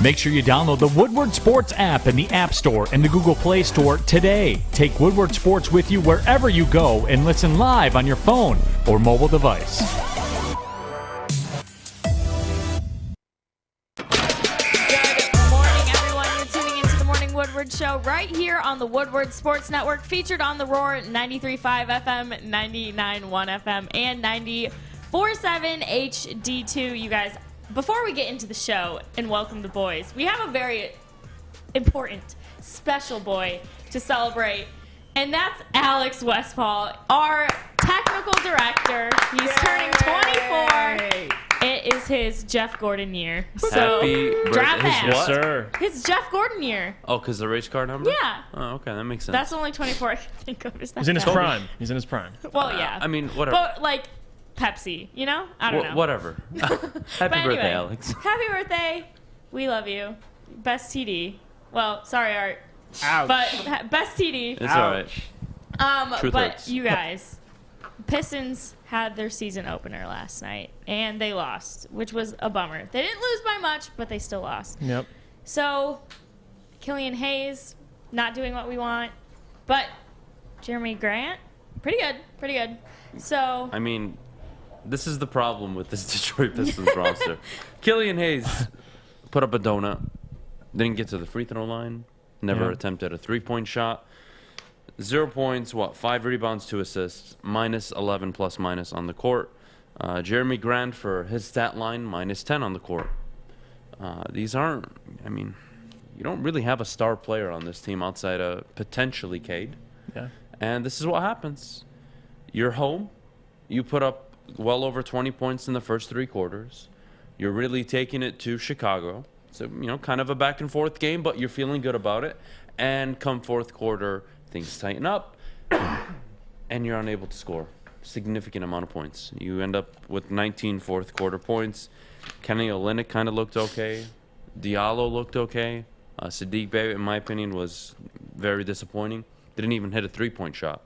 Make sure you download the Woodward Sports app in the App Store and the Google Play Store today. Take Woodward Sports with you wherever you go and listen live on your phone or mobile device. Woodward Show right here on the Woodward Sports Network, featured on the Roar 93.5 FM, 99.1 FM, and 94.7 HD2. You guys, before we get into the show and welcome the boys, we have a very important, special boy to celebrate, and that's Alex Westphal, our technical director. He's turning 24. It is his Jeff Gordon year. So, Happy draft birthday. that. Yes, sir. His Jeff Gordon year. Oh, because the race car number? Yeah. Oh, okay. That makes sense. That's only 24 I can think of. Is that He's in his bad? prime. He's in his prime. Well, yeah. I mean, whatever. But, like, Pepsi, you know? I don't know. Whatever. Happy But anyway, birthday, Alex. Happy birthday. We love you. Best TD. Well, sorry, Art. Ouch. But best TD. It's all right. Truth But hurts. you guys, Pistons had their season opener last night, and they lost, which was a bummer. They didn't lose by much, but they still lost. Yep. So, Killian Hayes, not doing what we want, but Jeremy Grant, pretty good. So, I mean, this is the problem with this Detroit Pistons roster. Killian Hayes put up a donut, didn't get to the free throw line, never attempted a three-point shot. 0 points, 5 rebounds, 2 assists, minus 11 plus minus on the court. Jeremy Grant for his stat line, minus 10 on the court. These aren't, I mean, you don't really have a star player on this team outside of potentially Cade. Yeah. And this is what happens. You're home. You put up well over 20 points in the first 3 quarters. You're really taking it to Chicago. So, kind of a back and forth game, but you're feeling good about it. And come fourth quarter, things tighten up, and you're unable to score significant amount of points. You end up with 19 fourth quarter points. Kenny Olynyk kind of looked okay. Diallo looked okay. Saddiq Bey, in my opinion, was very disappointing. Didn't even hit a three-point shot.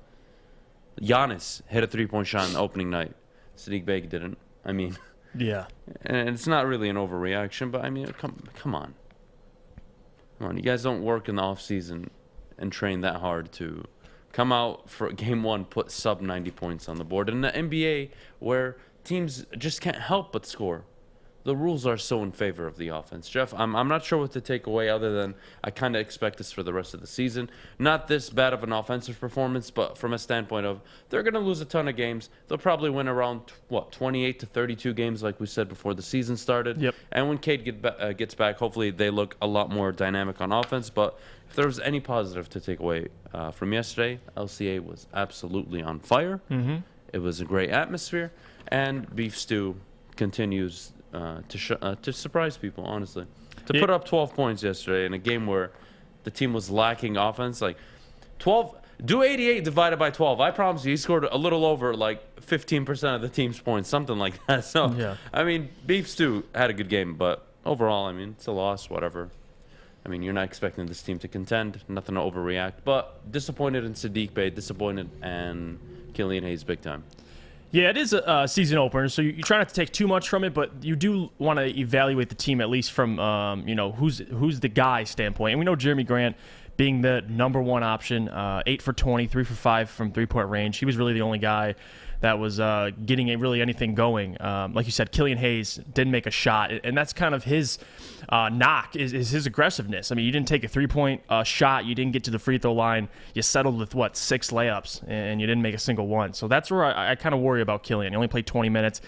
Giannis hit a three-point shot in the opening night. Saddiq Bey didn't. I mean, Yeah. and it's not really an overreaction, but I mean, come on. Come on, you guys don't work in the off-season and train that hard to come out for game one, put sub 90 points on the board. In the NBA, where teams just can't help but score, the rules are so in favor of the offense. Jeff, I'm not sure what to take away other than I kind of expect this for the rest of the season. Not this bad of an offensive performance, but from a standpoint of they're going to lose a ton of games. They'll probably win around, 28 to 32 games like we said before the season started. Yep. And when Cade gets back, hopefully they look a lot more dynamic on offense. But if there was any positive to take away from yesterday, LCA was absolutely on fire. Mm-hmm. It was a great atmosphere. And Beef Stew continues to surprise people, honestly. To put up 12 points yesterday in a game where the team was lacking offense, like 12, do 88 divided by 12. I promise you, he scored a little over like 15% of the team's points, something like that. So, Yeah. I mean, Beef Stew had a good game, but overall, I mean, it's a loss, whatever. I mean, you're not expecting this team to contend, nothing to overreact, but disappointed in Saddiq Bey, disappointed in Killian Hayes big time. Yeah, it is a season opener, so you try not to take too much from it, but you do want to evaluate the team at least from who's the guy standpoint. And we know Jeremy Grant being the number one option, 8 for 20, 3 for 5 from three-point range. He was really the only guy that was getting really anything going. Like you said, Killian Hayes didn't make a shot, and that's kind of his knock is his aggressiveness. I mean, you didn't take a three-point shot. You didn't get to the free throw line. You settled with, 6 layups, and you didn't make a single one. So that's where I kind of worry about Killian. He only played 20 minutes.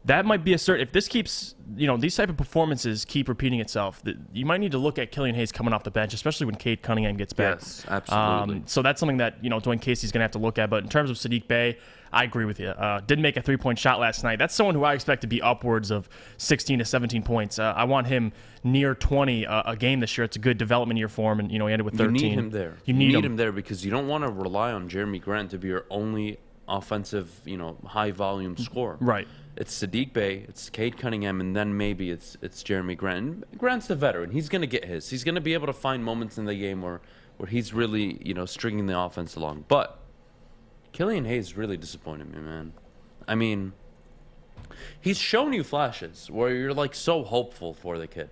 That might be a certain – if this keeps – these type of performances keep repeating itself, you might need to look at Killian Hayes coming off the bench, especially when Cade Cunningham gets back. Yes, absolutely. So that's something that, Dwayne Casey's going to have to look at. But in terms of Saddiq Bey, I agree with you. Didn't make a three-point shot last night. That's someone who I expect to be upwards of 16 to 17 points. I want him near 20 a game this year. It's a good development year for him, and, he ended with 13. You need him there. You need him there because you don't want to rely on Jeremy Grant to be your only offensive, high-volume scorer. Right. It's Saddiq Bey, it's Cade Cunningham, and then maybe it's Jeremy Grant. And Grant's the veteran. He's going to get his. He's going to be able to find moments in the game where he's really, stringing the offense along. But Killian Hayes really disappointed me, man. I mean, he's shown you flashes where you're, so hopeful for the kid.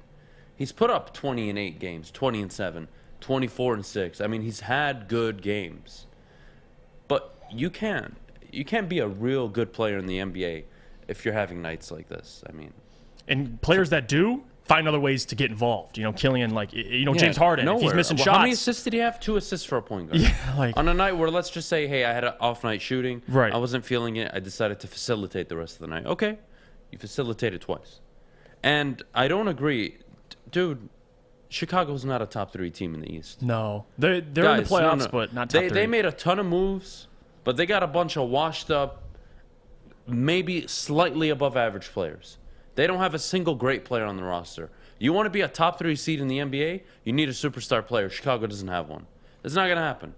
He's put up 20 in 8 games, 20 and 7, 24 and 6. I mean, he's had good games. But you can't be a real good player in the NBA if you're having nights like this. I mean, and players that do find other ways to get involved. Killian, James Harden, if he's missing shots. How many assists did he have? 2 assists for a point guard. Yeah, on a night where, let's just say, hey, I had an off night shooting. Right. I wasn't feeling it. I decided to facilitate the rest of the night. Okay, you facilitated twice. And I don't agree. Dude, Chicago's not a top 3 team in the East. No. They're in the playoffs, no. but not top 3. They made a ton of moves, but they got a bunch of washed up, maybe slightly above average players. They don't have a single great player on the roster. You want to be a top 3 seed in the NBA, you need a superstar player. Chicago doesn't have one. It's not going to happen.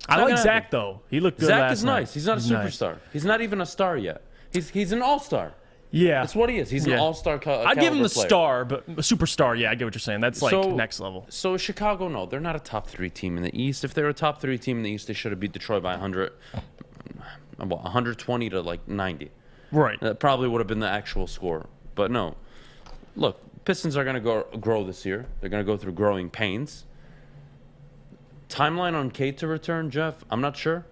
I like Zach, though. He looked good Zach last is night. nice. He's not a superstar. Nice. He's not even a star yet. He's an all-star. Yeah. That's what he is. He's an all-star I'd give him the player. Star, but a superstar, yeah, I get what you're saying. That's next level. So Chicago, no, they're not a top 3 team in the East. If they were a top 3 team in the East, they should have beat Detroit by 120 to 90. Right. That probably would have been the actual score. But no. Look, Pistons are going to grow this year. They're going to go through growing pains. Timeline on Tate to return, Jeff? I'm not sure.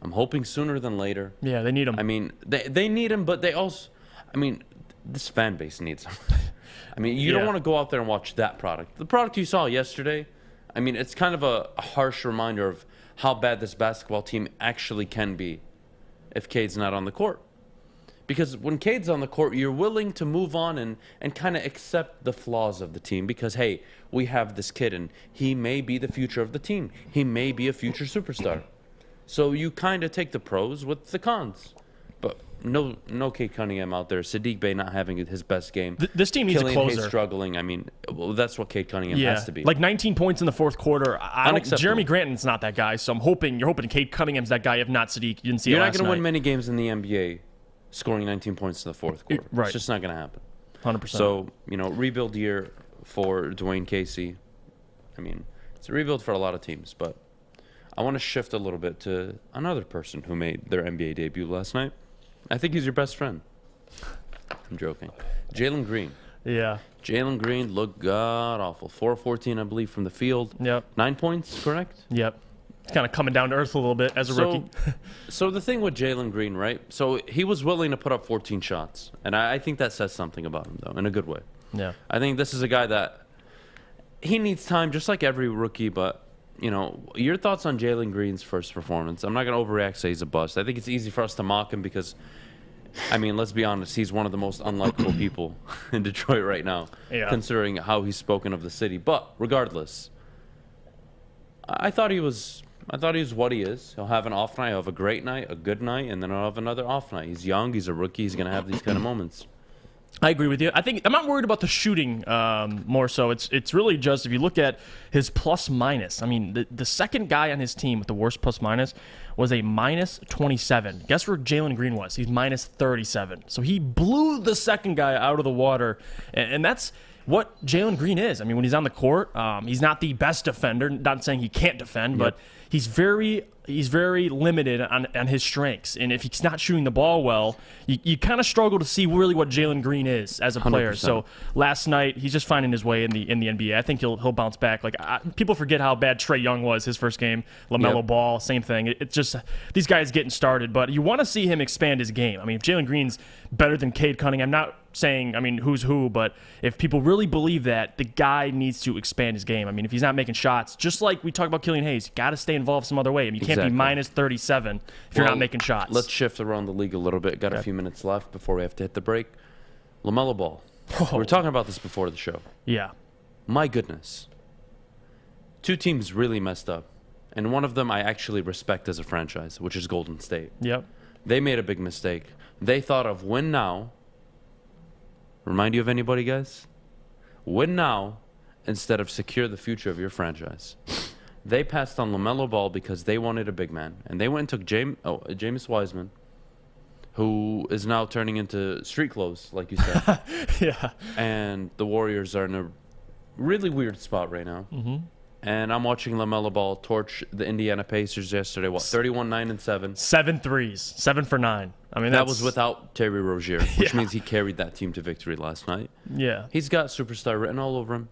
I'm hoping sooner than later. Yeah, they need him. I mean, they need him, but they also... I mean, this fan base needs him. I mean, you don't want to go out there and watch that product. The product you saw yesterday, I mean, it's kind of a harsh reminder of how bad this basketball team actually can be if Cade's not on the court. Because when Cade's on the court, you're willing to move on and kind of accept the flaws of the team because, hey, we have this kid and he may be the future of the team. He may be a future superstar. So you kind of take the pros with the cons. But no Cade Cunningham out there. Sadiq Bey not having his best game. This team needs a closer. Hayes struggling. I mean, well, that's what Cade Cunningham has to be. 19 points in the fourth quarter. Jeremy Granton's not that guy, so you're hoping Cade Cunningham's that guy, if not Sadiq. You didn't see it last night. You're not going to win many games in the NBA scoring 19 points in the fourth quarter. Right. It's just not going to happen. 100%. So, rebuild year for Dwayne Casey. I mean, it's a rebuild for a lot of teams, but I want to shift a little bit to another person who made their NBA debut last night. I think he's your best friend. I'm joking. Jaylen Green. Yeah. Jaylen Green looked god-awful. 4-14, I believe, from the field. Yep. 9 points, correct? Yep. Kind of coming down to earth a little bit as a rookie. So the thing with Jaylen Green, right? So he was willing to put up 14 shots. And I think that says something about him, though, in a good way. Yeah. I think this is a guy that he needs time, just like every rookie, but... your thoughts on Jaylen Green's first performance? I'm not going to overreact, say he's a bust. I think it's easy for us to mock him because, I mean, let's be honest, he's one of the most unlikable people in Detroit right now, considering how he's spoken of the city. But regardless, I thought he was what he is. He'll have an off night, he'll have a great night, a good night, and then he'll have another off night. He's young, he's a rookie, he's going to have these kind of moments. I agree with you. I'm not worried about the shooting more so. It's really just if you look at his plus minus. I mean, the second guy on his team with the worst plus minus was a minus 27. Guess where Jaylen Green was? He's minus 37. So he blew the second guy out of the water, and that's what Jaylen Green is. I mean, when he's on the court, he's not the best defender. Not saying he can't defend, but he's very limited on his strengths. And if he's not shooting the ball well, you kind of struggle to see really what Jaylen Green is as a player. 100%. So last night, he's just finding his way in the NBA. I think he'll bounce back. People forget how bad Trae Young was his first game. LaMelo Ball, same thing. It's just these guys getting started. But you want to see him expand his game. I mean, if Jaylen Green's better than Cade Cunningham, I'm not saying, who's who, but if people really believe that, the guy needs to expand his game. I mean, if he's not making shots, just like we talk about Killian Hayes, you got to stay involved some other way. I mean, you can't be minus 37 if you're not making shots. Let's shift around the league a little bit. Got a few minutes left before we have to hit the break. LaMelo Ball. We were talking about this before the show. Yeah. My goodness. 2 teams really messed up. And one of them I actually respect as a franchise, which is Golden State. Yep. They made a big mistake. They thought of win now. Remind you of anybody, guys? Win now instead of secure the future of your franchise. They passed on LaMelo Ball because they wanted a big man. And they went and took Jameis Wiseman, who is now turning into street clothes, like you said. Yeah. And the Warriors are in a really weird spot right now. Mm-hmm. And I'm watching LaMelo Ball torch the Indiana Pacers yesterday. 31-9-7. 7 threes. 7 for 9. I mean, that was without Terry Rozier, which Yeah. means he carried that team to victory last night. Yeah. He's got superstar written all over him.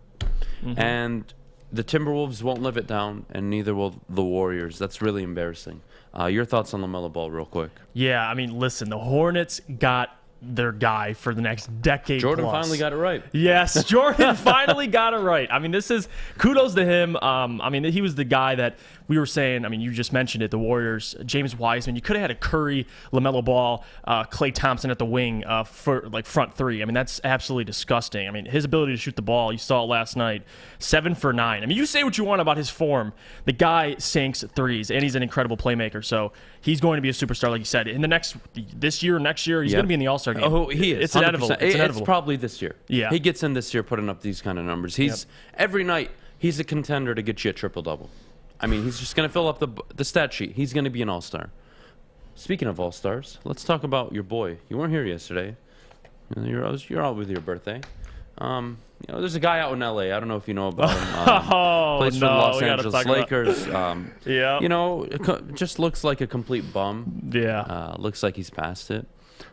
And the Timberwolves won't live it down, and neither will the Warriors. That's really embarrassing. Your thoughts on LaMelo Ball real quick? Yeah, I mean, listen, the Hornets got their guy for the next decade Jordan plus. finally got it right. Yes, Jordan finally got it right. I mean, this is kudos to him. I mean, he was the guy that we were saying. I mean, you just mentioned it. The Warriors, James Wiseman. You could have had a Curry, LaMelo Ball, Klay Thompson at the wing for like front three. I mean, that's absolutely disgusting. I mean, his ability to shoot the ball. You saw it last night, 7 for 9. I mean, you say what you want about his form. The guy sinks threes, and he's an incredible playmaker. So he's going to be a superstar, like you said. In this year, next year, he's going to be in the All-Star game. Oh, he is. It's inevitable. 100%. It's probably this year. Yeah. He gets in this year putting up these kind of numbers. He's every night he's a contender to get you a triple-double. I mean, he's just going to fill up the stat sheet. He's going to be an all-star. Speaking of all-stars, let's talk about your boy. You weren't here yesterday. You're out with your birthday. There's a guy out in L.A. I don't know if you know about him. Plays for the Los Angeles Lakers. Just looks like a complete bum. Yeah. Looks like he's past it.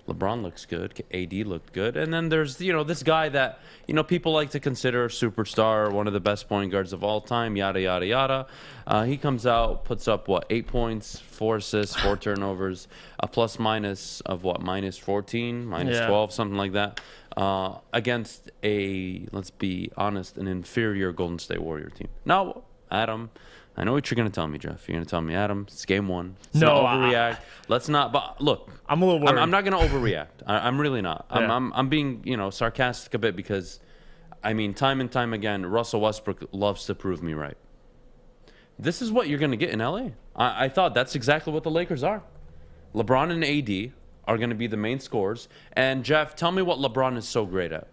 LeBron looks good. AD looked good. And then there's, this guy that, people like to consider a superstar, one of the best point guards of all time, yada, yada, yada. He comes out, puts up, 8 points, 4 assists, 4 turnovers, a plus-minus of, minus 14, minus 12, something like that, against let's be honest, an inferior Golden State Warrior team. Now, Adam, I know what you're going to tell me, Jeff. You're going to tell me, Adam, it's game 1. Let's not overreact. Let's not. But look, I'm a little worried. I'm not going to overreact. I'm really not. Yeah. I'm being, sarcastic a bit because, I mean, time and time again, Russell Westbrook loves to prove me right. This is what you're going to get in LA. I thought that's exactly what the Lakers are. LeBron and AD are going to be the main scorers. And Jeff, tell me what LeBron is so great at.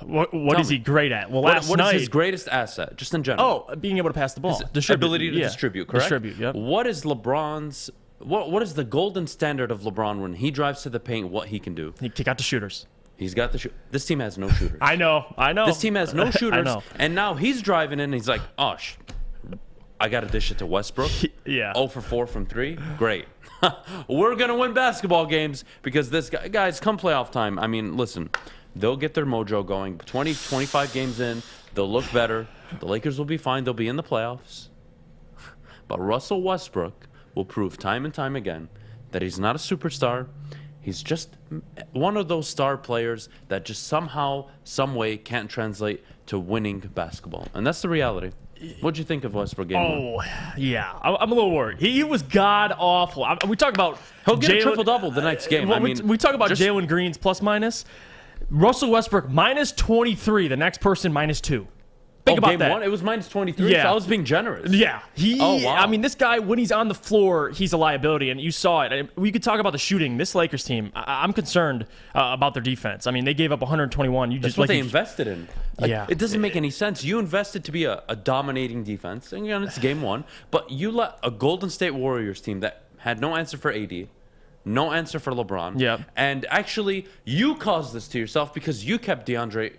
What is he great at? Well, last what night, is his greatest asset, just in general? Being able to pass the ball. His ability to distribute, correct? Distribute, yep. What is LeBron's... What is the golden standard of LeBron when he drives to the paint, what he can do? He kick out the shooters. He's got the This team has no shooters. I know. This team has no shooters. I know. And now he's driving in and he's like, I got to dish it to Westbrook. Yeah. 0 for 4 from 3. Great. We're going to win basketball games because this guy... Guys, come playoff time. I mean, listen... They'll get their mojo going. 20, 25 games in, they'll look better. The Lakers will be fine. They'll be in the playoffs. But Russell Westbrook will prove time and time again that he's not a superstar. He's just one of those star players that just somehow, some way can't translate to winning basketball. And that's the reality. What'd you think of Westbrook game 1? Yeah. I'm a little worried. He was god-awful. We talk about... He'll get a triple-double the next game. We talk about Jaylen Green's plus-minus. Russell Westbrook, minus 23. The next person, minus 2. Think about game that. 1? It was minus 23, Yeah. so I was being generous. Yeah. Wow. I mean, this guy, when he's on the floor, he's a liability, and you saw it. We could talk about the shooting. This Lakers team, I'm concerned about their defense. I mean, they gave up 121. That's what they invested in. It doesn't make any sense. You invested to be a dominating defense, and it's game 1, but you let a Golden State Warriors team that had no answer for AD, no answer for LeBron. Yeah. And actually, you caused this to yourself because you kept DeAndre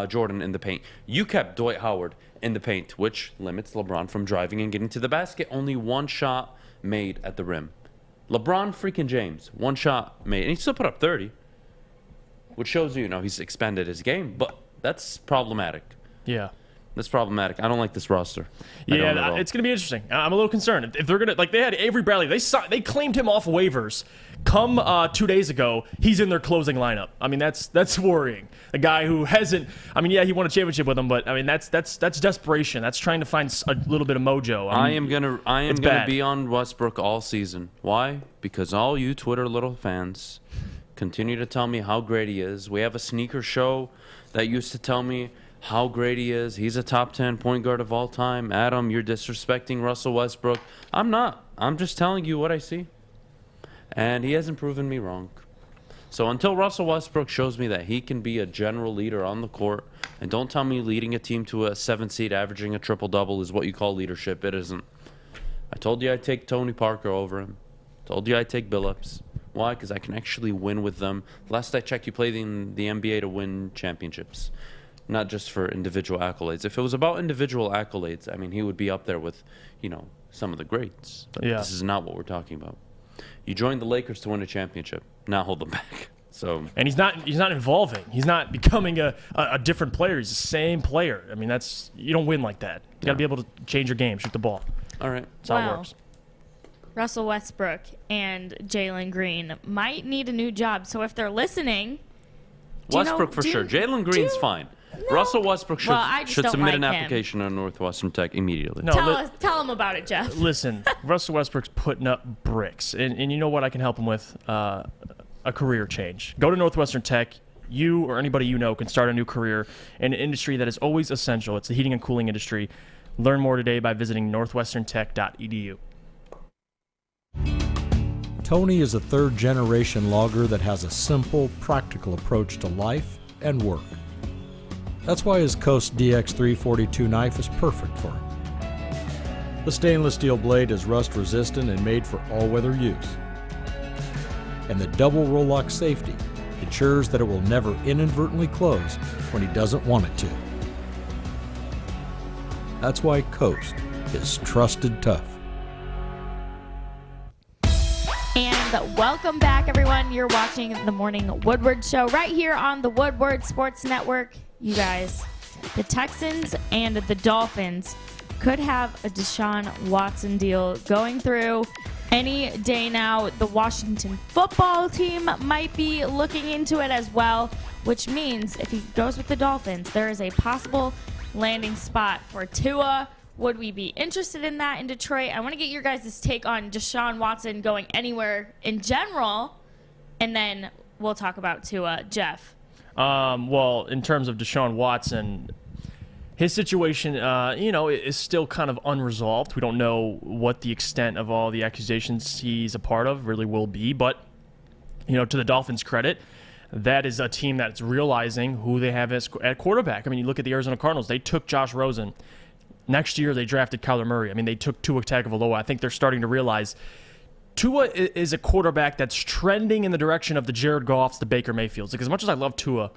Jordan in the paint. You kept Dwight Howard in the paint, which limits LeBron from driving and getting to the basket. Only 1 shot made at the rim. LeBron freaking James, 1 shot made. And he still put up 30, which shows he's expanded his game. But that's problematic. Yeah. That's problematic. I don't like this roster. Yeah, it's going to be interesting. I'm a little concerned. If they're going to, they had Avery Bradley. They claimed him off waivers. Come 2 days ago, he's in their closing lineup. I mean, that's worrying. A guy who hasn't, he won a championship with them, but, that's desperation. That's trying to find a little bit of mojo. I am gonna be on Westbrook all season. Why? Because all you Twitter little fans continue to tell me how great he is. We have a sneaker show that used to tell me how great he is. He's a top 10 point guard of all time. Adam, you're disrespecting Russell Westbrook. I'm not. I'm just telling you what I see. And he hasn't proven me wrong. So until Russell Westbrook shows me that he can be a general leader on the court, and don't tell me leading a team to a 7 seed averaging a triple-double is what you call leadership. It isn't. I told you I'd take Tony Parker over him. Told you I'd take Billups. Why? Because I can actually win with them. Last I checked, you play in the NBA to win championships. Not just for individual accolades. If it was about individual accolades, he would be up there with, some of the greats. But This is not what we're talking about. You joined the Lakers to win a championship. Now hold them back. And he's not evolving. He's not becoming a different player. He's the same player. I mean, you don't win like that. You got to be able to change your game, shoot the ball. All right. That's how it works. Russell Westbrook and Jaylen Green might need a new job. So if they're listening, Westbrook for sure. Jaylen Green's fine. No. Russell Westbrook should submit an application on Northwestern Tech immediately. No, tell him about it, Jeff. Listen, Russell Westbrook's putting up bricks. And you know what I can help him with? A career change. Go to Northwestern Tech. You or anybody you know can start a new career in an industry that is always essential. It's the heating and cooling industry. Learn more today by visiting northwesterntech.edu. Tony is a third-generation logger that has a simple, practical approach to life and work. That's why his Coast DX342 knife is perfect for him. The stainless steel blade is rust-resistant and made for all-weather use. And the double roll-lock safety ensures that it will never inadvertently close when he doesn't want it to. That's why Coast is trusted tough. And welcome back, everyone. You're watching the Morning Woodward Show right here on the Woodward Sports Network. You guys, the Texans and the Dolphins could have a Deshaun Watson deal going through any day now. The Washington football team might be looking into it as well, which means if he goes with the Dolphins, there is a possible landing spot for Tua. Would we be interested in that in Detroit? I want to get your guys' take on Deshaun Watson going anywhere in general, and then we'll talk about Tua. Jeff. Well, in terms of Deshaun Watson, his situation, is still kind of unresolved. We don't know what the extent of all the accusations he's a part of really will be, but, to the Dolphins' credit, that is a team that's realizing who they have at quarterback. I mean, you look at the Arizona Cardinals. They took Josh Rosen. Next year, they drafted Kyler Murray. I mean, they took Tua Tagovailoa. I think they're starting to realize Tua is a quarterback that's trending in the direction of the Jared Goffs, the Baker Mayfields. Like, as much as I love Tua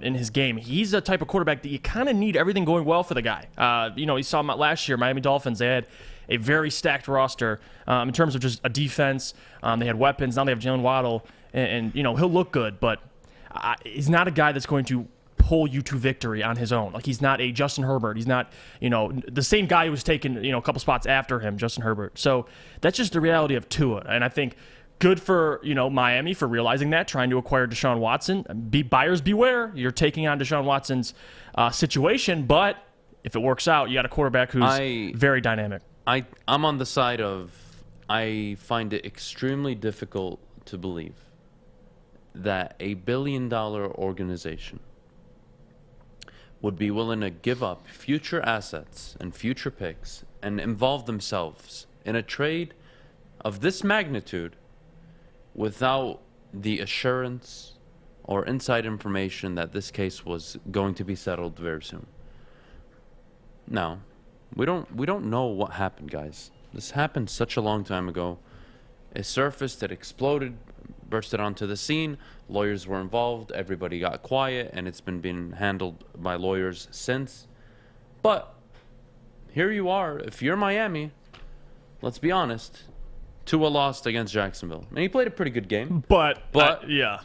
in his game, he's a type of quarterback that you kind of need everything going well for the guy. You saw him last year, Miami Dolphins. They had a very stacked roster in terms of just a defense. They had weapons. Now they have Jaylen Waddle, and he'll look good, but he's not a guy that's going to pull you to victory on his own. Like, he's not a Justin Herbert. He's not, the same guy who was taken, a couple spots after him, Justin Herbert. So that's just the reality of Tua. And I think good for, Miami for realizing that, trying to acquire Deshaun Watson. Buyers beware. You're taking on Deshaun Watson's situation, but if it works out, you got a quarterback who's very dynamic. I'm on the side of, I find it extremely difficult to believe that a billion-dollar organization would be willing to give up future assets and future picks and involve themselves in a trade of this magnitude without the assurance or inside information that this case was going to be settled very soon. Now, we don't know what happened, guys. This happened such a long time ago. It surfaced, it exploded, bursted onto the scene. Lawyers were involved. Everybody got quiet, and it's been being handled by lawyers since. But here you are. If you're Miami, let's be honest, Tua lost against Jacksonville, and he played a pretty good game. But yeah,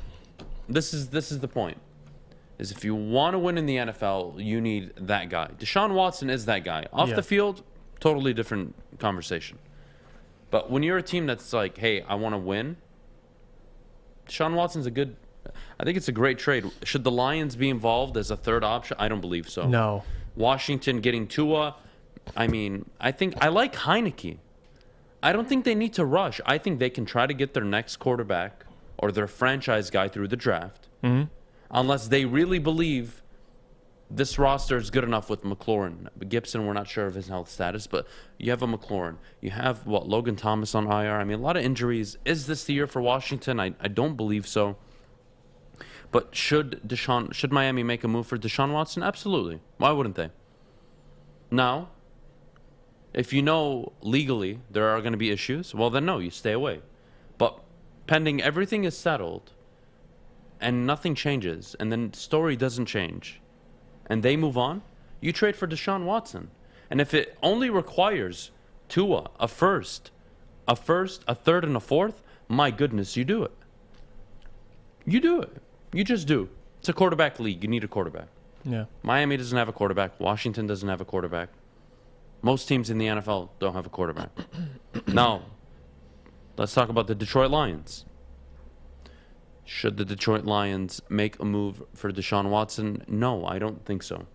this is the point. Is if you want to win in the NFL, you need that guy. Deshaun Watson is that guy. Off the field, totally different conversation. But when you're a team that's like, hey, I want to win, Deshaun Watson's I think it's a great trade. Should the Lions be involved as a third option? I don't believe so. No. Washington getting Tua, I like Heineke. I don't think they need to rush. I think they can try to get their next quarterback or their franchise guy through the draft. Mm-hmm. Unless they really believe this roster is good enough with McLaurin. Gibson, we're not sure of his health status, but you have a McLaurin. You have, Logan Thomas on IR. I mean, a lot of injuries. Is this the year for Washington? I don't believe so. But should Miami make a move for Deshaun Watson? Absolutely. Why wouldn't they? Now, if you know legally there are going to be issues, well, then no, you stay away. But pending everything is settled and nothing changes, and then the story doesn't change, and they move on, you trade for Deshaun Watson. And if it only requires Tua, a first, a third, and a fourth, my goodness, you do it. You do it. You just do. It's a quarterback league. You need a quarterback. Yeah. Miami doesn't have a quarterback. Washington doesn't have a quarterback. Most teams in the NFL don't have a quarterback. Now, let's talk about the Detroit Lions. Should the Detroit Lions make a move for Deshaun Watson? No, I don't think so.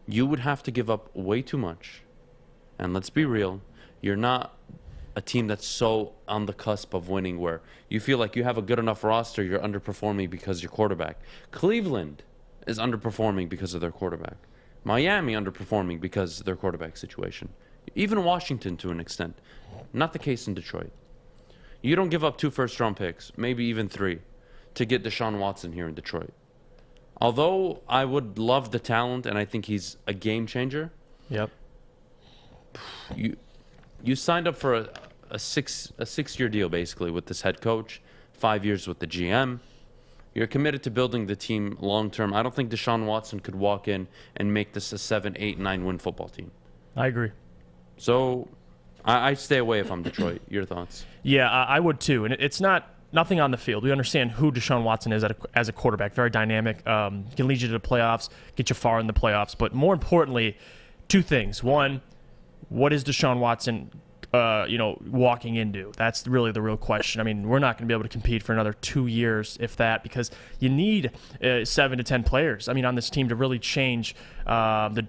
You would have to give up way too much. And let's be real, you're not a team that's so on the cusp of winning where you feel like you have a good enough roster, you're underperforming because your quarterback. Cleveland is underperforming because of their quarterback. Miami underperforming because of their quarterback situation. Even Washington to an extent. Not the case in Detroit. You don't give up 2 first-round picks, maybe even 3, to get Deshaun Watson here in Detroit. Although I would love the talent and I think he's a game changer. Yep. You signed up for a 6-year deal basically with this head coach, 5 years with the GM. You're committed to building the team long term. I don't think Deshaun Watson could walk in and make this a 7, 8, 9 win football team. I agree. So I stay away if I'm Detroit. Your thoughts? Yeah, I would too. And it's nothing on the field. We understand who Deshaun Watson is as a quarterback. Very dynamic. Can lead you to the playoffs, get you far in the playoffs. But more importantly, 2 things. One, what is Deshaun Watson walking into? That's really the real question. I mean, we're not going to be able to compete for another 2 years, if that, because you need 7 to 10 players, on this team to really change the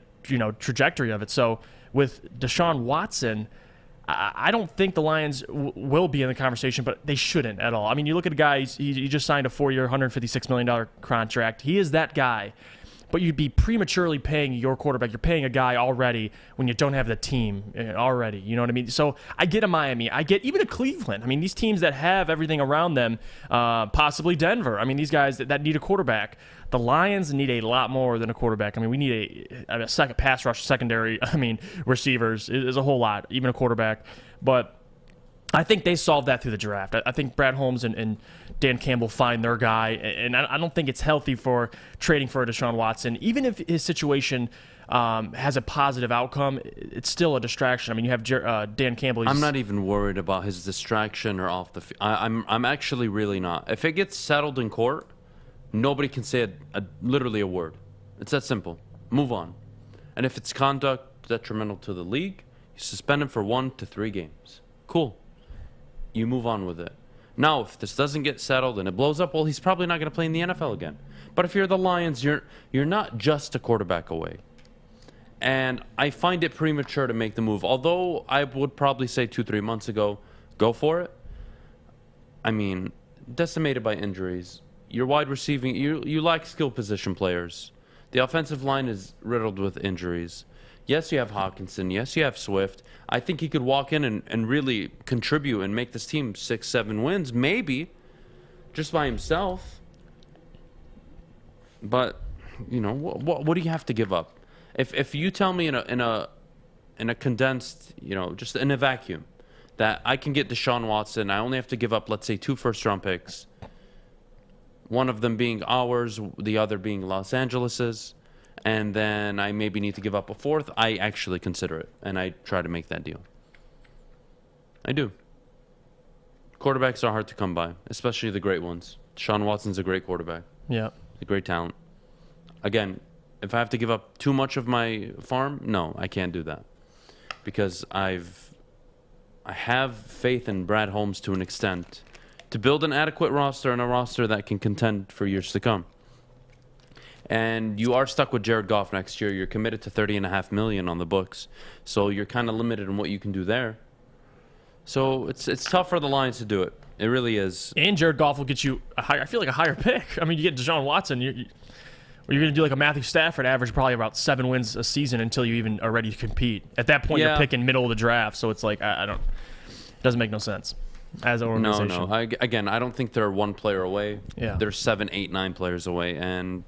trajectory of it. So with Deshaun Watson, I don't think the Lions will be in the conversation, but they shouldn't at all. You look at a guy, he just signed a 4-year, $156 million contract. He is that guy. But you'd be prematurely paying your quarterback. You're paying a guy already when you don't have the team already. You know what I mean? So I get a Miami. I get even a Cleveland. These teams that have everything around them, possibly Denver. These guys that need a quarterback. The Lions need a lot more than a quarterback. We need a second pass rush, secondary, receivers is a whole lot, even a quarterback. But I think they solved that through the draft. I think Brad Holmes and Dan Campbell find their guy, and I don't think it's healthy for trading for a Deshaun Watson. Even if his situation has a positive outcome, it's still a distraction. You have Dan Campbell. I'm not even worried about his distraction or off the field. I'm actually really not. If it gets settled in court, nobody can say literally a word. It's that simple. Move on. And if it's conduct detrimental to the league, you suspend him for 1 to 3 games. Cool. You move on with it. Now, if this doesn't get settled and it blows up, well, he's probably not going to play in the NFL again. But if you're the Lions, you're not just a quarterback away. And I find it premature to make the move. Although I would probably say 2-3 months ago, go for it. Decimated by injuries. Your wide receiving, you lack skill position players. The offensive line is riddled with injuries. Yes, you have Hawkinson. Yes, you have Swift. I think he could walk in and really contribute and make this team 6-7 wins, maybe, just by himself. But, what do you have to give up? If you tell me in a condensed, just in a vacuum, that I can get Deshaun Watson, I only have to give up, let's say, 2 first-round picks, one of them being ours, the other being Los Angeles's, and then I maybe need to give up a 4th, I actually consider it, and I try to make that deal. I do. Quarterbacks are hard to come by, especially the great ones. Deshaun Watson's a great quarterback. Yeah. A great talent. Again, if I have to give up too much of my farm, no, I can't do that. Because I have faith in Brad Holmes to an extent to build an adequate roster and a roster that can contend for years to come. And you are stuck with Jared Goff next year. You're committed to $30.5 million on the books, so you're kind of limited in what you can do there. So it's tough for the Lions to do it. It really is. And Jared Goff will get you a higher pick. You get Deshaun Watson. You're going to do like a Matthew Stafford average, probably about 7 wins a season until you even are ready to compete. At that point, You're picking middle of the draft, so it's like it doesn't make no sense as an organization. No. I don't think they're 1 player away. Yeah. They're 7, 8, 9 players away, and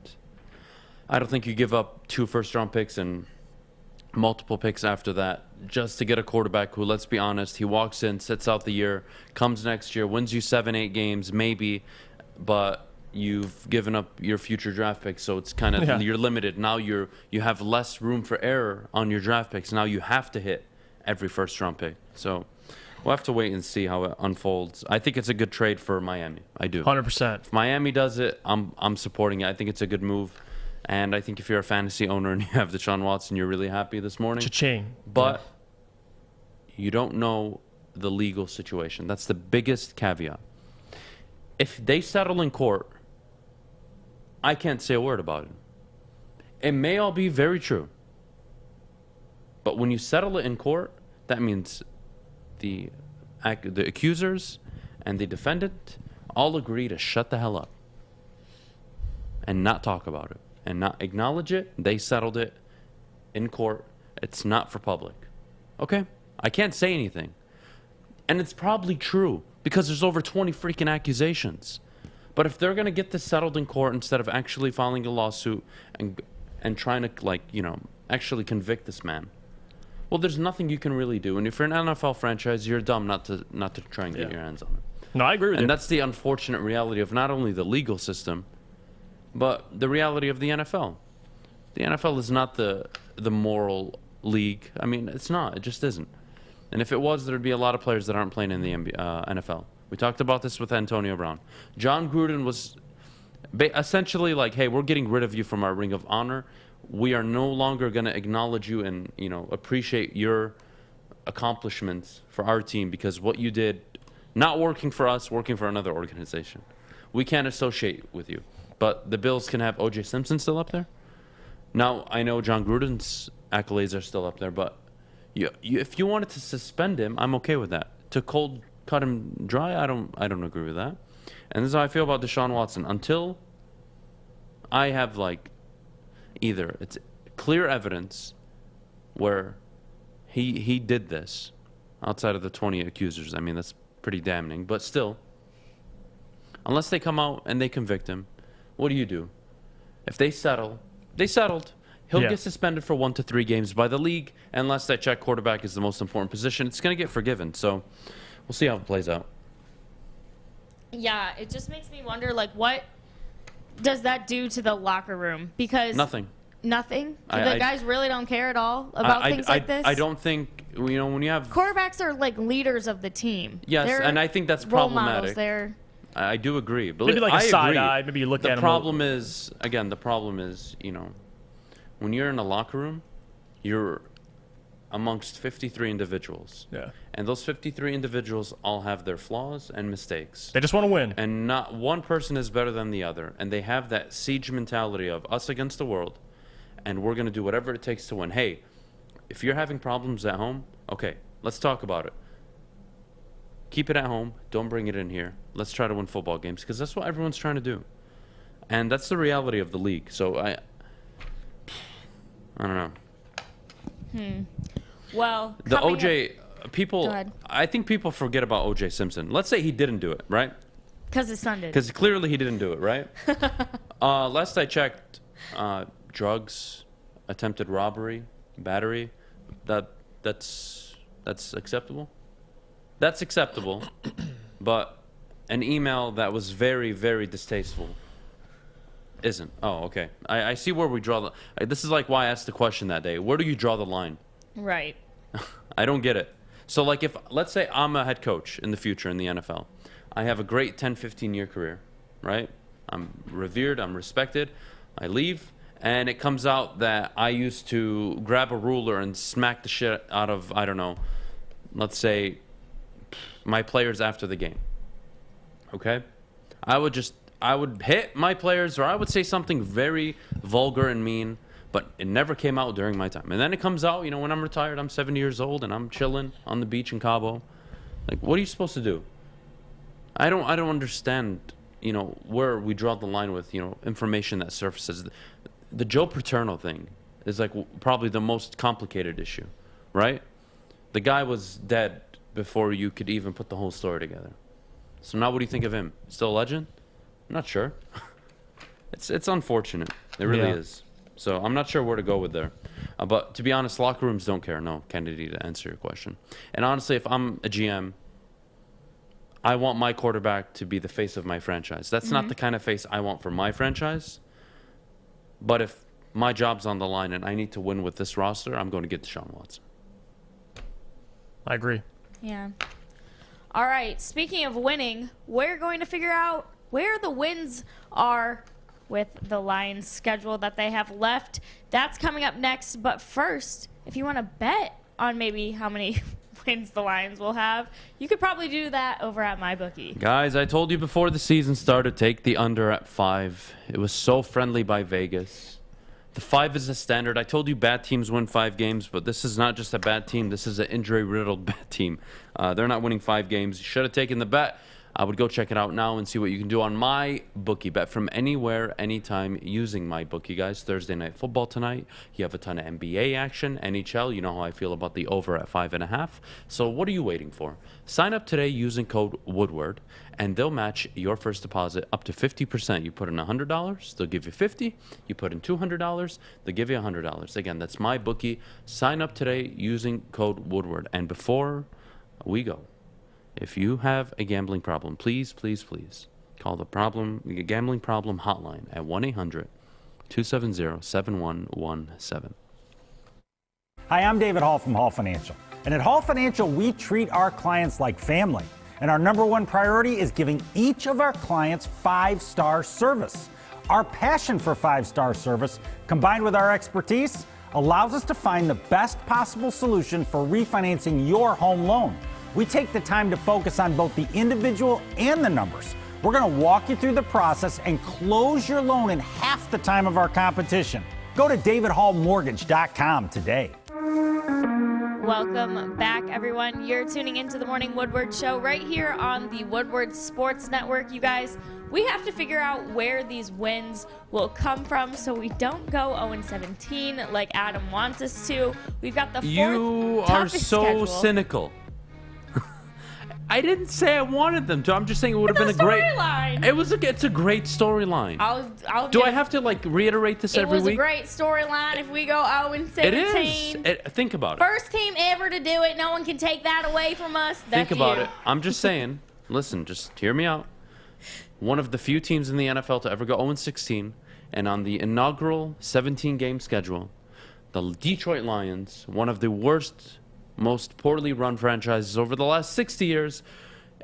I don't think you give up 2 first-round picks and multiple picks after that just to get a quarterback who, let's be honest, he walks in, sits out the year, comes next year, wins you 7, 8 games, maybe, but you've given up your future draft picks, so it's kind of you're limited. Now you have less room for error on your draft picks. Now you have to hit every first-round pick. So we'll have to wait and see how it unfolds. I think it's a good trade for Miami. I do. 100%. If Miami does it, I'm supporting it. I think it's a good move. And I think if you're a fantasy owner and you have Deshaun Watson, you're really happy this morning. Cha-ching. But you don't know the legal situation. That's the biggest caveat. If they settle in court, I can't say a word about it. It may all be very true. But when you settle it in court, that means the accusers and the defendant all agree to shut the hell up and not talk about it and not acknowledge it. They settled it in court. It's not for public. Okay? I can't say anything. And it's probably true because there's over 20 freaking accusations. But if they're going to get this settled in court instead of actually filing a lawsuit and trying to, actually convict this man, well, there's nothing you can really do. And if you're an NFL franchise, you're dumb not to try and get your hands on it. No, I agree with you. And that's the unfortunate reality of not only the legal system, but the reality of the NFL. The NFL is not the moral league. I mean, it's not. It just isn't. And if it was, there'd be a lot of players that aren't playing in the NFL. We talked about this with Antonio Brown. John Gruden was essentially like, hey, we're getting rid of you from our Ring of Honor. We are no longer going to acknowledge you and, appreciate your accomplishments for our team because what you did, not working for us, working for another organization. We can't associate with you. But the Bills can have O.J. Simpson still up there. Now, I know John Gruden's accolades are still up there, but if you wanted to suspend him, I'm okay with that. To cold cut him dry, I don't agree with that. And this is how I feel about Deshaun Watson. Until I have either it's clear evidence where he did this outside of the 20 accusers. I mean, that's pretty damning. But still, unless they come out and they convict him, what do? If they settled. He'll get suspended for 1 to 3 games by the league. Unless they check quarterback is the most important position, it's going to get forgiven. So we'll see how it plays out. Yeah, it just makes me wonder, what does that do to the locker room? Because Nothing. Nothing? The guys really don't care at all about things like this? I don't think, when you have... Quarterbacks are leaders of the team. Yes, They're and I think that's role problematic. Models. I do agree. But maybe a side eye. Maybe you look at the him. problem is, when you're in a locker room, you're amongst 53 individuals. Yeah. And those 53 individuals all have their flaws and mistakes. They just want to win. And not one person is better than the other. And they have that siege mentality of us against the world. And we're going to do whatever it takes to win. Hey, if you're having problems at home, okay, let's talk about it. Keep it at home. Don't bring it in here. Let's try to win football games because that's what everyone's trying to do. And that's the reality of the league. So I don't know. Well, the OJ people, I think people forget about OJ Simpson. Let's say he didn't do it, right? Because his son did. Because clearly he didn't do it, right? Last I checked, drugs, attempted robbery, battery, that's acceptable. That's acceptable, but an email that was very, very distasteful isn't. Oh, okay. I see where we draw the... This is why I asked the question that day. Where do you draw the line? Right. I don't get it. So, if, let's say I'm a head coach in the future in the NFL. I have a great 10, 15-year career, right? I'm revered, I'm respected. I leave, and it comes out that I used to grab a ruler and smack the shit out of, I don't know, let's say, my players after the game. Okay? I would hit my players, or I would say something very vulgar and mean, but it never came out during my time. And then it comes out, when I'm retired, I'm 70 years old, and I'm chilling on the beach in Cabo. What are you supposed to do? I don't understand, where we draw the line with, information that surfaces. The Joe Paterno thing is probably the most complicated issue, right? The guy was dead before you could even put the whole story together. So now what do you think of him? Still a legend? I'm not sure. It's unfortunate. It really is. So I'm not sure where to go with there. But to be honest, locker rooms don't care. No, Kennedy, to answer your question. And honestly, if I'm a GM, I want my quarterback to be the face of my franchise. That's not the kind of face I want for my franchise. But if my job's on the line and I need to win with this roster, I'm going to get Deshaun Watson. I agree. Yeah. All right, speaking of winning, we're going to figure out where the wins are with the Lions' schedule that they have left. That's coming up next. But first, if you want to bet on maybe how many wins the Lions will have, you could probably do that over at MyBookie. Guys, I told you before the season started, take the under at 5. It was so friendly by Vegas. The 5 is the standard. I told you bad teams win 5 games, but this is not just a bad team. This is an injury-riddled bad team. They're not winning 5 games. You should have taken the bet. I would go check it out now and see what you can do on MyBookie. Bet from anywhere, anytime using MyBookie, guys. Thursday night football tonight. You have a ton of NBA action, NHL. You know how I feel about the over at 5.5. So what are you waiting for? Sign up today using code Woodward, and they'll match your first deposit up to 50%. You put in $100, they'll give you $50. You put in $200, they'll give you $100. Again, that's MyBookie. Sign up today using code Woodward. And before we go, if you have a gambling problem, please, please, please call the gambling problem hotline at 1-800-270-7117. Hi, I'm David Hall from Hall Financial. And at Hall Financial, we treat our clients like family. And our number one priority is giving each of our clients 5-star service. Our passion for 5-star service, combined with our expertise, allows us to find the best possible solution for refinancing your home loan. We take the time to focus on both the individual and the numbers. We're going to walk you through the process and close your loan in half the time of our competition. Go to davidhallmortgage.com today. Welcome back, everyone. You're tuning into the Morning Woodward Show right here on the Woodward Sports Network. You guys, we have to figure out where these wins will come from so we don't go 0-17 like Adam wants us to. We've got the fourth You are toughest so schedule. cynical. I didn't say I wanted them to. I'm just saying it would have been a great storyline. It's a great storyline. Do I have to reiterate this every week? It was a great storyline if we go 0-17. It is. Think about it. First team ever to do it. No one can take that away from us. That's Think about you. it. I'm just saying. Listen, just hear me out. One of the few teams in the NFL to ever go 0-16, and on the inaugural 17-game schedule, the Detroit Lions, one of the worst, most poorly run franchises over the last 60 years,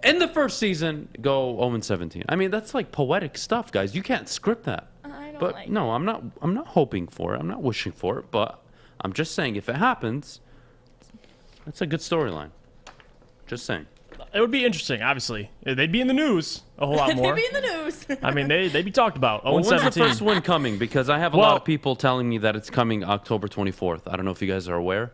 in the first season, go 0-17. I mean, that's like poetic stuff, guys. You can't script that. I'm not hoping for it. I'm not wishing for it, but I'm just saying if it happens, that's a good storyline. Just saying. It would be interesting, obviously. They'd be in the news a whole lot more. They'd be in the news. I mean, they'd be talked about. 0-17. When's the first win coming? Because I have a lot of people telling me that it's coming October 24th. I don't know if you guys are aware.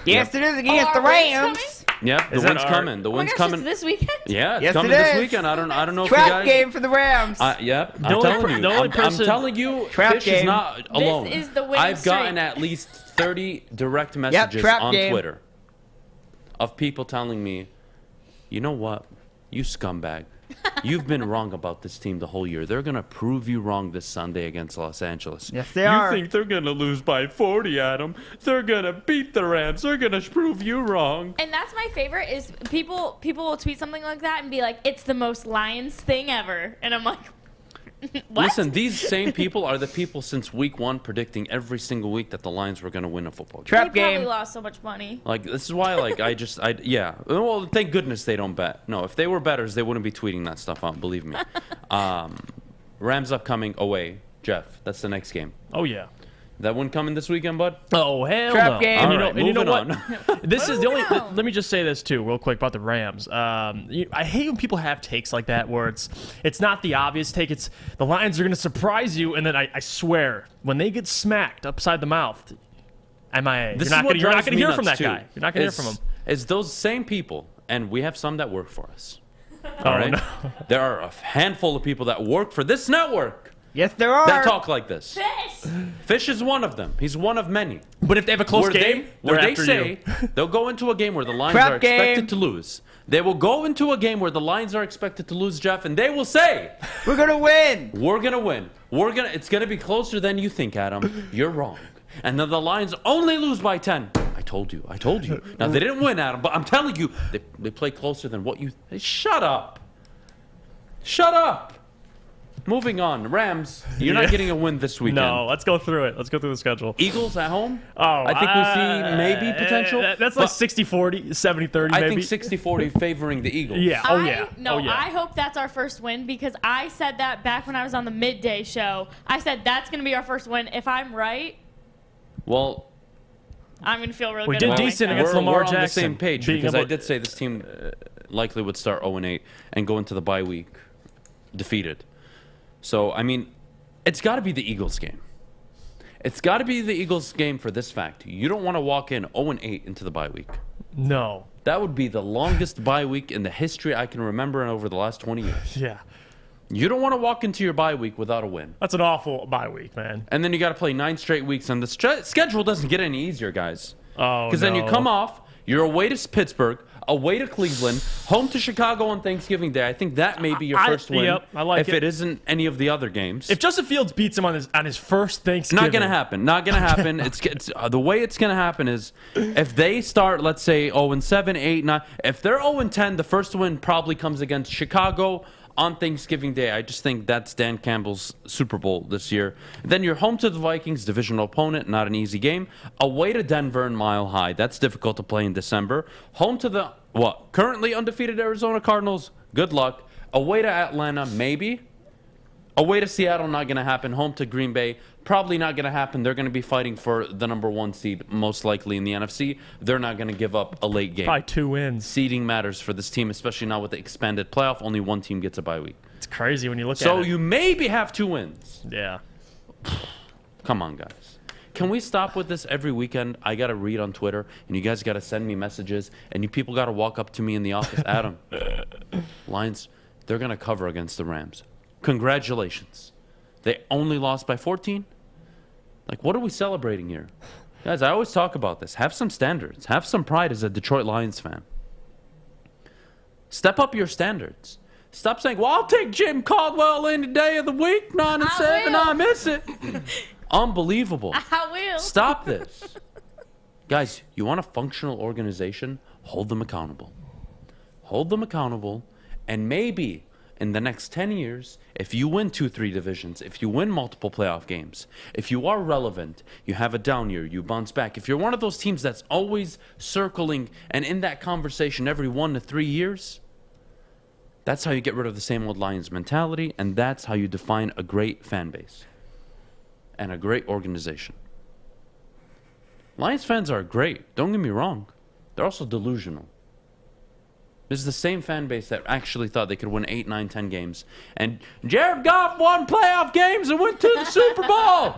Yes, it is against the Rams. Yeah, the win's coming. The win's coming. This weekend? Yeah, it's Yes, coming it this is. weekend. I don't know if you Trap guys. game for the Rams. Yep, The I'm only telling you. the only I'm person- telling you, Trap Fish is game. not alone. is the winning I've gotten streak. at least 30 direct messages trap on game. Twitter of people telling me, you know what, you scumbag. You've been wrong about this team the whole year. They're going to prove you wrong this Sunday against Los Angeles. Yes, they are. You think they're going to lose by 40, Adam? They're going to beat the Rams. They're going to prove you wrong. And that's my favorite is people will tweet something like that and be like, it's the most Lions thing ever. And I'm like, what? Listen, these same people are the people since week 1 predicting every single week that the Lions were going to win a football game. Trap They probably game. lost so much money. Like, this is why, yeah. Well, thank goodness they don't bet. No, if they were bettors, they wouldn't be tweeting that stuff out, believe me. Rams upcoming away. Jeff, that's the next game. Oh, yeah. That one coming this weekend, bud? Oh, hell Trap no. game. And you All know, right, and you know moving what? on. This is the only. Moving on. Let me just say this too, real quick about the Rams. I hate when people have takes like that where it's not the obvious take. It's the Lions are going to surprise you, and then I swear when they get smacked upside the mouth, MIA. This You're not is what going drives to me hear nuts, from that too, guy. You're not going to hear from him. It's those same people, and we have some that work for us. Oh, All right? no. There are a handful of people that work for this network Yes, there are. that talk like this. Fish! Fish is one of them. He's one of many. But if they have a close where game, where they're they after say you. they'll go into a game where the Lions Trap are expected game. to lose. They will go into a game where the Lions are expected to lose, Jeff, and they will say, We're gonna win. "We're gonna win. It's gonna be closer than you think, Adam. You're wrong." And then the Lions only lose by 10. I told you. Now they didn't win, Adam, but I'm telling you, they play closer than what you. Shut up. Moving on. Rams, you're not getting a win this weekend. No, let's go through it. Let's go through the schedule. Eagles at home? Oh, I think we see maybe potential. That's like 60-40, 70-30 maybe. I think 60-40 favoring the Eagles. Yeah. Oh, yeah. No, oh, yeah. I hope that's our first win because I said that back when I was on the midday show. I said that's going to be our first win. If I'm right, well, I'm going to feel really we good. did decent myself. against Lamar we're Jackson. on the same page because I did say this team likely would start 0-8 and go into the bye week defeated. So, I mean, it's got to be the Eagles game. It's got to be the Eagles game for this fact. You don't want to walk in 0-8 into the bye week. No. That would be the longest bye week in the history I can remember in over the last 20 years. Yeah. You don't want to walk into your bye week without a win. That's an awful bye week, man. And then you got to play 9 straight weeks, and the schedule doesn't get any easier, guys. Oh, Because then you come off, you're away to Pittsburgh, away to Cleveland, home to Chicago on Thanksgiving Day. I think that may be your first win. Yep, I like if it isn't any of the other games. If Justin Fields beats him on his first Thanksgiving, Not gonna happen. Not gonna happen. It's the way it's gonna happen is if they start, let's say 0-7, 8, 9. If they're 0-10, the first win probably comes against Chicago on Thanksgiving Day. I just think that's Dan Campbell's Super Bowl this year. Then you're home to the Vikings, divisional opponent, not an easy game. Away to Denver and Mile High. That's difficult to play in December. Home to the currently undefeated Arizona Cardinals. Good luck. Away to Atlanta, maybe. Away to Seattle, not going to happen. Home to Green Bay, probably not going to happen. They're going to be fighting for the number 1 seed, most likely in the NFC. They're not going to give up a late game. Probably 2 wins. Seeding matters for this team, especially now with the expanded playoff. Only 1 team gets a bye week. It's crazy when you look at it. So you maybe have 2 wins. Yeah. Come on, guys. Can we stop with this every weekend? I got to read on Twitter, and you guys got to send me messages, and you people got to walk up to me in the office. Adam, Lions, they're going to cover against the Rams. Congratulations. They only lost by 14? Like, what are we celebrating here? Guys, I always talk about this. Have some standards. Have some pride as a Detroit Lions fan. Step up your standards. Stop saying, well, I'll take Jim Caldwell any day of the week, 9-7. I miss it. Unbelievable. I will. Stop this. Guys, you want a functional organization? Hold them accountable. Hold them accountable, and maybe in the next 10 years, if you win 2-3 divisions, if you win multiple playoff games, if you are relevant, you have a down year, you bounce back. If you're one of those teams that's always circling and in that conversation every 1 to 3 years, that's how you get rid of the same old Lions mentality, and that's how you define a great fan base and a great organization. Lions fans are great. Don't get me wrong. They're also delusional. This is the same fan base that actually thought they could win 8, 9, 10 games. And Jared Goff won playoff games and went to the Super Bowl.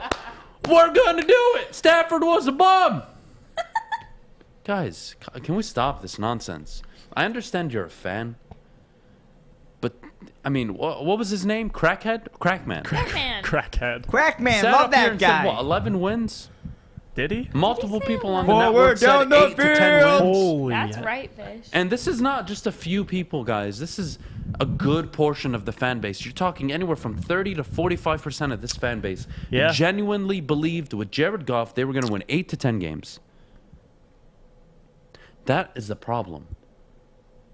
We're going to do it. Stafford was a bum. Guys, can we stop this nonsense? I understand you're a fan. But, I mean, what was his name? Crackhead? Crackman. Crackman. Crackhead. Crackman, Sat love up here that and guy. said, 11 wins? Did he? Multiple people on the Forward network said down the 8 to 10 field. wins. Holy. That's right, Fish. And this is not just a few people, guys. This is a good portion of the fan base. You're talking anywhere from 30 to 45% of this fan base genuinely believed with Jared Goff they were going to win 8 to 10 games. That is the problem.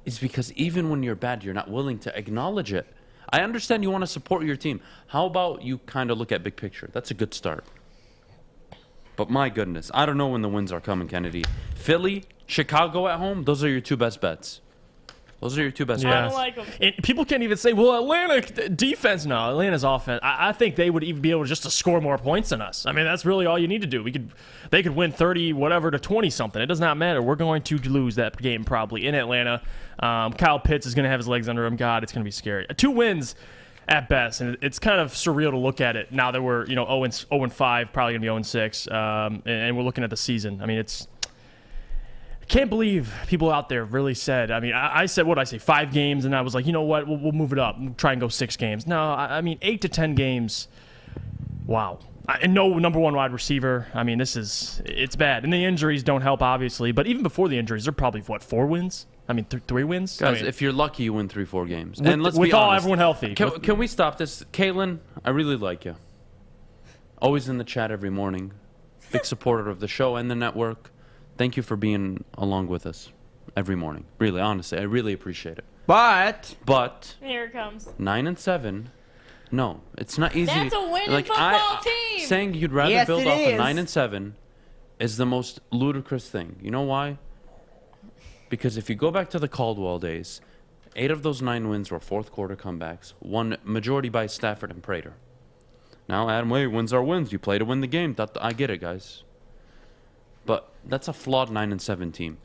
It's because even when you're bad, you're not willing to acknowledge it. I understand you want to support your team. How about you kind of look at big picture? That's a good start. But my goodness, I don't know when the wins are coming, Kennedy. Philly, Chicago at home, those are your 2 best bets. Those are your 2 best I bets. don't like them. And people can't even say, well, Atlanta defense. No, Atlanta's offense. I think they would even be able just to score more points than us. I mean, that's really all you need to do. They could win 30, whatever, to 20 something. It does not matter. We're going to lose that game probably in Atlanta. Kyle Pitts is going to have his legs under him. God, it's going to be scary. 2 wins at best, and it's kind of surreal to look at it now that we're 0-5, probably going to be 0-6, and we're looking at the season. I mean, I can't believe people out there really said. I mean, I said 5 games, and I was like, you know what, we'll move it up, we'll try and go 6 games. No, I mean 8 to 10 games. Wow. And no number 1 wide receiver. I mean, it's bad, and the injuries don't help, obviously. But even before the injuries, they're probably 4 wins. I mean, 3 wins. Guys, I mean, if you're lucky, you win 3-4 games. with, And let's with be all honest. everyone healthy. Can we stop this? Caitlin, I really like you. Always in the chat every morning. Big supporter of the show and the network. Thank you for being along with us every morning. Really, honestly, I really appreciate it. But But Here it comes. 9-7, No, it's not easy. That's a winning football team. Saying you'd rather Yes, build it off is. of 9 and 7 is the most ludicrous thing. You know why? Because if you go back to the Caldwell days, 8 of those 9 wins were fourth quarter comebacks, one majority by Stafford and Prater. Now, Adam, wait, wins are wins. You play to win the game. I get it, guys. But that's a flawed 9 and 7 team.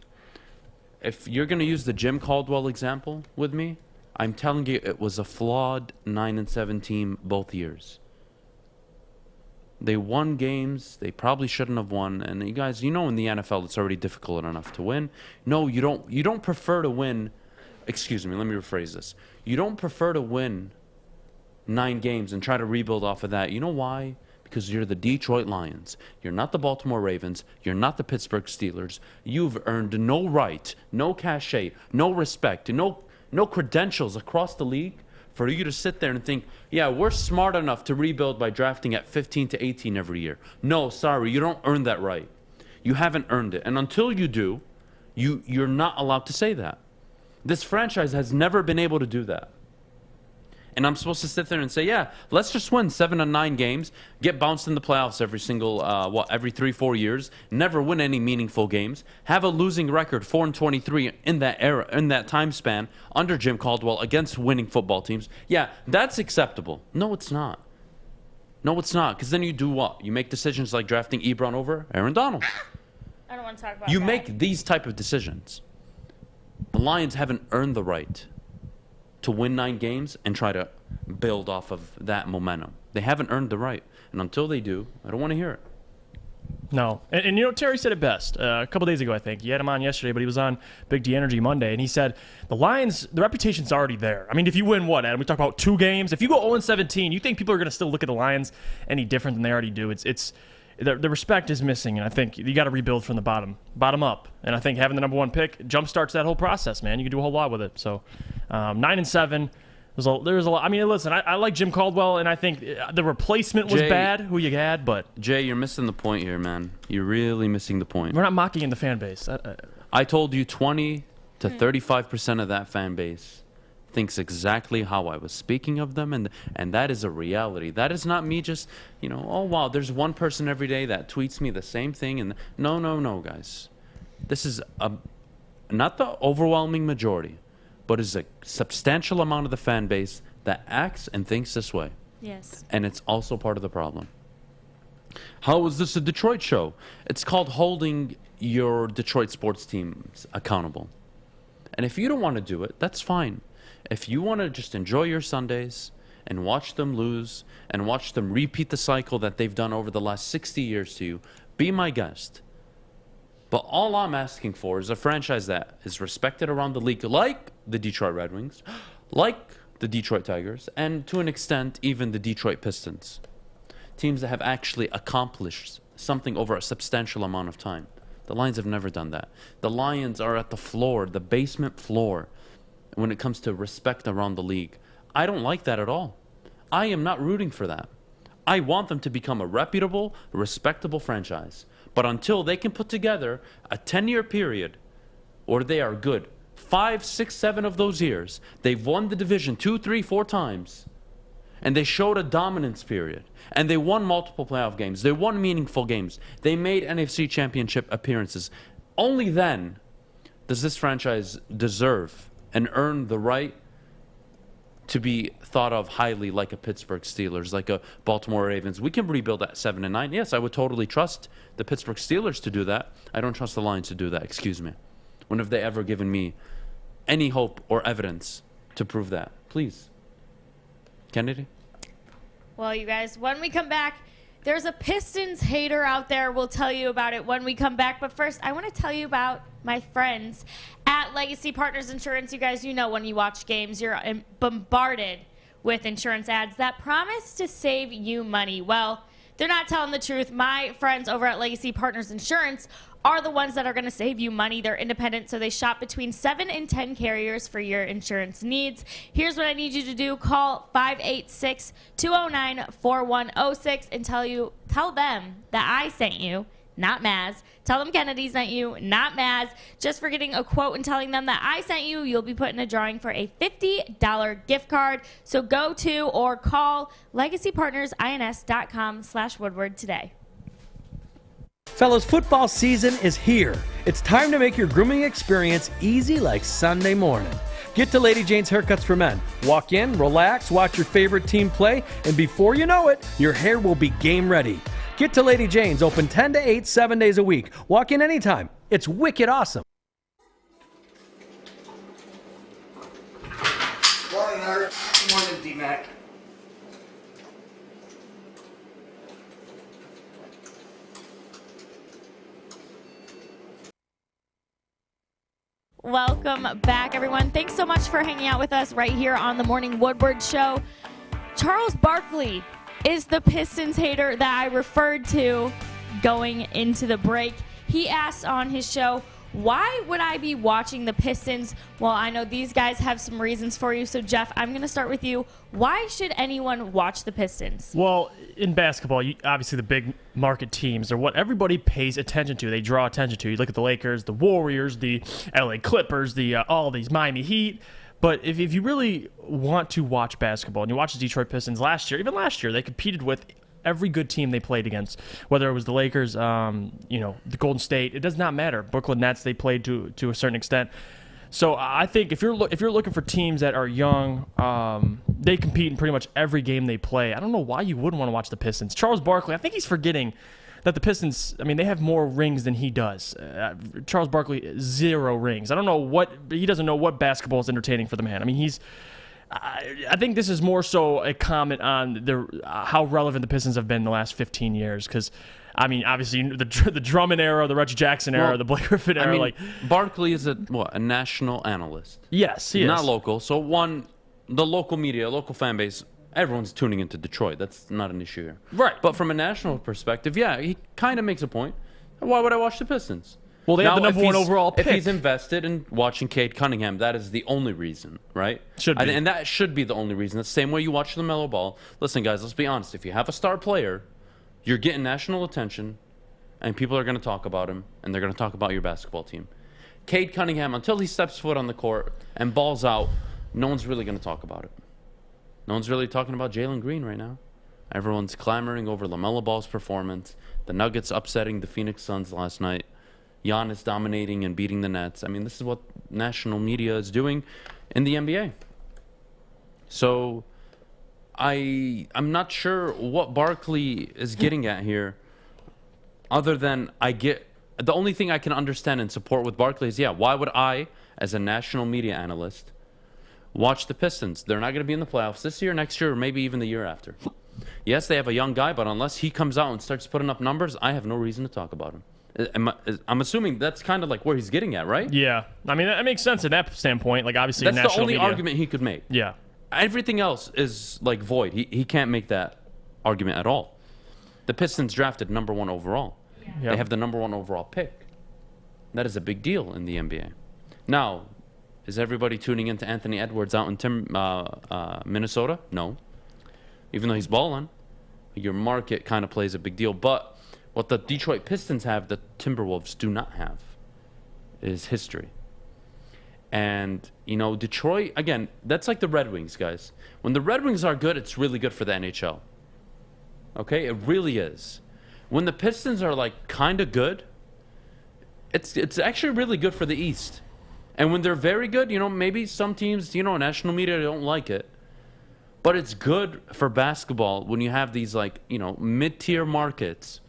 If you're going to use the Jim Caldwell example with me, I'm telling you it was a flawed 9 and 7 team both years. They won games they probably shouldn't have won, and you guys, you know, in the NFL it's already difficult enough to win. No, you don't prefer to win. Excuse me, let me rephrase this. You don't prefer to win 9 games and try to rebuild off of that. You know why? Because you're the Detroit Lions. You're not the Baltimore Ravens. You're not the Pittsburgh Steelers. You've earned no right, no cachet, no respect, no credentials across the league for you to sit there and think, yeah, we're smart enough to rebuild by drafting at 15 to 18 every year. No, sorry, you don't earn that right. You haven't earned it. And until you do, you're not allowed to say that. This franchise has never been able to do that. And I'm supposed to sit there and say, yeah, let's just win 7 or 9 games, get bounced in the playoffs every 3-4 years, never win any meaningful games, have a losing record 4-23 in that era, in that time span under Jim Caldwell against winning football teams. Yeah, that's acceptable. No, it's not. No, it's not. Because then you do what? You make decisions like drafting Ebron over Aaron Donald. I don't want to talk about You that. make these type of decisions. The Lions haven't earned the right to win 9 games and try to build off of that momentum. They haven't earned the right. And until they do, I don't want to hear it. No. And you know, Terry said it best a couple days ago, I think. You had him on yesterday, but he was on Big D Energy Monday, and he said the Lions, the reputation's already there. I mean, if you win what, Adam? We talk about 2 games. If you go 0-17, you think people are going to still look at the Lions any different than they already do? It's the respect is missing, and I think you got to rebuild from the bottom up. And I think having the number 1 pick jumpstarts that whole process, man. You can do a whole lot with it. So 9 and 7. There's a lot. I mean, listen, I like Jim Caldwell, and I think the replacement was bad, who you had, but Jay, you're missing the point here, man. You're really missing the point. we're not mocking in the fan base. I told you 20 to 35% of that fan base thinks exactly how I was speaking of them, and that is a reality. That is not me just, oh, wow, there's one person every day that tweets me the same thing. And no, guys. This is not the overwhelming majority, but is a substantial amount of the fan base that acts and thinks this way. Yes. And it's also part of the problem. How is this a Detroit show? It's called holding your Detroit sports teams accountable. And if you don't want to do it, that's fine. If you want to just enjoy your Sundays and watch them lose and watch them repeat the cycle that they've done over the last 60 years to you, be my guest. But all I'm asking for is a franchise that is respected around the league, like the Detroit Red Wings, like the Detroit Tigers, and to an extent, even the Detroit Pistons. Teams that have actually accomplished something over a substantial amount of time. The Lions have never done that. The Lions are at the floor, the basement floor, when it comes to respect around the league. I don't like that at all. I am not rooting for that. I want them to become a reputable, respectable franchise. But until they can put together a 10-year period, or they are good, 5, 6, 7 of those years, they've won the division 2, 3, 4 times, and they showed a dominance period, and they won multiple playoff games, they won meaningful games, they made NFC championship appearances. Only then does this franchise deserve and earn the right to be thought of highly, like a Pittsburgh Steelers, like a Baltimore Ravens. We can rebuild at 7 and 9. Yes, I would totally trust the Pittsburgh Steelers to do that. I don't trust the Lions to do that. Excuse me. When have they ever given me any hope or evidence to prove that? Please. Kennedy? Well, you guys, when we come back, there's a Pistons hater out there. We'll tell you about it when we come back. But first, I want to tell you about my friends at Legacy Partners Insurance. You guys, when you watch games, you're bombarded with insurance ads that promise to save you money. Well, they're not telling the truth. My friends over at Legacy Partners Insurance are the ones that are going to save you money. They're independent, so they shop between 7 and 10 carriers for your insurance needs. Here's what I need you to do. Call 586-209-4106 and tell them that I sent you. not Maz. Tell them Kennedy sent you, not Maz. Just for getting a quote and telling them that I sent you, you'll be put in a drawing for a $50 gift card. So go to or call legacypartnersins.com/Woodward today. Fellas, football season is here. It's time to make your grooming experience easy like Sunday morning. Get to Lady Jane's Haircuts for Men. Walk in, relax, watch your favorite team play, and before you know it, your hair will be game ready. Get to Lady Jane's, open 10 to 8, 7 days a week. Walk in anytime. It's wicked awesome. Morning, Art. Morning, D-Mac. Welcome back, everyone. Thanks so much for hanging out with us right here on the Morning Woodward Show. Charles Barkley is the Pistons hater that I referred to going into the break. He asked on his show, why would I be watching the Pistons? Well, I know these guys have some reasons for you. So, Jeff, I'm going to start with you. Why should anyone watch the Pistons? Well, in basketball, obviously the big market teams are what everybody pays attention to. They draw attention to. You look at the Lakers, the Warriors, the LA Clippers, all these Miami Heat. But if you really want to watch basketball, and you watch the Detroit Pistons even last year, they competed with every good team they played against, whether it was the Lakers, the Golden State. It does not matter. Brooklyn Nets, they played to a certain extent. So I think if you're looking for teams that are young, they compete in pretty much every game they play. I don't know why you wouldn't want to watch the Pistons. Charles Barkley, I think he's forgetting that the Pistons, they have more rings than he does. Charles Barkley, 0 rings. I don't know he doesn't know what basketball is entertaining for the man. I think this is more so a comment on how relevant the Pistons have been the last 15 years. Because, obviously, the Drummond era, the Reggie Jackson era, the Blake Griffin era. Barkley is a national analyst. Yes, he is. Not local. So, the local media, local fan base, everyone's tuning into Detroit. That's not an issue here. Right. But from a national perspective, yeah, he kind of makes a point. Why would I watch the Pistons? Well, they have the number 1 overall pick. If he's invested in watching Cade Cunningham, that is the only reason, right? Should be. And that should be the only reason. That's the same way you watch LaMelo Ball. Listen, guys, let's be honest. If you have a star player, you're getting national attention, and people are going to talk about him, and they're going to talk about your basketball team. Cade Cunningham, until he steps foot on the court and balls out, no one's really going to talk about it. No one's really talking about Jaylen Green right now. Everyone's clamoring over LaMelo Ball's performance, the Nuggets upsetting the Phoenix Suns last night, Giannis dominating and beating the Nets. This is what national media is doing in the NBA. So I'm not sure what Barkley is getting at here, other than the only thing I can understand and support with Barkley is, why would I, as a national media analyst, watch the Pistons? They're not going to be in the playoffs this year, next year, or maybe even the year after. Yes, they have a young guy, but unless he comes out and starts putting up numbers, I have no reason to talk about him. I'm assuming that's kind of like where he's getting at, right? Yeah. that makes sense in that standpoint. Obviously, that's national the only media. argument he could make. Yeah. Everything else is void. He can't make that argument at all. The Pistons drafted number 1 overall. Yep. They have the number 1 overall pick. That is a big deal in the NBA. Now, is everybody tuning into Anthony Edwards out in Minnesota? No. Even though he's balling, your market kind of plays a big deal. But what the Detroit Pistons have, the Timberwolves do not have, is history. And, Detroit, again, that's like the Red Wings, guys. When the Red Wings are good, it's really good for the NHL. Okay? It really is. When the Pistons are, kind of good, it's actually really good for the East. And when they're very good, maybe some teams, national media don't like it. But it's good for basketball when you have these, mid-tier markets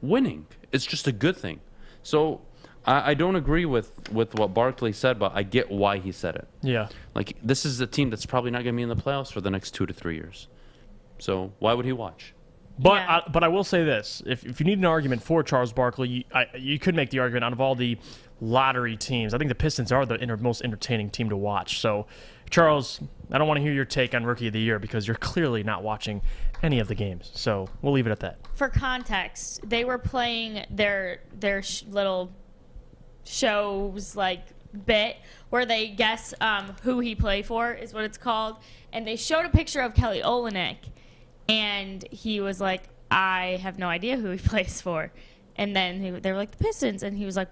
winning. It's just a good thing. So I don't agree with what Barkley said, but I get why he said it. Yeah. This is a team that's probably not going to be in the playoffs for the next 2 to 3 years. So why would he watch? But I will say this. If you need an argument for Charles Barkley, you could make the argument out of all the lottery teams. I think the Pistons are the most entertaining team to watch. So, Charles, I don't want to hear your take on Rookie of the Year because you're clearly not watching any of the games. So we'll leave it at that. For context, they were playing their little shows bit where they guess who he played for is what it's called, and they showed a picture of Kelly Olynyk, and he was like, I have no idea who he plays for. And then they were like, the Pistons. And he was like,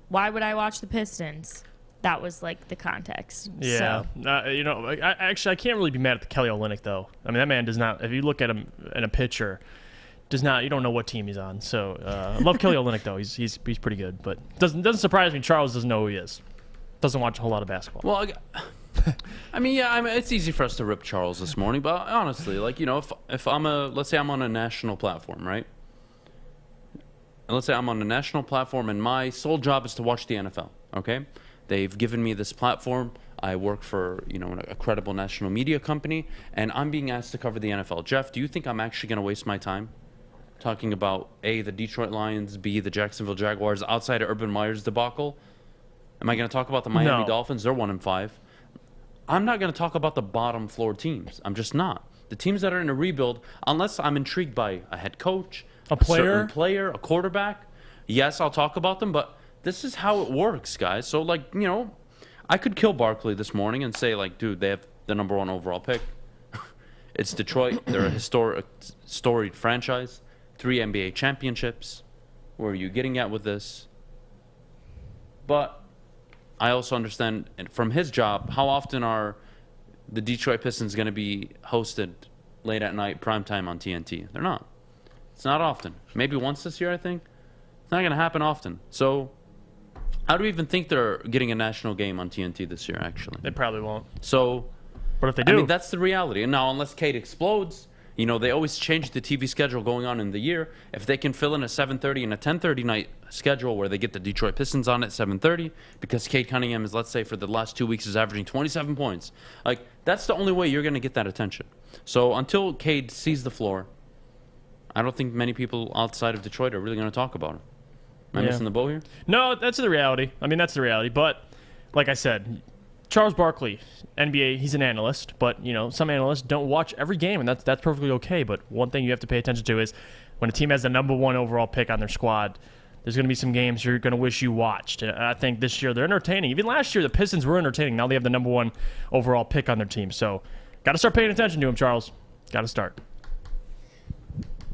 why would I watch the Pistons? That was like the context. Yeah. So. You know, I can't really be mad at the Kelly Olynyk, though. I mean, that man does not, if you look at him in a picture, you don't know what team he's on. So I love Kelly Olynyk, though. He's pretty good. But doesn't surprise me Charles doesn't know who he is. Doesn't watch a whole lot of basketball. Well, it's easy for us to rip Charles this morning, but honestly, like, you know, if let's say I'm on a national platform, right? And let's say I'm on a national platform and my sole job is to watch the NFL, okay? They've given me this platform. I work for, you know, a credible national media company, and I'm being asked to cover the NFL. Jeff, do you think I'm actually going to waste my time talking about A, the Detroit Lions, B, the Jacksonville Jaguars outside of Urban Meyer's debacle? Am I going to talk about the Miami Dolphins? They're 1-5. I'm not going to talk about the bottom floor teams. I'm just not. The teams that are in a rebuild, unless I'm intrigued by a head coach, a certain player, a quarterback, yes, I'll talk about them, but this is how it works, guys. So, like, you know, I could kill Barkley this morning and say, like, dude, they have the number 1 overall pick. It's Detroit. They're a storied franchise. 3 NBA championships. Where are you getting at with this? But I also understand from his job, how often are the Detroit Pistons going to be hosted late at night, primetime on TNT? They're not. It's not often. Maybe once this year, I think. It's not going to happen often. So how do we even think they're getting a national game on TNT this year, actually? They probably won't. So, but if they do? I mean, that's the reality. And now, unless Cade explodes, you know, they always change the TV schedule going on in the year. If they can fill in a 7:30 and a 10:30 night schedule where they get the Detroit Pistons on at 7:30, because Cade Cunningham is, let's say, for the last 2 weeks is averaging 27 points. Like, that's the only way you're going to get that attention. So until Cade sees the floor, I don't think many people outside of Detroit are really going to talk about him. Am I missing the boat here? No, that's the reality. I mean, that's the reality. But like I said, Charles Barkley, NBA, he's an analyst, but, you know, some analysts don't watch every game, and that's perfectly okay. But one thing you have to pay attention to is when a team has the number 1 overall pick on their squad, there's going to be some games you're going to wish you watched. And I think this year they're entertaining. Even last year, the Pistons were entertaining. Now they have the number 1 overall pick on their team. So got to start paying attention to him, Charles. Got to start.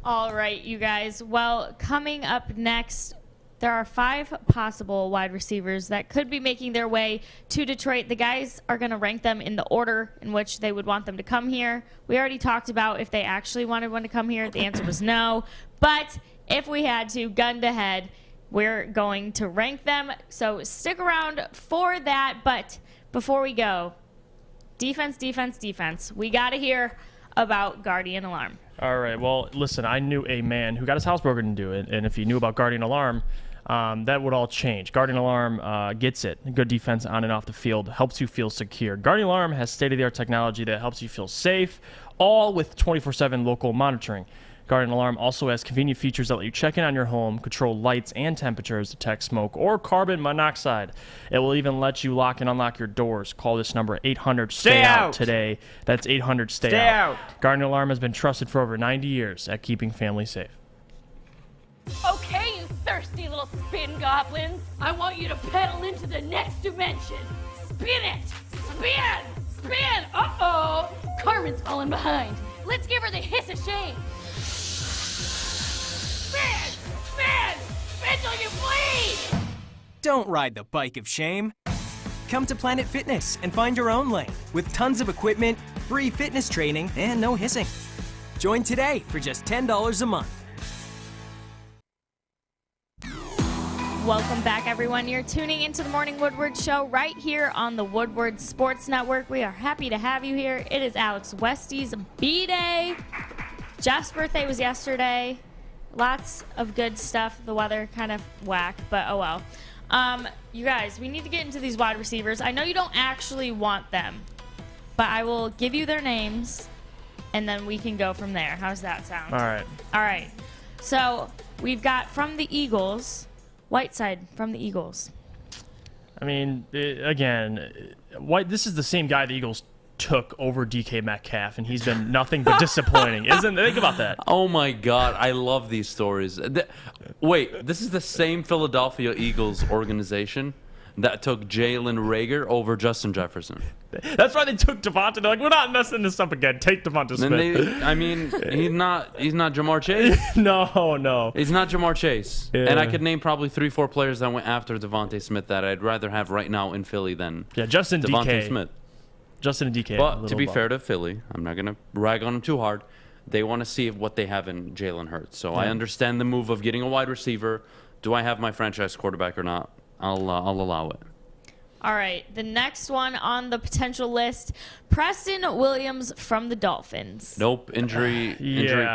All right, you guys. Well, coming up next, there are 5 possible wide receivers that could be making their way to Detroit. The guys are going to rank them in the order in which they would want them to come here. We already talked about if they actually wanted one to come here. The answer was no. But if we had to, gun to head, we're going to rank them. So stick around for that. But before we go, defense. We got to hear about Guardian Alarm. All right. Well, listen, I knew a man who got his house broken into it. And if he knew about Guardian Alarm, that would all change. Guardian Alarm gets it. Good defense on and off the field, helps you feel secure. Guardian Alarm has state-of-the-art technology that helps you feel safe, all with 24/7 local monitoring. Guardian Alarm also has convenient features that let you check in on your home, control lights and temperatures, detect smoke or carbon monoxide. It will even let you lock and unlock your doors. Call this number 800-STAY-OUT today. That's 800-STAY-OUT. Guardian Alarm has been trusted for over 90 years at keeping families safe. Okay, you thirsty little spin goblins. I want you to pedal into the next dimension. Spin it! Spin! Uh-oh! Carmen's falling behind. Let's give her the hiss of shame. Spin till you bleed! Don't ride the bike of shame. Come to Planet Fitness and find your own lane with tons of equipment, free fitness training, and no hissing. Join today for just $10 a month. Welcome back, everyone. You're tuning into the Morning Woodward Show right here on the Woodward Sports Network. We are happy to have you here. It is Alex Westy's B-Day. Jeff's birthday was yesterday. Lots of good stuff. The weather kind of whack, but oh well. You guys, we need to get into these wide receivers. I know you don't actually want them, but I will give you their names, and then we can go from there. How's that sound? All right. All right. So we've got from the Eagles, Whiteside from the Eagles. I mean, this is the same guy the Eagles took over DK Metcalf, and he's been nothing but disappointing. Think about that. Oh my God, I love these stories. Wait, this is the same Philadelphia Eagles organization that took Jalen Reagor over Justin Jefferson. That's why they took Devonta. They're like, we're not messing this up again. Take Devonta Smith. He's not Jamar Chase. No. He's not Jamar Chase. Yeah. And I could name probably 3-4 players that went after Devontae Smith that I'd rather have right now in Philly than Justin Devontae DK. Smith. Justin and DK. But to be fair to Philly, I'm not going to rag on them too hard. They want to see what they have in Jalen Hurts. So I understand the move of getting a wide receiver. Do I have my franchise quarterback or not? I'll allow it. All right, the next one on the potential list, Preston Williams from the Dolphins. Nope, injury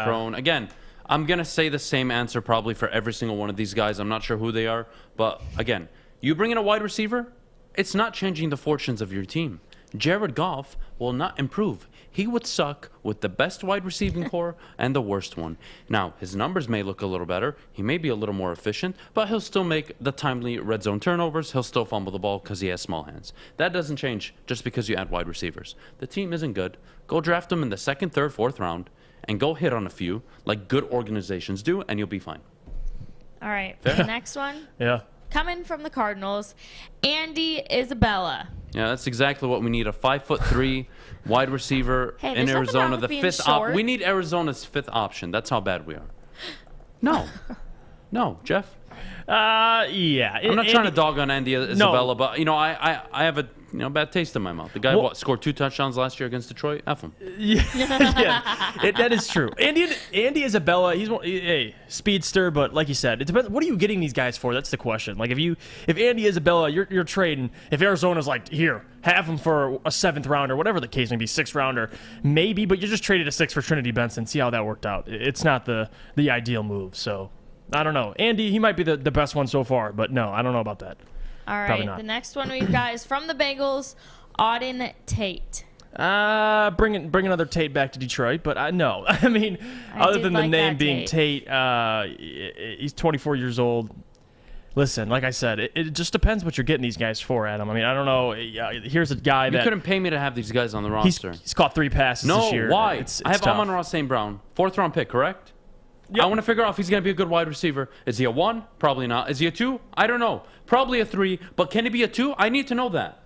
prone. Again, I'm going to say the same answer probably for every single one of these guys. I'm not sure who they are. But again, you bring in a wide receiver, it's not changing the fortunes of your team. Jared Goff will not improve. He would suck with the best wide receiving core and the worst one. Now, his numbers may look a little better. He may be a little more efficient, but he'll still make the timely red zone turnovers. He'll still fumble the ball because he has small hands. That doesn't change just because you add wide receivers. The team isn't good. Go draft them in the 2nd, 3rd, 4th round and go hit on a few like good organizations do, and you'll be fine. All right, the next one. Yeah. Coming from the Cardinals, Andy Isabella. Yeah, that's exactly what we need. A 5'3" wide receiver in Arizona. The 5th we need Arizona's 5th option. That's how bad we are. No, Jeff. Yeah. I'm not trying to dog on Andy Isabella, but I have a bad taste in my mouth. The guy scored 2 touchdowns last year against Detroit. F him. Yeah, that is true. Andy Isabella, he's a speedster, but like you said, it depends. What are you getting these guys for? That's the question. Like if Andy Isabella, you're trading. If Arizona's like, here, have him for a 7th rounder, whatever the case may be, 6th rounder, maybe. But you just traded a 6 for Trinity Benson. See how that worked out. It's not the ideal move. So I don't know. Andy, he might be the best one so far, but no, I don't know about that. All right, the next one we've got is from the Bengals, Auden Tate. Bring another Tate back to Detroit, but no. I mean, other than the name being Tate, he's 24 years old. Listen, like I said, it just depends what you're getting these guys for, Adam. I mean, I don't know. Here's a guy that... You couldn't pay me to have these guys on the roster. He's caught 3 passes this year. No, why? It's I have tough. Amon-Ra St. Brown, 4th round pick, correct? Yep. I want to figure out if he's going to be a good wide receiver. Is he a 1? Probably not. Is he a 2? I don't know. Probably a 3, but can he be a 2? I need to know that.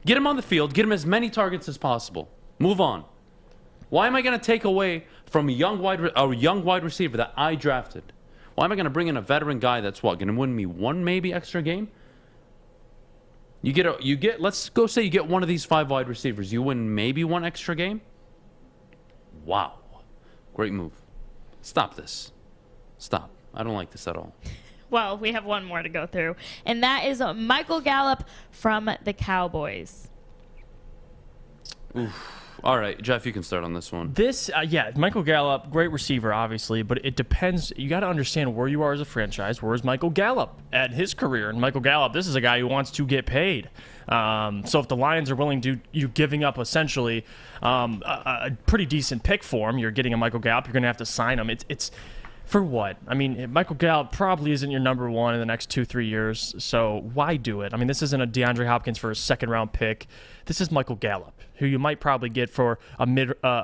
Get him on the field. Get him as many targets as possible. Move on. Why am I going to take away from a young wide receiver that I drafted? Why am I going to bring in a veteran guy that's going to win me 1 maybe extra game? Let's go say you get one of these 5 wide receivers. You win maybe 1 extra game? Wow. Great move. Stop this. Stop. I don't like this at all. Well, we have one more to go through, and that is Michael Gallup from the Cowboys. Oof. All right, Jeff, you can start on this one. Michael Gallup, great receiver, obviously, but it depends. You got to understand where you are as a franchise. Where is Michael Gallup at his career? And Michael Gallup, this is a guy who wants to get paid. So if the Lions are willing to, you giving up essentially a pretty decent pick for him, you're getting a Michael Gallup, you're going to have to sign him. It's for what? I mean, Michael Gallup probably isn't your number 1 in the next 2-3 years, so why do it? I mean, this isn't a DeAndre Hopkins for a 2nd-round pick. This is Michael Gallup, who you might probably get for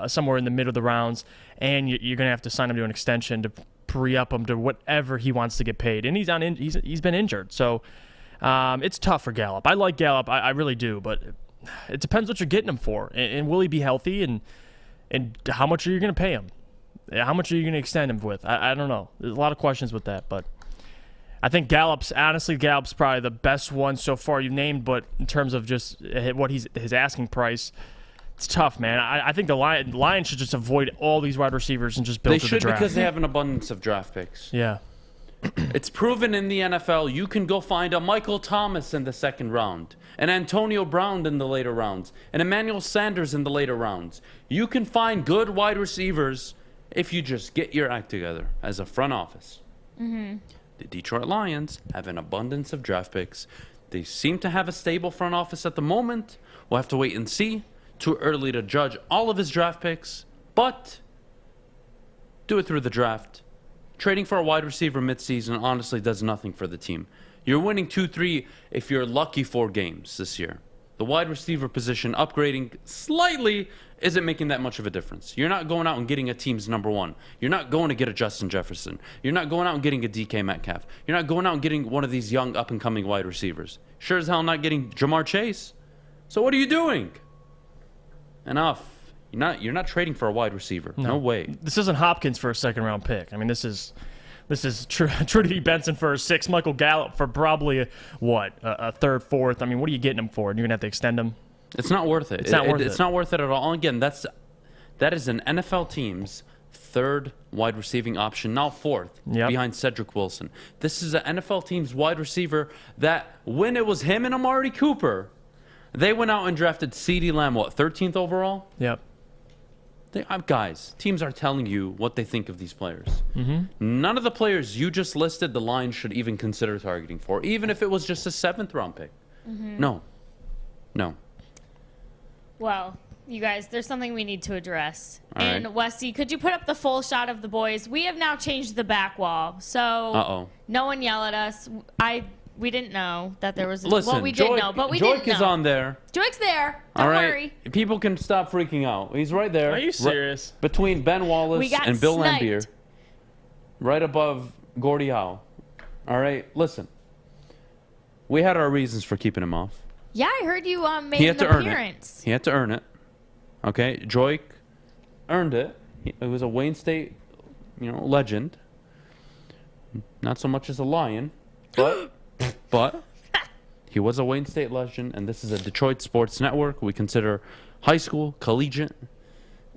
somewhere in the mid of the rounds, and you're going to have to sign him to an extension to pre-up him to whatever he wants to get paid. And he's been injured, so it's tough for Gallup. I like Gallup, I really do, but it depends what you're getting him for, and will he be healthy, and how much are you going to pay him? How much are you going to extend him with? I don't know. There's a lot of questions with that, but I think Gallup's probably the best one so far you've named, but in terms of just what his asking price, it's tough, man. I think the Lions should just avoid all these wide receivers and just build to the draft. They should, because they have an abundance of draft picks. Yeah. It's proven in the NFL you can go find a Michael Thomas in the 2nd round, an Antonio Brown in the later rounds, an Emmanuel Sanders in the later rounds. You can find good wide receivers if you just get your act together as a front office. Mm-hmm. The Detroit Lions have an abundance of draft picks. They seem to have a stable front office at the moment. We'll have to wait and see. Too early to judge all of his draft picks, but do it through the draft. Trading for a wide receiver midseason honestly does nothing for the team. You're winning 2-3 if you're lucky 4 games this year. The wide receiver position upgrading slightly isn't making that much of a difference. You're not going out and getting a team's number one. You're not going to get a Justin Jefferson. You're not going out and getting a DK Metcalf. You're not going out and getting one of these young up-and-coming wide receivers. Sure as hell not getting Jamar Chase. So what are you doing? Enough. You're not trading for a wide receiver. No way. This isn't Hopkins for a second-round pick. I mean, this is Trudy Benson for a 6th, Michael Gallup for probably a 3rd, 4th. I mean, what are you getting him for? And you're gonna have to extend him. It's not worth it. It's not worth it. It's not worth it at all. Again, that is an NFL team's 3rd wide receiving option, now 4th, behind Cedric Wilson. This is an NFL team's wide receiver that when it was him and Amari Cooper, they went out and drafted CeeDee Lamb, 13th overall? Yep. Guys, teams are telling you what they think of these players. None of the players you just listed, the Lions should even consider targeting for, even if it was just a 7th round pick. No. Well, you guys, there's something we need to address. All and right. Westy, could you put up the full shot of the boys? We have now changed the back wall, so no one yell at us. We didn't know that there was. Listen, we did know, but we Joik didn't know. is on there. Joik's there. Don't All right. worry. People can stop freaking out. He's right there. Are you serious? Between Ben Wallace and Bill Laimbeer. Right above Gordie Howe. All right, listen. We had our reasons for keeping him off. Yeah, I heard you made an appearance. He had to earn it. Okay, Joik earned it. It was a Wayne State, legend. Not so much as a Lion, but he was a Wayne State legend, and this is a Detroit sports network. We consider high school, collegiate.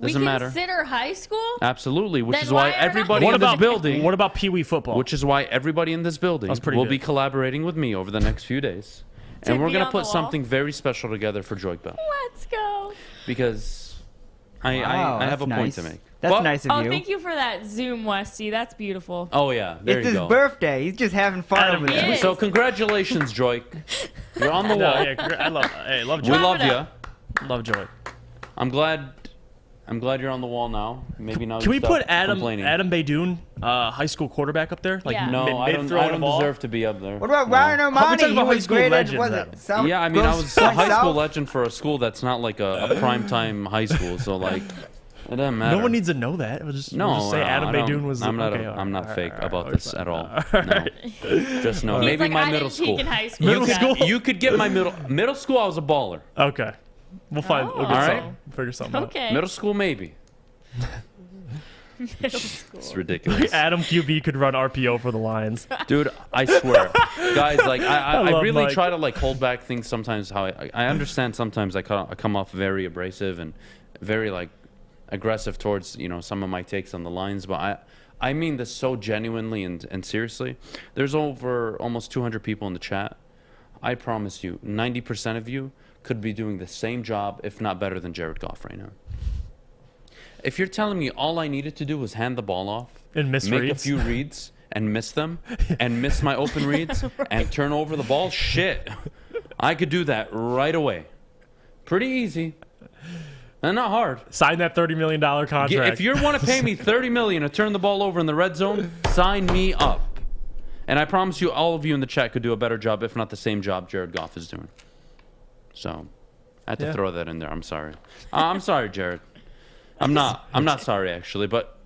Doesn't matter. We consider high school? Absolutely, which Then is why why are everybody not- in this building. What about Pee Wee football? Which is why everybody in this building That's pretty will good. be collaborating with me over the next few days. To And we're be going to on put the wall? something very special together for Joik Bell. Let's go. Because I Wow, have a that's point nice. to make. That's But- nice of Oh, you. thank you for that Zoom, Westy. That's beautiful. Oh, yeah. There It's you his go. birthday. He's just having fun over there. is. So congratulations, Joik. You're on the wall. I love We Joy. love it you. up. Love Joy. I'm glad you're on the wall now. Maybe now Can you we stop put Adam complaining. Baydoun, high school quarterback, up there? Like Yeah. No, I don't throwing the ball? deserve to be up there. What about No. Ryan How we Armani? talking He about high was school great at, legends, was Adam? it? South, Yeah, I mean, I was a Point high school South? legend for a school that's not like a primetime high school, so like it doesn't matter. No one needs to know that. We'll just say Adam I don't- Baydoun was. I'm not. okay, I'm not all fake right, about all this right, at all. all No. right. Just know. He's Maybe like, my I middle didn't peak school. in high school. You yet. could, you could get my middle school. I was a baller. Okay. We'll find. We'll get All right. something. Figure something Okay. Middle school, maybe. Middle school. It's out. ridiculous, Adam QB could run RPO for the Lions. dude. I swear, guys. Like I love really Mike. try to like hold back things sometimes. How I understand sometimes I come off very abrasive and very like aggressive towards some of my takes on the lines, but I mean this so genuinely and seriously. There's over almost 200 people in the chat. I promise you, 90% of you could be doing the same job, if not better than Jared Goff right now. If you're telling me all I needed to do was hand the ball off And miss make reads. a few reads and miss them and miss my open reads and turn over the ball, shit, I could do that right away. Pretty easy. And not hard. Sign that $30 million contract. If you want to pay me $30 million to turn the ball over in the red zone, sign me up. And I promise you, all of you in the chat could do a better job, if not the same job Jared Goff is doing. So, I had to throw that in there. I'm sorry. I'm sorry, Jared. I'm not sorry actually, but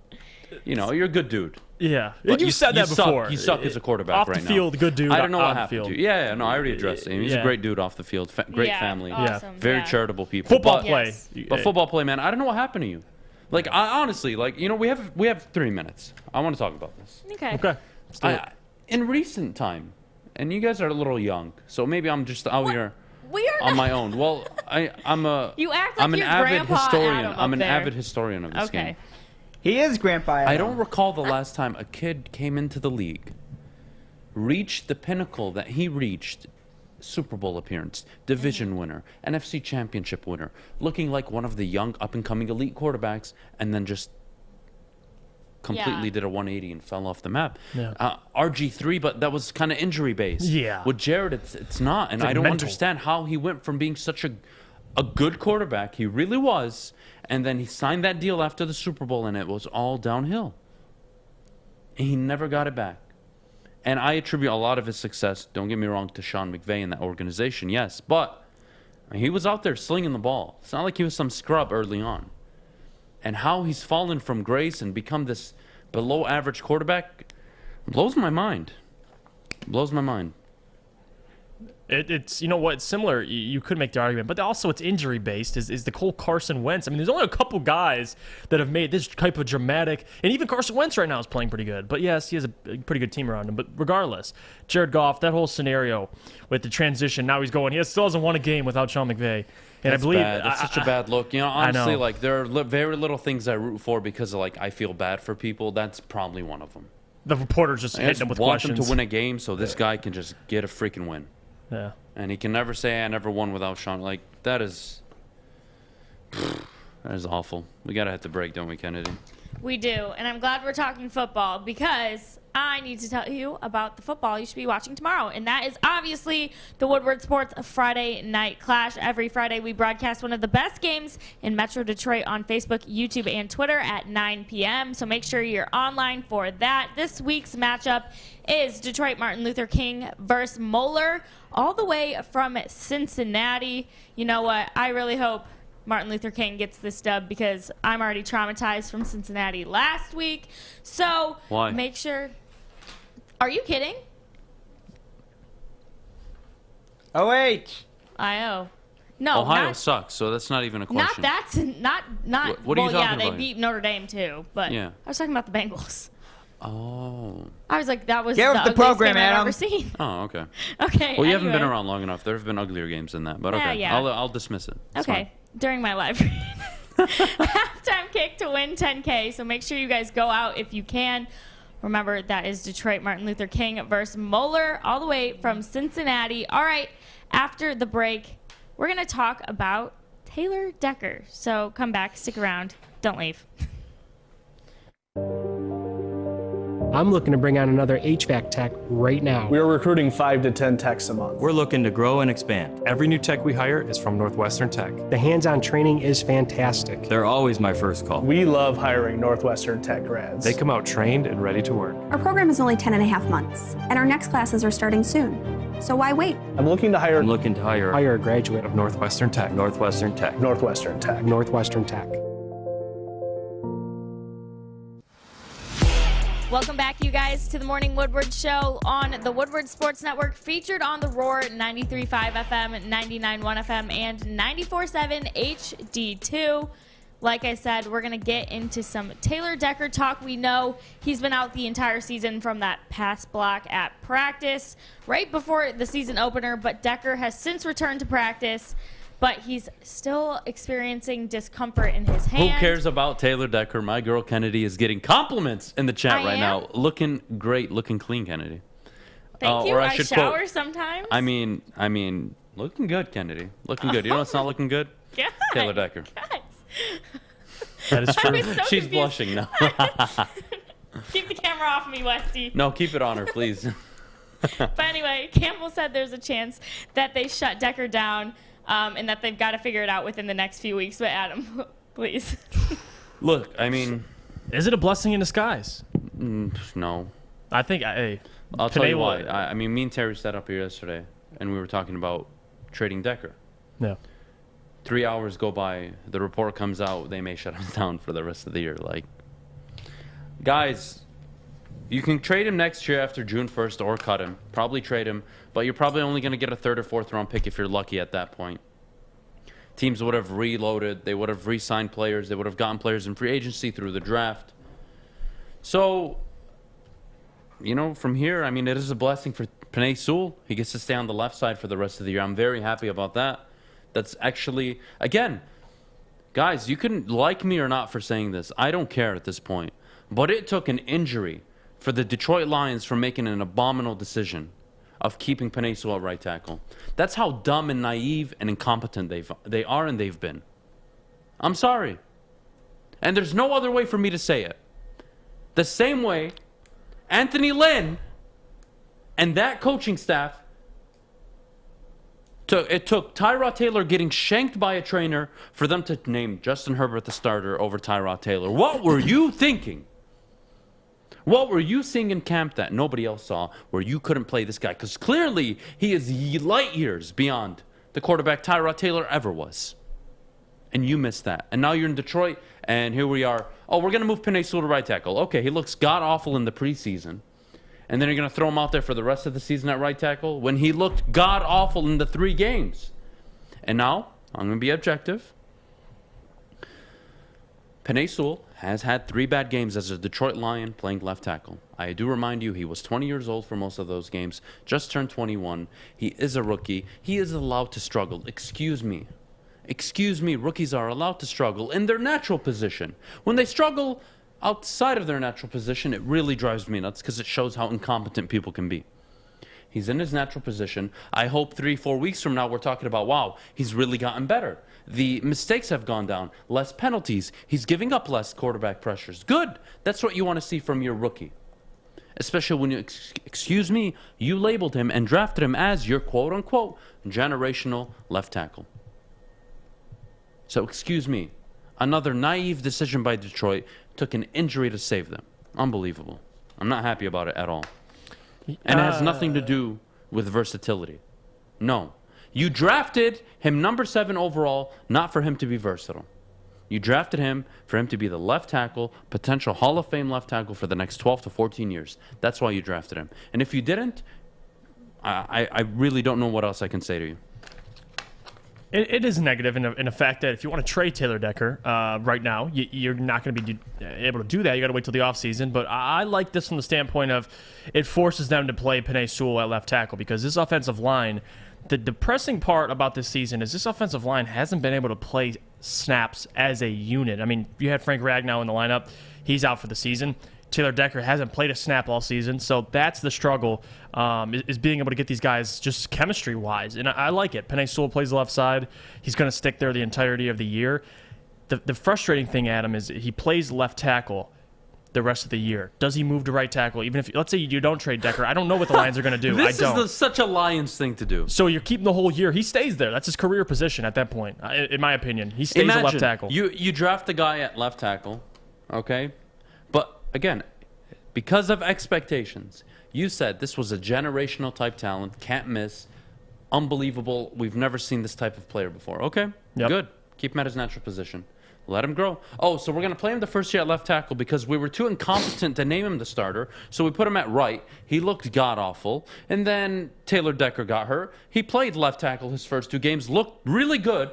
you're a good dude. Yeah, But you said that suck. before. You suck as a quarterback off right the now. field, good dude. I don't know on what the happened field. to you. Yeah, no, I already addressed him. He's a Yeah. great dude off the field. Great Yeah, family. awesome, Very yeah. charitable people. Football But- play. Yes. But football play, man, I don't know what happened to you. Like, honestly, like, we have 3 minutes. I want to talk about this. Okay. Okay. Let's do it. In recent time, and you guys are a little young, so maybe I'm just out here We are on not. my own. Well, I'm a. You act like I'm an you're avid Grandpa historian. Adam I'm up an there. avid historian of this Okay. game. He is Grandpa Adam. I don't recall the last time a kid came into the league, reached the pinnacle that he reached, Super Bowl appearance, division winner, NFC championship winner, looking like one of the young up-and-coming elite quarterbacks, and then just completely Yeah. did a 180 and fell off the map. Yeah. RG3, but that was kind of injury-based. Yeah. With Jared, it's not, and It's like I don't mental. understand how he went from being such a good quarterback, he really was, and then he signed that deal after the Super Bowl, and it was all downhill. And he never got it back. And I attribute a lot of his success, don't get me wrong, to Sean McVay and that organization, yes. But He was out there slinging the ball. It's not like he was some scrub early on. And how he's fallen from grace and become this below-average quarterback blows my mind. Blows my mind. It's, you know what, similar, you could make the argument, but also it's injury based, is the whole Carson Wentz. I mean, there's only a couple guys that have made this type of dramatic, and even Carson Wentz right now is playing pretty good, but yes, he has a pretty good team around him, but regardless, Jared Goff, that whole scenario with the transition, now he's going, he still hasn't won a game without Sean McVay, and That's I believe bad. That's such a bad look. You know, honestly, I know. like, there are very little things I root for because, like, I feel bad for people. That's probably one of them. The reporters just hitting him with want questions. them to win a game so this guy can just get a freaking win. Yeah. And he can never say, I never won without Sean. Like, that is awful. We got to hit the break, don't we, Kennedy? We do, and I'm glad we're talking football because I need to tell you about the football you should be watching tomorrow, and that is obviously the Woodward Sports Friday Night Clash. Every Friday, we broadcast one of the best games in Metro Detroit on Facebook, YouTube, and Twitter at 9 p.m., so make sure you're online for that. This week's matchup is Detroit Martin Luther King versus Moeller, all the way from Cincinnati. You know what? I really hope Martin Luther King gets this dub because I'm already traumatized from Cincinnati last week. So Why? Make sure. Are you kidding? OH. IO. No, Ohio not, sucks, so that's not even a question. not that's not. What are you well, yeah, talking they about? beat Notre Dame too, but Yeah. I was talking about the Bengals. Oh. I was like, that was Get with the ugliest program, game I've Adam. ever seen. Oh, okay. Okay. Well, you haven't been anyway. around long enough. There have been uglier games than that, but okay. Yeah. I'll dismiss it. It's fine. Okay, during my live read. Halftime kick to win $10K, so make sure you guys go out if you can. Remember, that is Detroit Martin Luther King versus Moeller, all the way from Cincinnati. All right, after the break, we're going to talk about Taylor Decker. So come back, stick around, don't leave. I'm looking to bring on another HVAC tech right now. We are recruiting 5 to 10 techs a month. We're looking to grow and expand. Every new tech we hire is from Northwestern Tech. The hands-on training is fantastic. They're always my first call. We love hiring Northwestern Tech grads. They come out trained and ready to work. Our program is only 10 and a half months, and our next classes are starting soon. So why wait? I'm looking to hire Hire a graduate of Northwestern Tech. Northwestern Tech. Northwestern Tech. Northwestern Tech. Welcome back, you guys, to the Morning Woodward Show on the Woodward Sports Network, featured on the Roar 93.5 FM, 99.1 FM, and 94.7 HD2. Like I said, we're going to get into some Taylor Decker talk. We know he's been out the entire season from that pass block at practice right before the season opener, but Decker has since returned to practice, but he's still experiencing discomfort in his hand. Who cares about Taylor Decker? My girl Kennedy is getting compliments in the chat right now. Looking great, looking clean, Kennedy. Thank you. Or I should shower quote, sometimes. I mean, looking good, Kennedy. Looking good. You know what's not looking good? Guys, Taylor Decker. guys. That is true. I was so She's confused. blushing now. Keep the camera off me, Westy. No, keep it on her, please. But anyway, Campbell said there's a chance that they shut Decker down and that they've got to figure it out within the next few weeks. But Adam, please. Look, I mean, is it a blessing in disguise? No. I think, hey, I'll tell you why. I mean, me and Terry sat up here yesterday, and we were talking about trading Decker. Yeah. 3 hours go by, the report comes out, they may shut him down for the rest of the year. Like, guys, you can trade him next year after June 1st or cut him. Probably trade him, but you're probably only going to get a 3rd or 4th round pick if you're lucky at that point. Teams would have reloaded. They would have re-signed players. They would have gotten players in free agency through the draft. So, you know, from here, I mean, it is a blessing for Penei Sewell. He gets to stay on the left side for the rest of the year. I'm very happy about that. That's actually, again, guys, you can like me or not for saying this. I don't care at this point. But it took an injury for the Detroit Lions from making an abominable decision of keeping Penei Sewell at right tackle. That's how dumb and naive and incompetent they are and they've been. I'm sorry. And there's no other way for me to say it. The same way Anthony Lynn and that coaching staff, it took Tyrod Taylor getting shanked by a trainer for them to name Justin Herbert the starter over Tyrod Taylor. What were you thinking? What were you seeing in camp that nobody else saw where you couldn't play this guy? Because clearly he is light years beyond the quarterback Tyrod Taylor ever was. And you missed that. And now you're in Detroit, and here we are. Oh, we're going to move Penei Sewell to right tackle. Okay, he looks god-awful in the preseason. And then you're going to throw him out there for the rest of the season at right tackle when he looked god-awful in the 3 games. And now, I'm going to be objective. Penei Sewell has had 3 bad games as a Detroit Lion playing left tackle. I do remind you, he was 20 years old for most of those games, just turned 21. He is a rookie. He is allowed to struggle. Excuse me, rookies are allowed to struggle in their natural position. When they struggle outside of their natural position, it really drives me nuts because it shows how incompetent people can be. He's in his natural position. I hope 3-4 weeks from now we're talking about, wow, he's really gotten better. The mistakes have gone down. Less penalties. He's giving up less quarterback pressures. Good. That's what you want to see from your rookie. Especially when you, excuse me, you labeled him and drafted him as your quote-unquote generational left tackle. So excuse me, another naive decision by Detroit took an injury to save them. Unbelievable. I'm not happy about it at all. And it has nothing to do with versatility. No. You drafted him number 7 overall, not for him to be versatile. You drafted him for him to be the left tackle, potential Hall of Fame left tackle for the next 12 to 14 years. That's why you drafted him. And if you didn't, I really don't know what else I can say to you. It is negative in the fact that if you want to trade Taylor Decker right now, you're not going to be able to do that. You got to wait till the offseason. But I like this from the standpoint of it forces them to play Penei Sewell at left tackle because this offensive line, the depressing part about this season is this offensive line hasn't been able to play snaps as a unit. I mean, you had Frank Ragnow in the lineup. He's out for the season. Taylor Decker hasn't played a snap all season, so that's the struggle, is being able to get these guys just chemistry-wise. And I like it. Penei Sewell plays the left side. He's going to stick there the entirety of the year. The frustrating thing, Adam, is he plays left tackle the rest of the year. Does he move to right tackle? Even if, let's say you don't trade Decker, I don't know what the Lions are going to do. This is such a Lions thing to do. So you're keeping the whole year. He stays there. That's his career position at that point, in my opinion. He stays a left tackle. You draft the guy at left tackle, okay? But, again, because of expectations, you said this was a generational type talent, can't miss, unbelievable. We've never seen this type of player before. Okay, good. Keep him at his natural position. Let him grow. Oh, so we're going to play him the first year at left tackle because we were too incompetent to name him the starter, so we put him at right. He looked god-awful. And then Taylor Decker got hurt. He played left tackle his first 2 games, looked really good,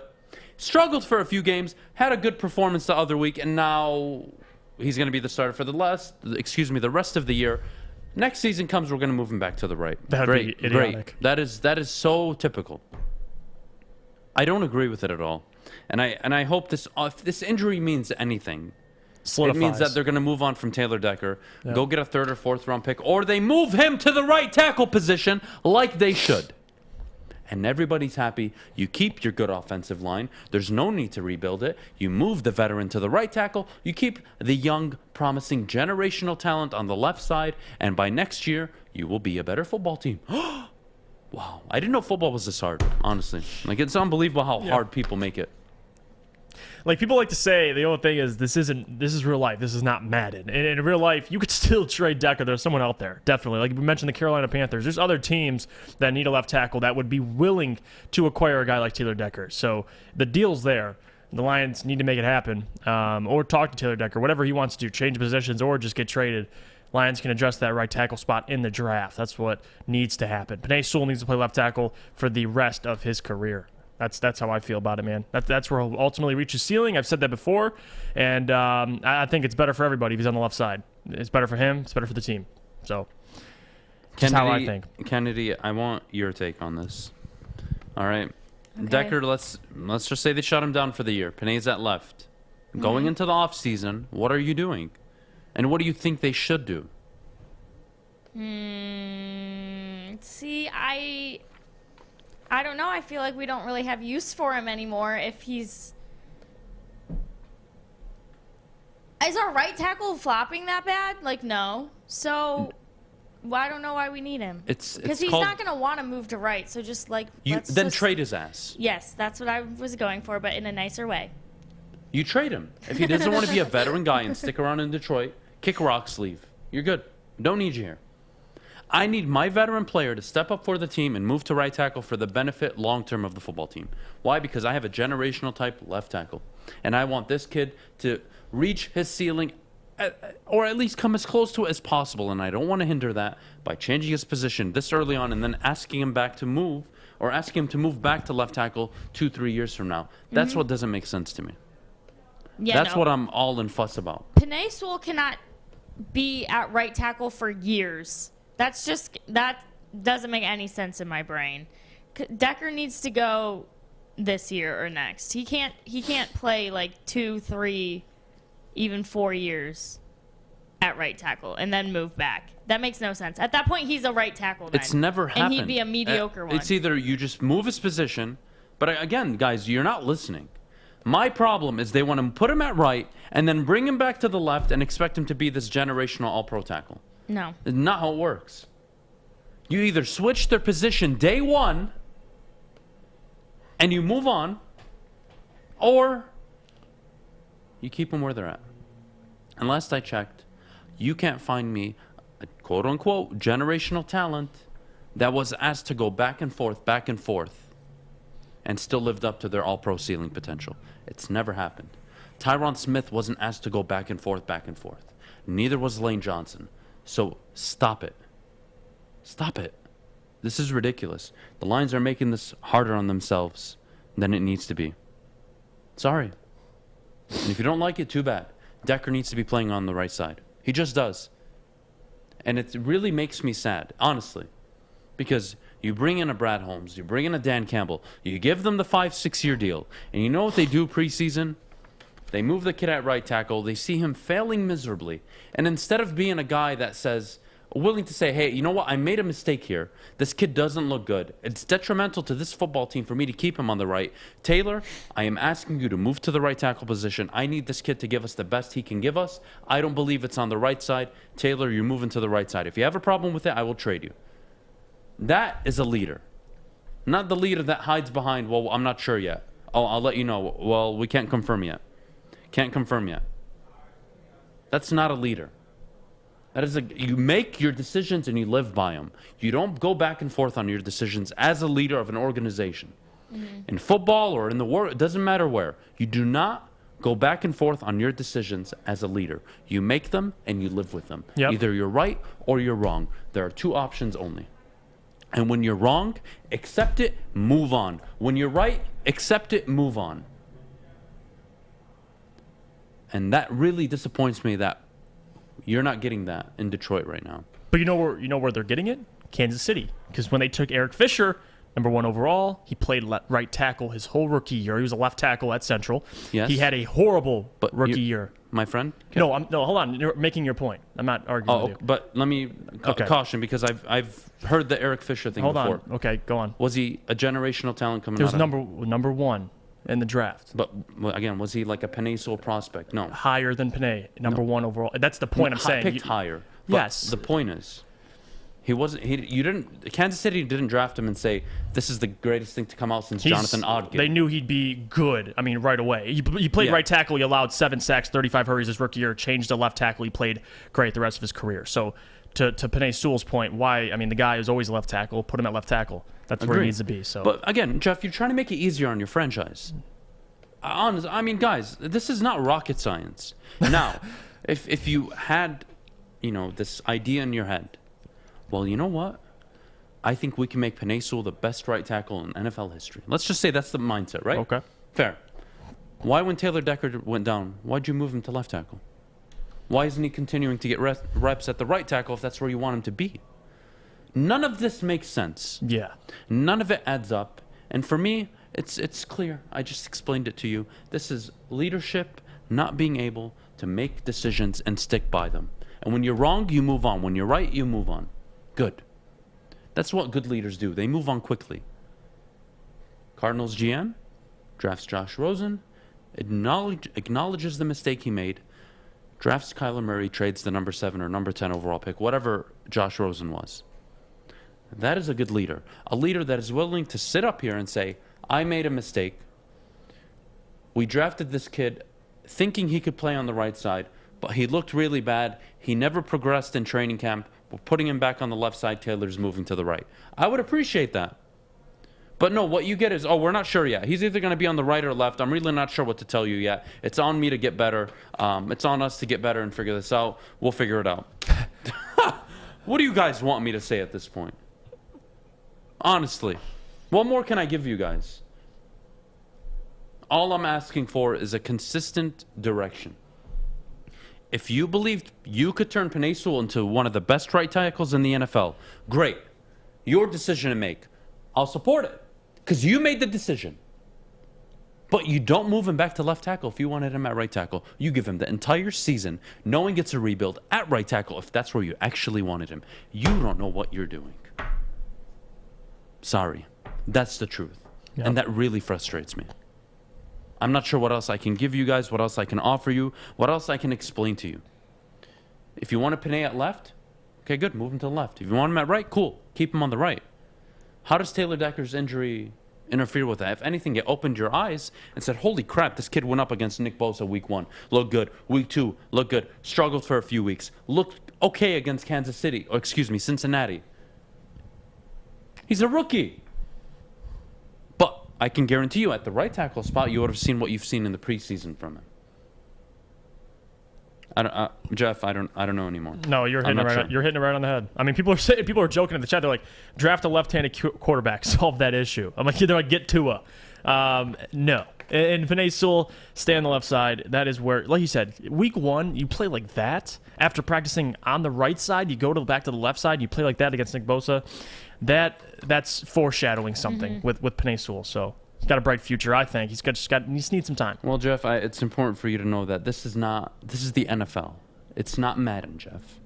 struggled for a few games, had a good performance the other week, and now he's going to be the starter for the rest of the year. Next season comes, we're going to move him back to the right. That'd be idiotic. Great. That is so typical. I don't agree with it at all. And I hope if this injury means anything, solidifies. It means that they're going to move on from Taylor Decker, go get a 3rd or 4th round pick, or they move him to the right tackle position like they should. And everybody's happy. You keep your good offensive line. There's no need to rebuild it. You move the veteran to the right tackle. You keep the young, promising, generational talent on the left side. And by next year, you will be a better football team. Wow. I didn't know football was this hard, honestly. Like, it's unbelievable how hard people make it. Like, people like to say the only thing is this is real life. This is not Madden. And in real life, you could still trade Decker. There's someone out there, definitely. Like we mentioned, the Carolina Panthers. There's other teams that need a left tackle that would be willing to acquire a guy like Taylor Decker. So the deal's there. The Lions need to make it happen, or talk to Taylor Decker, whatever he wants to do, change positions or just get traded. Lions can address that right tackle spot in the draft. That's what needs to happen. Penei Sewell needs to play left tackle for the rest of his career. That's how I feel about it, man. That's where he'll ultimately reach his ceiling. I've said that before, and I think it's better for everybody if he's on the left side. It's better for him. It's better for the team. So that's how I think. Kennedy, I want your take on this. All right. Okay. Decker, let's just say they shut him down for the year. Penei's at left. Mm-hmm. Going into the offseason, what are you doing? And what do you think they should do? See, I don't know. I feel like we don't really have use for him anymore if he's... Is our right tackle flopping that bad? Like, no. So, well, I don't know why we need him. Because he's not going to want to move to right. So just, like, then trade his ass. Yes, that's what I was going for, but in a nicer way. You trade him. If he doesn't want to be a veteran guy and stick around in Detroit, kick rocks, leave. You're good. Don't need you here. I need my veteran player to step up for the team and move to right tackle for the benefit long-term of the football team. Why? Because I have a generational type left tackle. And I want this kid to reach his ceiling or at least come as close to it as possible. And I don't want to hinder that by changing his position this early on and then asking him back to move or asking him to move back to left tackle 2-3 years from now. That's what doesn't make sense to me. Yeah, That's what I'm all in fuss about. Penei Sewell cannot be at right tackle for years. That doesn't make any sense in my brain. Decker needs to go this year or next. He can't play like 2, 3, even 4 years at right tackle and then move back. That makes no sense. At that point, he's a right tackle then. It's never happened. And he'd be a mediocre one. It's either you just move his position, but again, guys, you're not listening. My problem is they want to put him at right and then bring him back to the left and expect him to be this generational all-pro tackle. No. It's not how it works. You either switch their position day one and you move on, or you keep them where they're at. And last I checked, you can't find me a quote-unquote generational talent that was asked to go back and forth, and still lived up to their all-pro ceiling potential. It's never happened. Tyron Smith wasn't asked to go back and forth. Neither was Lane Johnson. So stop it. Stop it. This is ridiculous. The Lions are making this harder on themselves than it needs to be. Sorry. And if you don't like it, too bad. Decker needs to be playing on the right side. He just does. And it really makes me sad, honestly. Because you bring in a Brad Holmes, you bring in a Dan Campbell, you give them the 5-6-year deal, and you know what they do preseason? They move the kid at right tackle, they see him failing miserably, and instead of being a guy that says, willing to say, hey, you know what, I made a mistake here, this kid doesn't look good, it's detrimental to this football team for me to keep him on the right. Taylor, I am asking you to move to the right tackle position. I need this kid to give us the best he can give us. I don't believe it's on the right side. Taylor, you're moving to the right side. If you have a problem with it, I will trade you. That is a leader. Not the leader that hides behind, well, I'm not sure yet. I'll let you know. Well, we can't confirm yet. Can't confirm yet. That's not a leader. That is you make your decisions and you live by them. You don't go back and forth on your decisions as a leader of an organization. In football or in the war, it doesn't matter where. You do not go back and forth on your decisions as a leader. You make them and you live with them. Yep. Either you're right or you're wrong. There are two options only. And when you're wrong, accept it, move on. When you're right, accept it, move on. And that really disappoints me that you're not getting that in Detroit right now. But you know where they're getting it? Kansas City. Because when they took Eric Fisher, #1 overall, he played right tackle his whole rookie year. He was a left tackle at Central. Yes. He had a horrible rookie year. My friend? No, hold on. You're making your point. I'm not arguing with you. But let me caution, because I've heard the Eric Fisher thing before. Hold on. Okay, go on. Was he a generational talent coming He was out number one in the draft. But again, was he like a Penei Sewell prospect? No. Higher than Penei, #1 overall. That's the point I'm saying. Picked higher. But yes. The point is, he wasn't. You didn't. Kansas City didn't draft him and say this is the greatest thing to come out since Jonathan Auden. They knew he'd be good. I mean, right away. He played right tackle. He allowed 7 sacks, 35 hurries his rookie year. Changed to left tackle. He played great the rest of his career. So, to Penei Sewell's point, why? I mean, the guy is always left tackle. Put him at left tackle. That's where he needs to be. So, but again, Jeff, you're trying to make it easier on your franchise. I mean, guys, this is not rocket science. Now, if you had, this idea in your head, well, you know what? I think we can make Penei Sewell the best right tackle in NFL history. Let's just say that's the mindset, right? Okay. Fair. Why, when Taylor Decker went down, why'd you move him to left tackle? Why isn't he continuing to get reps at the right tackle if that's where you want him to be? None of this makes sense. Yeah. None of it adds up. And for me, it's clear. I just explained it to you. This is leadership not being able to make decisions and stick by them. And when you're wrong, you move on. When you're right, you move on. Good. That's what good leaders do. They move on quickly. Cardinals GM drafts Josh Rosen, acknowledges the mistake he made, drafts Kyler Murray, trades the #7 or #10 overall pick, whatever Josh Rosen was. That is a good leader. A leader that is willing to sit up here and say, I made a mistake. We drafted this kid thinking he could play on the right side, but he looked really bad. He never progressed in training camp. We're putting him back on the left side. Taylor's moving to the right. I would appreciate that. But no, what you get is, we're not sure yet. He's either going to be on the right or left. I'm really not sure what to tell you yet. It's on me to get better. It's on us to get better and figure this out. We'll figure it out. What do you guys want me to say at this point? Honestly. What more can I give you guys? All I'm asking for is a consistent direction. If you believed you could turn Penei Sewell into one of the best right tackles in the NFL, great. Your decision to make. I'll support it. Because you made the decision. But you don't move him back to left tackle if you wanted him at right tackle. You give him the entire season, knowing it's a rebuild, at right tackle if that's where you actually wanted him. You don't know what you're doing. Sorry. That's the truth. Yep. And that really frustrates me. I'm not sure what else I can give you guys, what else I can offer you, what else I can explain to you. If you want a Penei at left, okay, good, move him to the left. If you want him at right, cool, keep him on the right. How does Taylor Decker's injury interfere with that? If anything, it opened your eyes and said, holy crap, this kid went up against Nick Bosa week 1. Looked good. Week 2, looked good. Struggled for a few weeks. Looked okay against Cincinnati. He's a rookie. But I can guarantee you at the right tackle spot, you would have seen what you've seen in the preseason from him. Jeff, I don't know anymore. No, you're hitting it right on the head. I mean, people are joking in the chat. They're like, draft a left-handed quarterback, solve that issue. I'm like, they're like, get Tua. No. And Penei Sewell, stay on the left side. That is where, like you said, week 1, you play like that. After practicing on the right side, you go back to the left side. You play like that against Nick Bosa. That's foreshadowing something with Penei Sewell. So he's got a bright future, I think. He just needs some time. Well, Jeff, it's important for you to know that this is the NFL. It's not Madden, Jeff.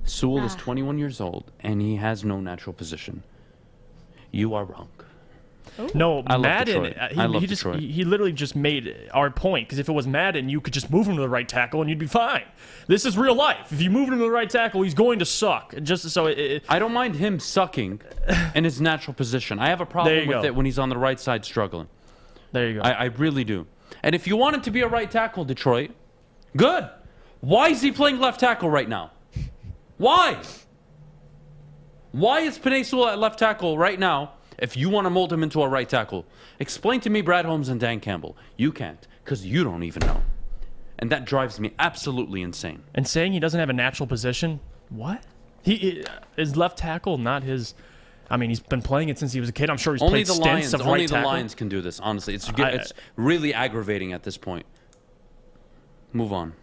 Sewell is 21 years old, and he has no natural position. You are wrong. Ooh. No, Madden, Detroit. he literally just made our point, because if it was Madden, you could just move him to the right tackle and you'd be fine. This is real life. If you move him to the right tackle, he's going to suck. I don't mind him sucking in his natural position. I have a problem with it when he's on the right side struggling. There you go. I really do. And if you want him to be a right tackle, Detroit, good. Why is he playing left tackle right now? Why? Why is Penei Sewell at left tackle right now? If you want to mold him into a right tackle, explain to me Brad Holmes and Dan Campbell. You can't, because you don't even know. And that drives me absolutely insane. And saying he doesn't have a natural position? What? His left tackle, not his... I mean, he's been playing it since he was a kid. I'm sure he's played stints of right tackle. Only the Lions can do this, honestly. It's really aggravating at this point. Move on.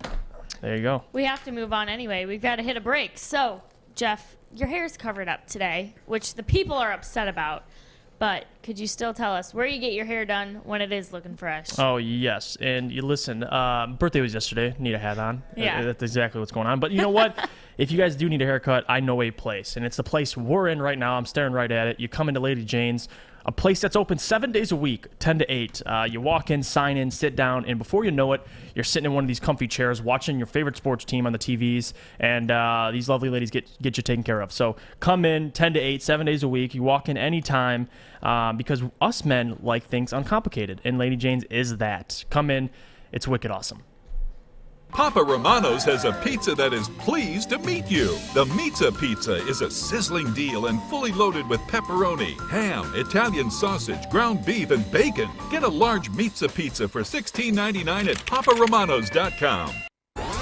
There you go. We have to move on anyway. We've got to hit a break. So, Jeff, your hair's covered up today, which the people are upset about. But could you still tell us where you get your hair done when it is looking fresh? Oh, yes. And you listen, birthday was yesterday. Need a hat on. Yeah. That's exactly what's going on. But you know what? If you guys do need a haircut, I know a place. And it's the place we're in right now. I'm staring right at it. You come into Lady Jane's, a place that's open 7 days a week, 10 to 8. You walk in, sign in, sit down, and before you know it, you're sitting in one of these comfy chairs watching your favorite sports team on the TVs, and these lovely ladies get you taken care of. So come in 10 to 8, 7 days a week. You walk in anytime because us men like things uncomplicated, and Lady Jane's is that. Come in. It's wicked awesome. Papa Romano's has a pizza that is pleased to meet you. The Pizza Pizza is a sizzling deal and fully loaded with pepperoni, ham, Italian sausage, ground beef, and bacon. Get a large Pizza Pizza for $16.99 at paparomanos.com.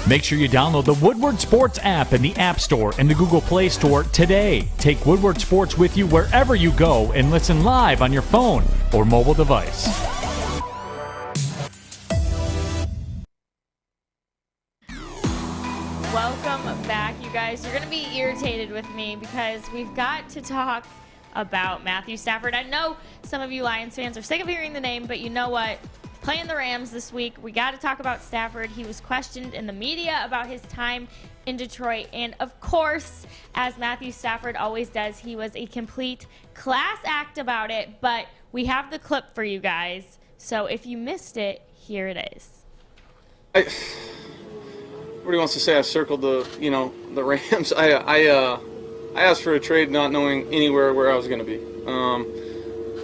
Make sure you download the Woodward Sports app in the App Store and the Google Play Store today. Take Woodward Sports with you wherever you go and listen live on your phone or mobile device. Welcome back, you guys. You're going to be irritated with me because we've got to talk about Matthew Stafford. I know some of you Lions fans are sick of hearing the name, but you know what? Playing the Rams this week, we got to talk about Stafford. He was questioned in the media about his time in Detroit, and of course, as Matthew Stafford always does, he was a complete class act about it, but we have the clip for you guys. So if you missed it, here it is. Everybody wants to say I circled the Rams. I asked for a trade not knowing anywhere where I was going to be.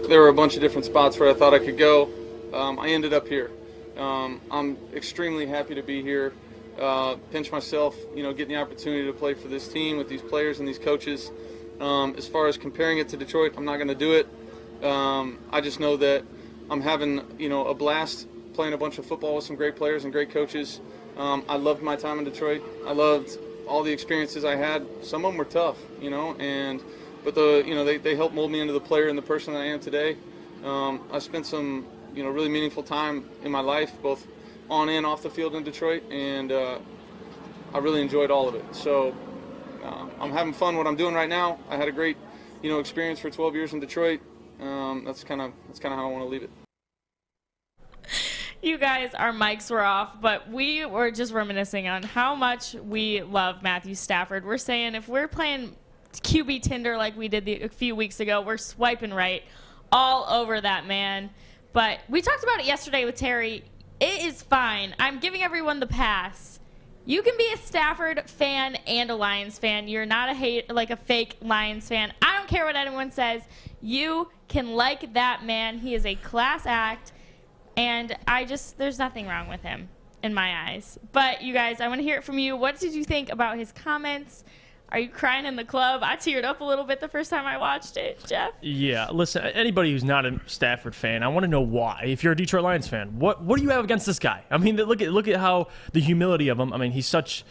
There were a bunch of different spots where I thought I could go. I ended up here. I'm extremely happy to be here. pinch myself, getting the opportunity to play for this team with these players and these coaches. As far as comparing it to Detroit, I'm not going to do it. I just know that I'm having, a blast playing a bunch of football with some great players and great coaches. I loved my time in Detroit. I loved all the experiences I had. Some of them were tough, but they helped mold me into the player and the person that I am today. I spent some, really meaningful time in my life, both on and off the field in Detroit, and I really enjoyed all of it. So I'm having fun what I'm doing right now. I had a great, experience for 12 years in Detroit. That's kind of how I want to leave it. You guys, our mics were off, but we were just reminiscing on how much we love Matthew Stafford. We're saying if we're playing QB Tinder like we did a few weeks ago, we're swiping right all over that man. But we talked about it yesterday with Terry. It is fine. I'm giving everyone the pass. You can be a Stafford fan and a Lions fan. You're not a fake Lions fan. I don't care what anyone says. You can like that man. He is a class act. And there's nothing wrong with him in my eyes. But you guys, I want to hear it from you. What did you think about his comments? Are you crying in the club? I teared up a little bit the first time I watched it, Jeff. Yeah, listen, anybody who's not a Stafford fan, I want to know why. If you're a Detroit Lions fan, what do you have against this guy? I mean, look at how the humility of him. I mean, he's such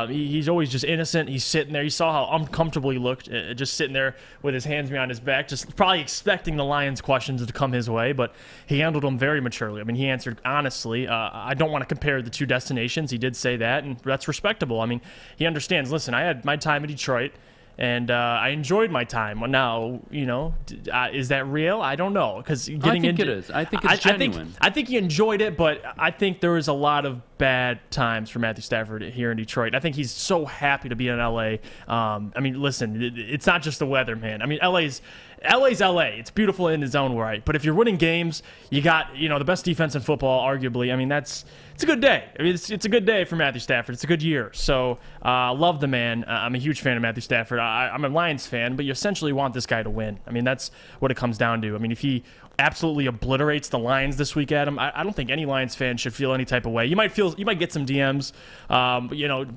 he's always just innocent. He's sitting there. You saw how uncomfortable he looked, just sitting there with his hands behind his back, just probably expecting the Lions' questions to come his way, but he handled them very maturely. I mean, he answered honestly. I don't want to compare the two destinations. He did say that, and that's respectable. I mean, he understands. Listen, I had my time in Detroit, and I enjoyed my time. Well, now, is that real? I don't know, because I think it is. I think it's genuine. I think he enjoyed it, but I think there was a lot of bad times for Matthew Stafford here in Detroit. I think he's so happy to be in L.A. I mean, listen, it's not just the weather, man. I mean, LA's LA. It's beautiful in its own right. But if you're winning games, you got, the best defense in football, arguably. I mean, it's a good day. I mean, it's a good day for Matthew Stafford. It's a good year. So, love the man. I'm a huge fan of Matthew Stafford. I'm a Lions fan, but you essentially want this guy to win. I mean, that's what it comes down to. I mean, if he absolutely obliterates the Lions this week, Adam, I don't think any Lions fan should feel any type of way. You might get some DMs,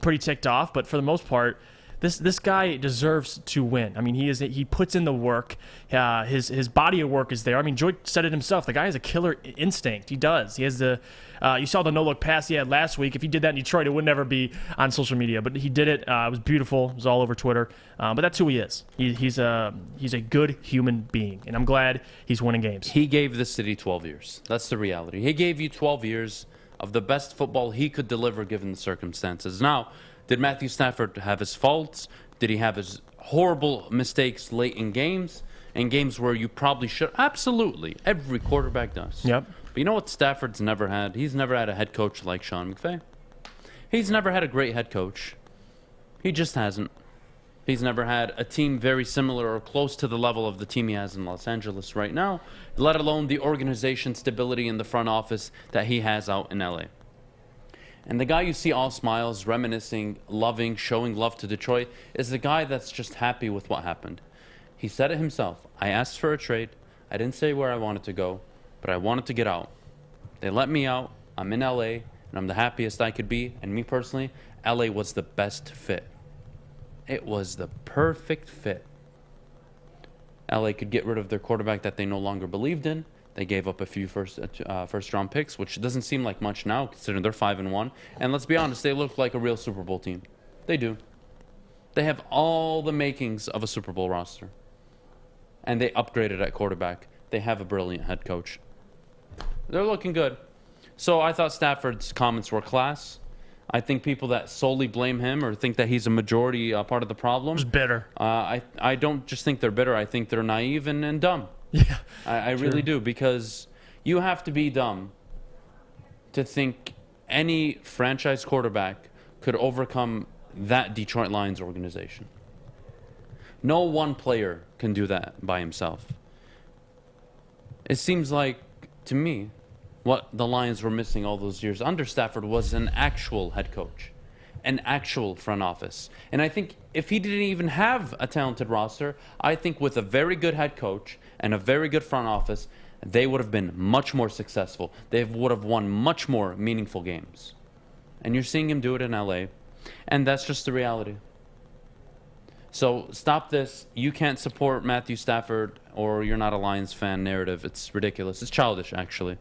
pretty ticked off, but for the most part, This guy deserves to win. I mean, he puts in the work. His body of work is there. I mean, Joy said it himself. The guy has a killer instinct. He does. He has you saw the no-look pass he had last week. If he did that in Detroit, it would never be on social media. But he did it. It was beautiful. It was all over Twitter. But that's who he is. He's a good human being, and I'm glad he's winning games. He gave the city 12 years. That's the reality. He gave you 12 years of the best football he could deliver given the circumstances. Now, did Matthew Stafford have his faults? Did he have his horrible mistakes late in games where you probably should? Absolutely. Every quarterback does. Yep. But you know what Stafford's never had? He's never had a head coach like Sean McVay. He's never had a great head coach. He just hasn't. He's never had a team very similar or close to the level of the team he has in Los Angeles right now, let alone the organization stability in the front office that he has out in LA. And the guy you see all smiles, reminiscing, loving, showing love to Detroit is the guy that's just happy with what happened. He said it himself. I asked for a trade. I didn't say where I wanted to go, but I wanted to get out. They let me out. I'm in LA, and I'm the happiest I could be. And me personally, LA was the best fit. It was the perfect fit. LA could get rid of their quarterback that they no longer believed in. They gave up a few first-round picks, which doesn't seem like much now, considering they're 5-1. And let's be honest, they look like a real Super Bowl team. They do. They have all the makings of a Super Bowl roster. And they upgraded at quarterback. They have a brilliant head coach. They're looking good. So I thought Stafford's comments were class. I think people that solely blame him or think that he's a majority part of the problem. Just bitter. I don't just think they're bitter. I think they're naive and dumb. Yeah, I really do, because you have to be dumb to think any franchise quarterback could overcome that Detroit Lions organization. No one player can do that by himself. It seems like, to me, what the Lions were missing all those years under Stafford was an actual head coach, an actual front office. And I think if he didn't even have a talented roster, I think with a very good head coach and a very good front office, they would have been much more successful. They would have won much more meaningful games. And you're seeing him do it in LA. And that's just the reality. So stop this. You can't support Matthew Stafford or you're not a Lions fan narrative. It's ridiculous. It's childish, actually.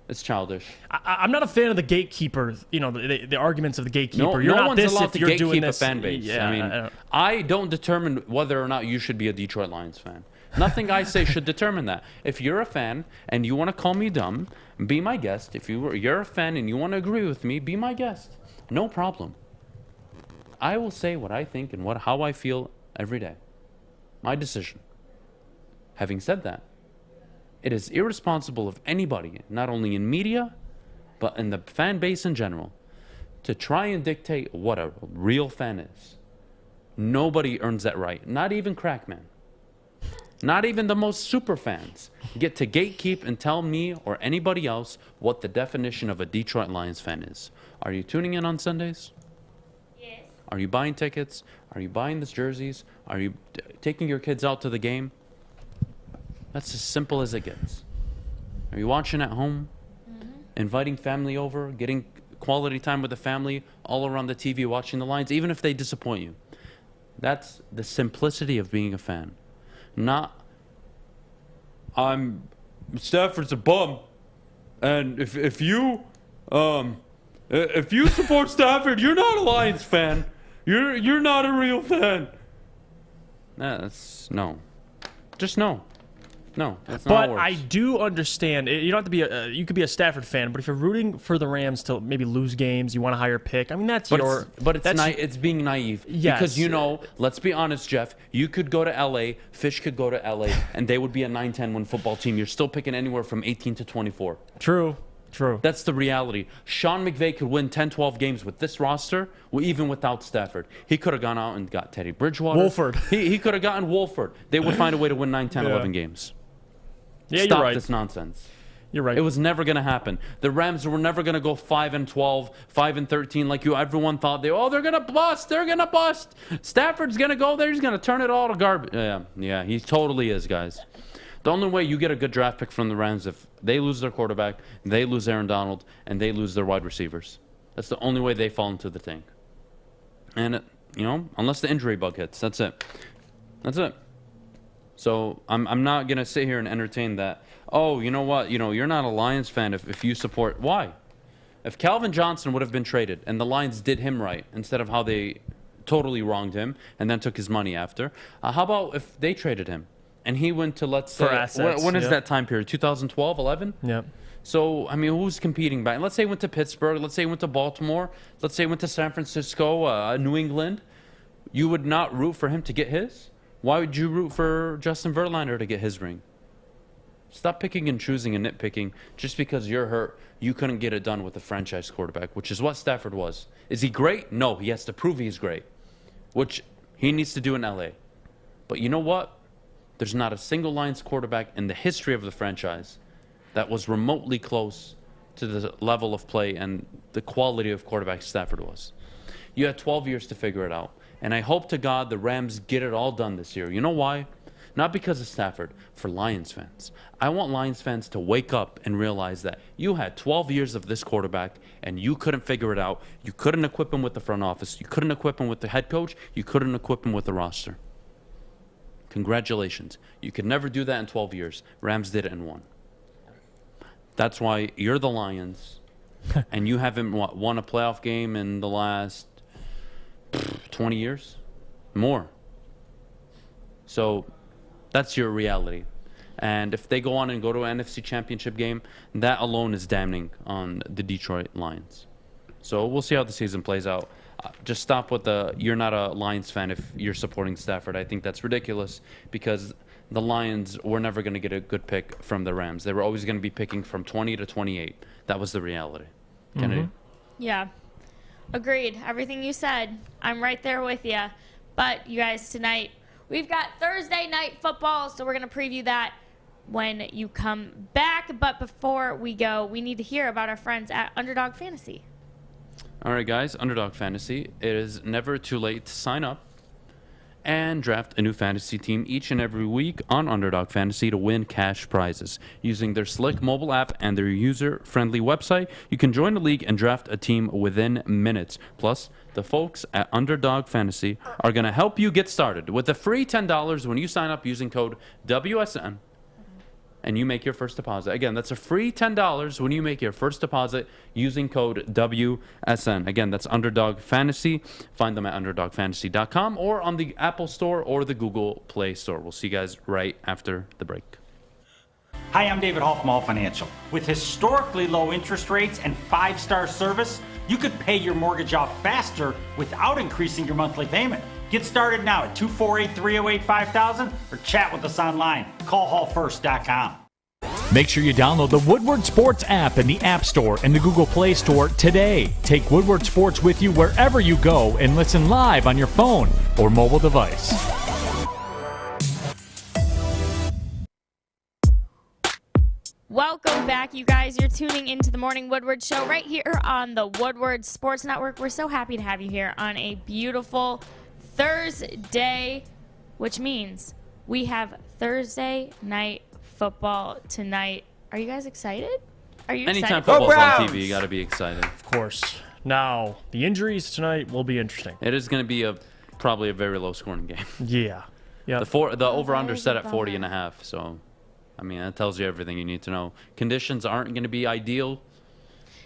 It's childish. I'm not a fan of the gatekeeper, the arguments of the gatekeeper. No, You're no not one's this allowed if to you're gatekeep doing a this. fan base. Yeah, I mean, I don't determine whether or not you should be a Detroit Lions fan. Nothing I say should determine that. If you're a fan and you want to call me dumb, be my guest. If you're a fan and you want to agree with me, be my guest. No problem. I will say what I think and how I feel every day. My decision. Having said that, it is irresponsible of anybody, not only in media, but in the fan base in general, to try and dictate what a real fan is. Nobody earns that right. Not even Crackman. Not even the most super fans get to gatekeep and tell me or anybody else what the definition of a Detroit Lions fan is. Are you tuning in on Sundays? Yes. Are you buying tickets? Are you buying these jerseys? Are you taking your kids out to the game? That's as simple as it gets. Are you watching at home? Inviting family over? Getting quality time with the family all around the TV watching the Lions, even if they disappoint you? That's the simplicity of being a fan. Not, Stafford's a bum, and if you support Stafford, you're not a Lions fan. You're not a real fan. Just no. No, that's not how it But works. I do understand. You don't have to be you could be a Stafford fan, but if you're rooting for the Rams to maybe lose games, you want a higher pick. I mean, that's your. It's being naive. Yes. Because let's be honest, Jeff. You could go to L.A. Fish could go to L.A. and they would be a 9-10 win football team. You're still picking anywhere from 18 to 24. True. That's the reality. Sean McVay could win 10, 12 games with this roster, even without Stafford. He could have gone out and got Teddy Bridgewater. Wolford. He could have gotten Wolford. They would find a way to win 9, 10, 11 games. Yeah, Stop you're right. this nonsense. You're right. It was never going to happen. The Rams were never going to go 5-12, 5-13 like everyone thought. They're going to bust. They're going to bust. Stafford's going to go there. He's going to turn it all to garbage. Yeah, he totally is, guys. The only way you get a good draft pick from the Rams if they lose their quarterback, they lose Aaron Donald, and they lose their wide receivers. That's the only way they fall into the tank. And, unless the injury bug hits, that's it. That's it. So I'm not going to sit here and entertain that, oh, you know what, you're not a Lions fan if you support. Why? If Calvin Johnson would have been traded and the Lions did him right instead of how they totally wronged him and then took his money after, how about if they traded him and he went to, let's say, when is that time period, 2012, 11? Yeah. So, I mean, who's competing back? Let's say he went to Pittsburgh. Let's say he went to Baltimore. Let's say he went to San Francisco, New England. You would not root for him to get his? Why would you root for Justin Verlander to get his ring? Stop picking and choosing and nitpicking just because you're hurt. You couldn't get it done with a franchise quarterback, which is what Stafford was. Is he great? No, he has to prove he's great, which he needs to do in LA. But you know what? There's not a single Lions quarterback in the history of the franchise that was remotely close to the level of play and the quality of quarterback Stafford was. You had 12 years to figure it out. And I hope to God the Rams get it all done this year. You know why? Not because of Stafford, for Lions fans. I want Lions fans to wake up and realize that you had 12 years of this quarterback and you couldn't figure it out. You couldn't equip him with the front office. You couldn't equip him with the head coach. You couldn't equip him with the roster. Congratulations. You could never do that in 12 years. Rams did it in 1. That's why you're the Lions and you haven't won a playoff game in the last 20 years? More. So that's your reality. And if they go on and go to an NFC Championship game, that alone is damning on the Detroit Lions. So we'll see how the season plays out. Just stop with you're not a Lions fan if you're supporting Stafford. I think that's ridiculous because the Lions were never going to get a good pick from the Rams. They were always going to be picking from 20 to 28. That was the reality. Kennedy? Yeah. Agreed. Everything you said. I'm right there with you. But you guys, tonight we've got Thursday night football, so we're going to preview that when you come back. But before we go, we need to hear about our friends at Underdog Fantasy. All right, guys. Underdog Fantasy. It is never too late to sign up and draft a new fantasy team each and every week on Underdog Fantasy to win cash prizes. Using their slick mobile app and their user-friendly website, you can join the league and draft a team within minutes. Plus, the folks at Underdog Fantasy are going to help you get started with a free $10 when you sign up using code WSN and you make your first deposit. Again, that's a free $10 when you make your first deposit using code WSN. Again, that's Underdog Fantasy. Find them at UnderdogFantasy.com or on the Apple Store or the Google Play Store. We'll see you guys right after the break. Hi, I'm David Hall from Hall Financial. With historically low interest rates and 5-star service, you could pay your mortgage off faster without increasing your monthly payment. Get started now at 248-308-5000 or chat with us online. Call hallfirst.com. Make sure you download the Woodward Sports app in the App Store and the Google Play Store today. Take Woodward Sports with you wherever you go and listen live on your phone or mobile device. Welcome back, you guys. You're tuning into the Morning Woodward Show right here on the Woodward Sports Network. We're so happy to have you here on a beautiful Thursday, which means we have Thursday night football tonight. Are you guys excited? Are you Anytime excited? football's on TV, you got to be excited. Of course. Now, the injuries tonight will be interesting. It is going to be probably a very low-scoring game. Yeah. The over-under set at 40.5, so... I mean, that tells you everything you need to know. Conditions aren't going to be ideal.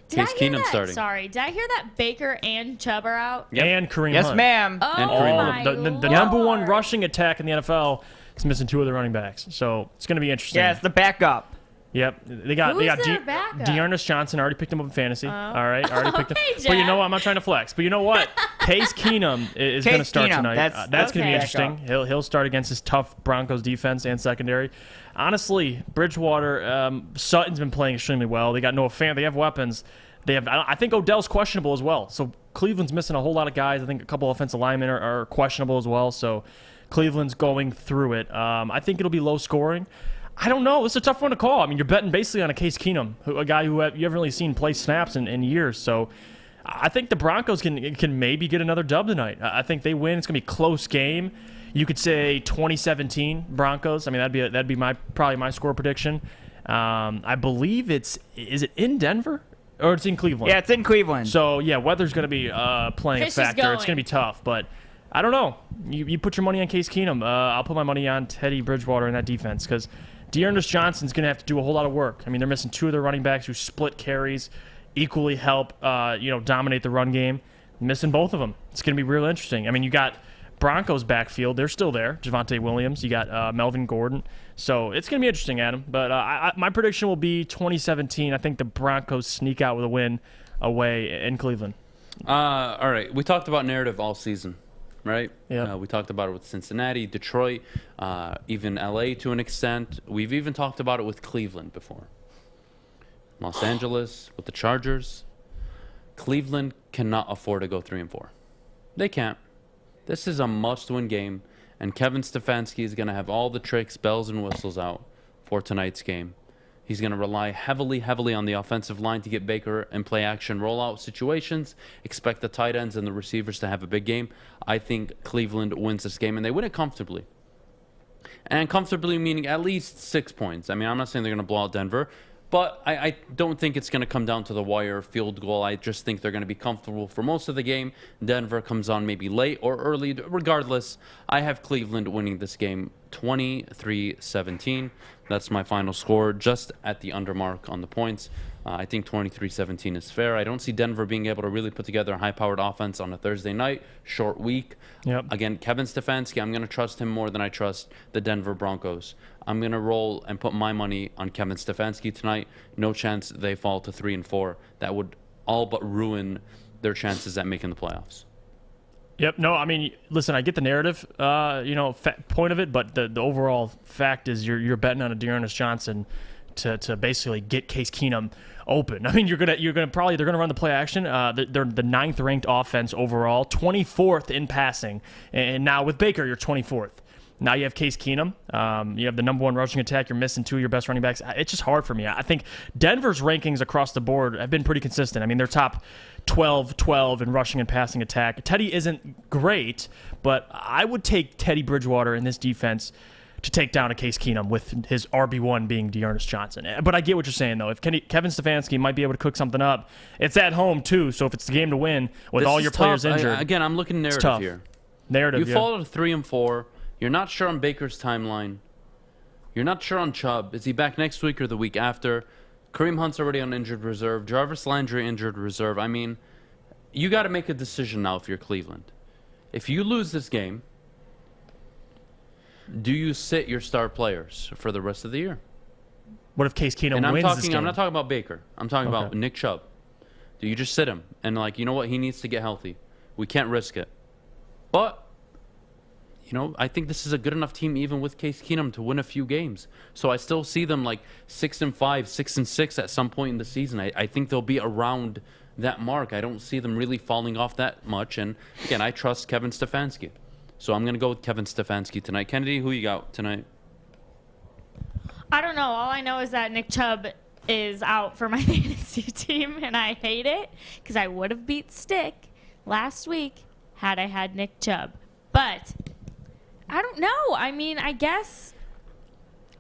Case Keenum starting. Sorry, did I hear that Baker and Chubb are out? Yep. And Kareem Yes, Hunt. ma'am. Oh, And Kareem my Hunt. The number one rushing attack in the NFL is missing 2 of their running backs. So it's going to be interesting. Yeah, it's the backup. Yep. They got their backup? Dearness Johnson. Already picked him up in fantasy. All right. Already picked him. Hey, But you Jeff. know what? I'm not trying to flex. But you know what? Case Keenum is going to start Keenum, tonight. That's going to be okay. interesting. He'll start against his tough Broncos defense and secondary. Honestly, Bridgewater, Sutton's been playing extremely well. They got Noah Fant. They have weapons. I think Odell's questionable as well. So Cleveland's missing a whole lot of guys. I think a couple offensive linemen are questionable as well. So Cleveland's going through it. I think it'll be low scoring. I don't know. It's a tough one to call. I mean, you're betting basically on a Case Keenum, a guy who you haven't really seen play snaps in years. So I think the Broncos can maybe get another dub tonight. I think they win. It's going to be a close game. You could say 2017 Broncos. I mean, that'd be probably my score prediction. I believe is it in Denver or it's in Cleveland? Yeah, it's in Cleveland. So yeah, weather's going to be playing Fish a is factor. going. It's going to be tough, but I don't know. You put your money on Case Keenum. I'll put my money on Teddy Bridgewater in that defense because Dearness Johnson's going to have to do a whole lot of work. I mean, they're missing 2 of their running backs who split carries, equally help dominate the run game. Missing both of them. It's going to be real interesting. I mean, you got Broncos backfield, they're still there. Javonte Williams, you got Melvin Gordon. So it's going to be interesting, Adam. But my prediction will be 2017. I think the Broncos sneak out with a win away in Cleveland. All right. We talked about narrative all season, right? Yeah. We talked about it with Cincinnati, Detroit, even LA to an extent. We've even talked about it with Cleveland before. Los Angeles with the Chargers. Cleveland cannot afford to go 3-4. They can't. This is a must-win game, and Kevin Stefanski is going to have all the tricks, bells, and whistles out for tonight's game. He's going to rely heavily on the offensive line to get Baker in play-action rollout situations. Expect the tight ends and the receivers to have a big game. I think Cleveland wins this game, and they win it comfortably. And comfortably meaning at least 6 points. I mean, I'm not saying they're going to blow out Denver, but I don't think it's going to come down to the wire field goal. I just think they're going to be comfortable for most of the game. Denver comes on maybe late or early. Regardless, I have Cleveland winning this game 23-17. That's my final score, just at the under mark on the points. I think 23-17 is fair. I don't see Denver being able to really put together a high-powered offense on a Thursday night, short week. Yep. Again, Kevin Stefanski, I'm going to trust him more than I trust the Denver Broncos. I'm going to roll and put my money on Kevin Stefanski tonight. No chance they fall to 3-4. That would all but ruin their chances at making the playoffs. Yep. No, I mean, listen, I get the narrative, point of it, but the overall fact is you're betting on a Dearness Johnson to basically get Case Keenum open. I mean, they're gonna run the play action. They're the 9th ranked offense overall, 24th in passing, and now with Baker, you're 24th. Now you have Case Keenum. You have the number 1 rushing attack. You're missing 2 of your best running backs. It's just hard for me. I think Denver's rankings across the board have been pretty consistent. I mean, they're top 12 in rushing and passing attack. Teddy isn't great, but I would take Teddy Bridgewater in this defense to take down a Case Keenum with his RB1 being Dearness Johnson. But I get what you're saying, though. If Kevin Stefanski might be able to cook something up, it's at home, too. So if it's the game to win with all your players injured. Again, I'm looking narrative here. Narrative, you fall to 3-4. You're not sure on Baker's timeline. You're not sure on Chubb. Is he back next week or the week after? Kareem Hunt's already on injured reserve. Jarvis Landry injured reserve. I mean, you got to make a decision now if you're Cleveland. If you lose this game, do you sit your star players for the rest of the year? What if Case Keenum wins this game? I'm not talking about Baker. I'm talking about Nick Chubb. Do you just sit him and you know what? He needs to get healthy. We can't risk it. But I think this is a good enough team even with Case Keenum to win a few games. So I still see them 6-5, 6-6 at some point in the season. I think they'll be around that mark. I don't see them really falling off that much. And again, I trust Kevin Stefanski. So I'm going to go with Kevin Stefanski tonight. Kennedy, who you got tonight? I don't know. All I know is that Nick Chubb is out for my fantasy team, and I hate it because I would have beat Stick last week had I had Nick Chubb. But I don't know. I mean, I guess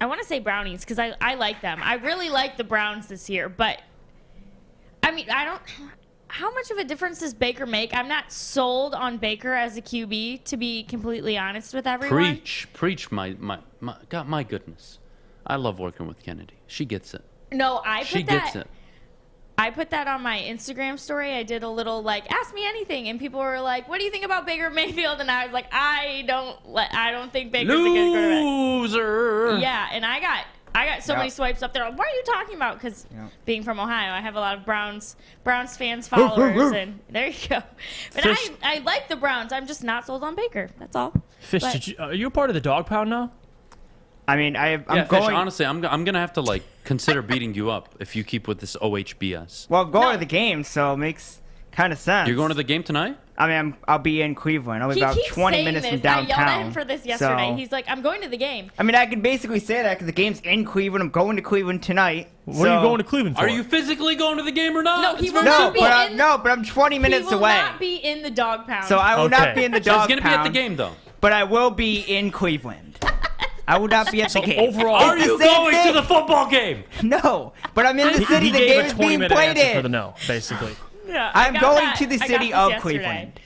I want to say Brownies because I like them. I really like the Browns this year. But, I mean, how much of a difference does Baker make? I'm not sold on Baker as a QB, to be completely honest with everyone. Preach, my God, my goodness. I love working with Kennedy. She gets it. No, She gets it. I put that on my Instagram story. I did a little ask me anything, and people were like, "What do you think about Baker Mayfield?" And I was like, "I don't think Baker's a good quarterback." Loser. Yeah, and I got so many swipes up there. Like, what are you talking about? Because being from Ohio, I have a lot of Browns fans, followers, and there you go. But I like the Browns. I'm just not sold on Baker. That's all. Fish, are you a part of the dog pound now? I mean, I'm Fish, going. honestly, I'm gonna have to consider beating you up if you keep with this OHBS. Well, I'm going to the game, so it makes kind of sense. You're going to the game tonight? I mean, I'll be in Cleveland. I'll be about 20 minutes from downtown. I yelled at him for this yesterday. He's like, "I'm going to the game." I mean, I can basically say that because the game's in Cleveland. I'm going to Cleveland tonight. What are you going to Cleveland for? Are you physically going to the game or not? No, he will not be in. No, but I'm 20 minutes away. He will not be in the dog pound. So I will not be in the dog pound. So he's going to be at the game, though. But I will be in Cleveland. I will not be at the game. Overall, are you going to the football game? No, but I'm in the city. The game is being played in. For the no, basically. Yeah, I'm going to the city of Cleveland.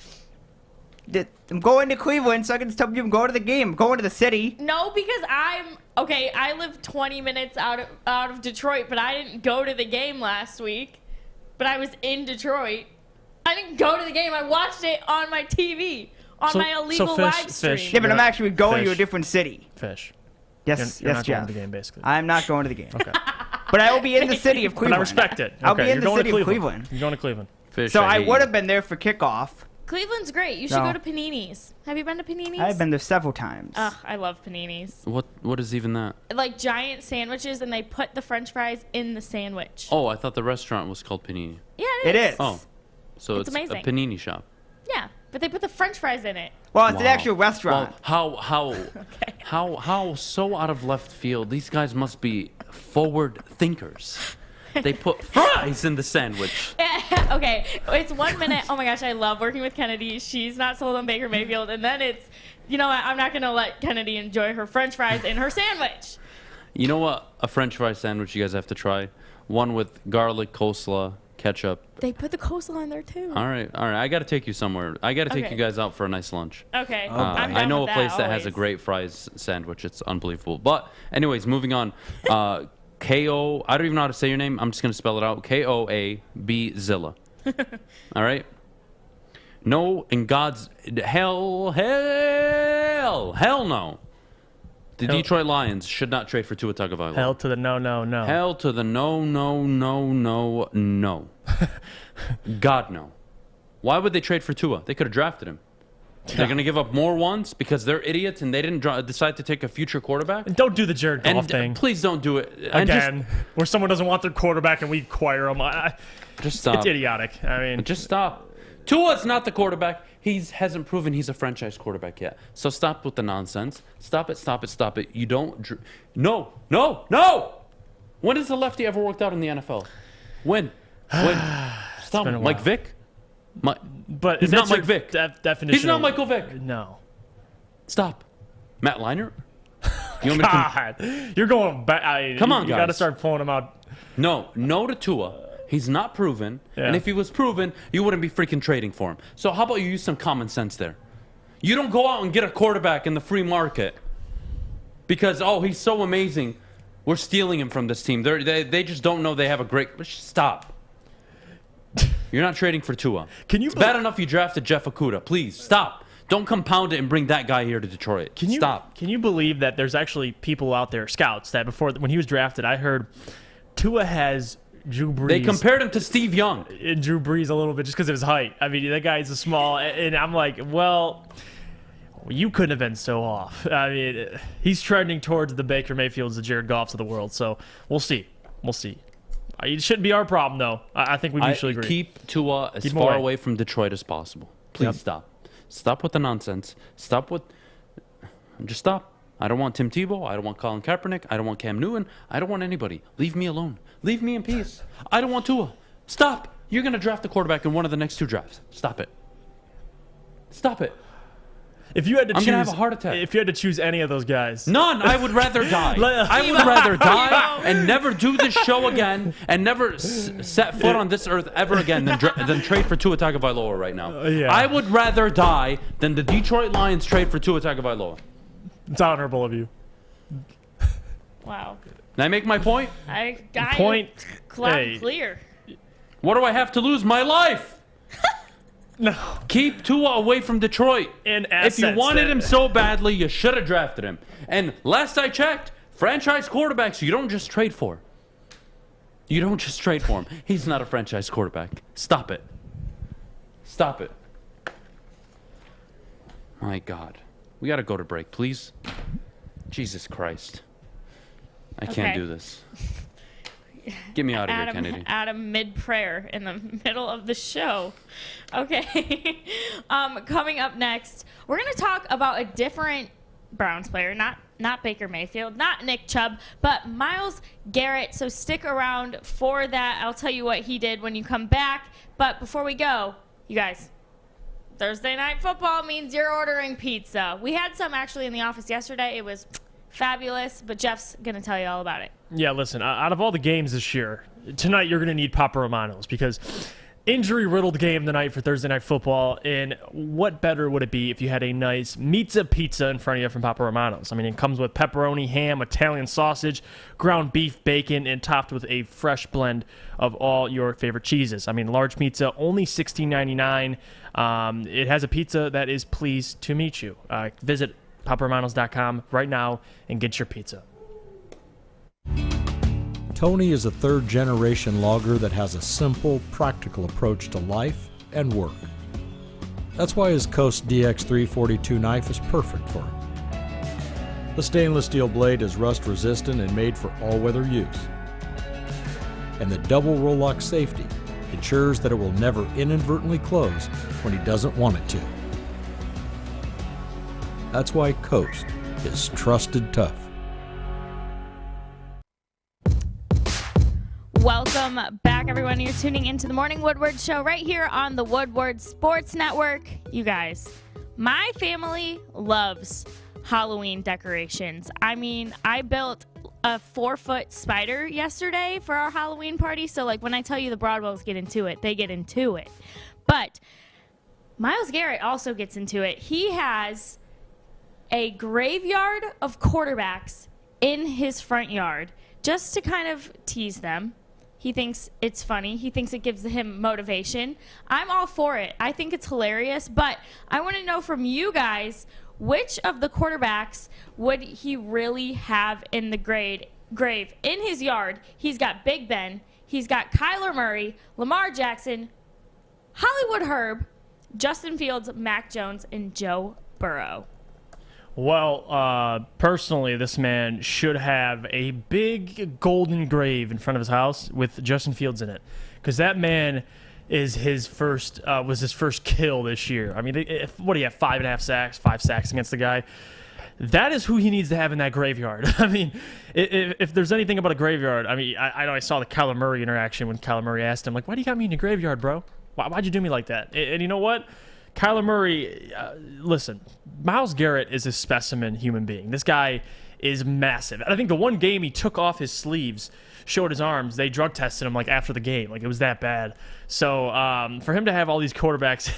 I'm going to Cleveland, so I can just tell people I'm going to the game. I'm going to the city. No, because I live 20 minutes out of Detroit, but I didn't go to the game last week. But I was in Detroit. I didn't go to the game. I watched it on my TV. On my illegal live stream. Yeah, but I'm actually going to a different city. Fish. Yes, you're not Jeff. going to the game, basically. I'm not going to the game. Okay. But I will be in the city of Cleveland. But I respect it. I'll be in the city of Cleveland. You're going to Cleveland. Fish, so I would have been there for kickoff. Cleveland's great. You should go to Panini's. Have you been to Panini's? I've been there several times. Ugh, I love Panini's. What is even that? Like giant sandwiches, and they put the French fries in the sandwich. Oh, I thought the restaurant was called Panini. Yeah, it is. Oh, so it's amazing. a Panini shop. Yeah, but they put the French fries in it. Well, it's an actual restaurant. Well, how so out of left field? These guys must be forward thinkers. They put fries in the sandwich. Okay, it's 1 minute. Oh my gosh, I love working with Kennedy. She's not sold on Baker Mayfield. And then it's, you know what, I'm not going to let Kennedy enjoy her French fries in her sandwich. You know what? A French fry sandwich you guys have to try. One with garlic, coleslaw, ketchup. They put the coleslaw in there too. All right. I got to take you somewhere. I got to take you guys out for a nice lunch. Okay. I know a place that has a great fries sandwich. It's unbelievable. But anyways, moving on. K-O, I don't even know how to say your name. I'm just going to spell it out. K-O-A-B Zilla. All right? No, in God's hell no. The Detroit Lions should not trade for Tua Tagovailoa. Hell to the no. Hell to the no. God, no. Why would they trade for Tua? They could have drafted him. They're going to give up more ones because they're idiots and they didn't decide to take a future quarterback? And don't do the Jared Goff thing. Please don't do it. Again, where someone doesn't want their quarterback and we acquire him. Just stop. It's idiotic. I mean, just stop. Tua's not the quarterback. He hasn't proven he's a franchise quarterback yet. So stop with the nonsense. Stop it. You don't. No. When has the lefty ever worked out in the NFL? When? Stop. Mike Vick? But he's not Mike Vick. Definition. He's not Michael Vick. No. Stop. Matt Leinart? God, you're going back. Come on, you guys. got to start pulling him out. No to Tua. He's not proven. Yeah. And if he was proven, you wouldn't be freaking trading for him. So how about you use some common sense there? You don't go out and get a quarterback in the free market because, he's so amazing. We're stealing him from this team. They just don't know they have a great... Stop. You're not trading for Tua. It's bad enough you drafted Jeff Okudah. Please, stop. Don't compound it and bring that guy here to Detroit. Stop. Can you believe that there's actually people out there, scouts, that when he was drafted, I heard Tua has Drew Brees. They compared him to Steve Young. And Drew Brees a little bit just because of his height. I mean, that guy's a small, and I'm like, well, you couldn't have been so off. I mean, he's trending towards the Baker Mayfields, the Jared Goffs of the world. So we'll see. It shouldn't be our problem, though. I think we mutually agree. Keep Tua as far away from Detroit as possible. Please stop. Stop with the nonsense. Just stop. I don't want Tim Tebow. I don't want Colin Kaepernick. I don't want Cam Newton. I don't want anybody. Leave me alone. Leave me in peace. I don't want Tua. Stop. You're going to draft a quarterback in one of the next 2 drafts. Stop it. If you had to I'm going to have a heart attack. If you had to choose any of those guys. None. I would rather die. I would rather die and never do this show again and never set foot on this earth ever again than trade for Tua Tagovailoa right now. Yeah. I would rather die than the Detroit Lions trade for Tua Tagovailoa. It's honorable of you. Wow. Can I make my point? Clear. What do I have to lose? My life. No. Keep Tua away from Detroit. If you wanted him so badly, you should have drafted him. And last I checked, franchise quarterbacks you don't just trade for. Him. He's not a franchise quarterback. Stop it. My God. We got to go to break, please. Jesus Christ. I can't do this. Get me out of here, Kennedy. Adam mid-prayer in the middle of the show. Okay. Coming up next, we're going to talk about a different Browns player, not Baker Mayfield, not Nick Chubb, but Myles Garrett. So stick around for that. I'll tell you what he did when you come back. But before we go, you guys, Thursday Night Football means you're ordering pizza. We had some actually in the office yesterday. It was fabulous, but Jeff's going to tell you all about it. Yeah, listen, out of all the games this year, tonight you're going to need Papa Romano's because injury-riddled game tonight for Thursday Night Football, and what better would it be if you had a nice pizza in front of you from Papa Romano's? I mean, it comes with pepperoni, ham, Italian sausage, ground beef, bacon, and topped with a fresh blend of all your favorite cheeses. I mean, large pizza, only $16.99. It has a pizza that is pleased to meet you. Visit paparomanos.com right now and get your pizza. Tony is a third-generation logger that has a simple, practical approach to life and work. That's why his Coast DX342 knife is perfect for him. The stainless steel blade is rust-resistant and made for all-weather use. And the double roll-lock safety ensures that it will never inadvertently close when he doesn't want it to. That's why Coast is trusted tough. Welcome back, everyone. You're tuning into the Morning Woodward Show right here on the Woodward Sports Network. You guys, my family loves Halloween decorations. I mean, I built a 4-foot spider yesterday for our Halloween party. So, like, when I tell you the Broadwells get into it, they get into it. But Myles Garrett also gets into it. He has a graveyard of quarterbacks in his front yard just to kind of tease them. He thinks it's funny. He thinks it gives him motivation. I'm all for it. I think it's hilarious, but I want to know from you guys, which of the quarterbacks would he really have in the grave in his yard? He's got Big Ben. He's got Kyler Murray, Lamar Jackson, Hollywood Herb, Justin Fields, Mac Jones, and Joe Burrow. Well, personally, this man should have a big golden grave in front of his house with Justin Fields in it. Because that man is his first kill this year. I mean, what do you have? 5.5 sacks, 5 sacks against the guy. That is who he needs to have in that graveyard. I mean, if there's anything about a graveyard, I mean, I know I saw the Kyler Murray interaction when Kyler Murray asked him, like, why do you got me in your graveyard, bro? Why'd you do me like that? And you know what? Kyler Murray, listen, Myles Garrett is a specimen human being. This guy is massive. And I think the one game he took off his sleeves, showed his arms, they drug tested him like after the game. Like, it was that bad. So for him to have all these quarterbacks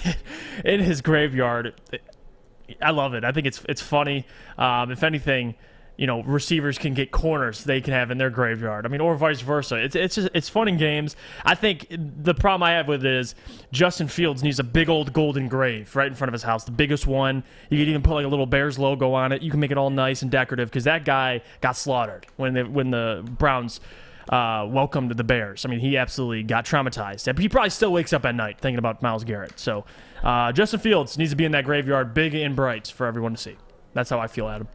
in his graveyard, I love it. I think it's funny. If anything, you know, receivers can get corners they can have in their graveyard. I mean, or vice versa. It's fun in games. I think the problem I have with it is Justin Fields needs a big old golden grave right in front of his house, the biggest one. You could even put like a little Bears logo on it. You can make it all nice and decorative because that guy got slaughtered when the Browns welcomed the Bears. I mean, he absolutely got traumatized. He probably still wakes up at night thinking about Myles Garrett. So Justin Fields needs to be in that graveyard, big and bright for everyone to see. That's how I feel, Adam.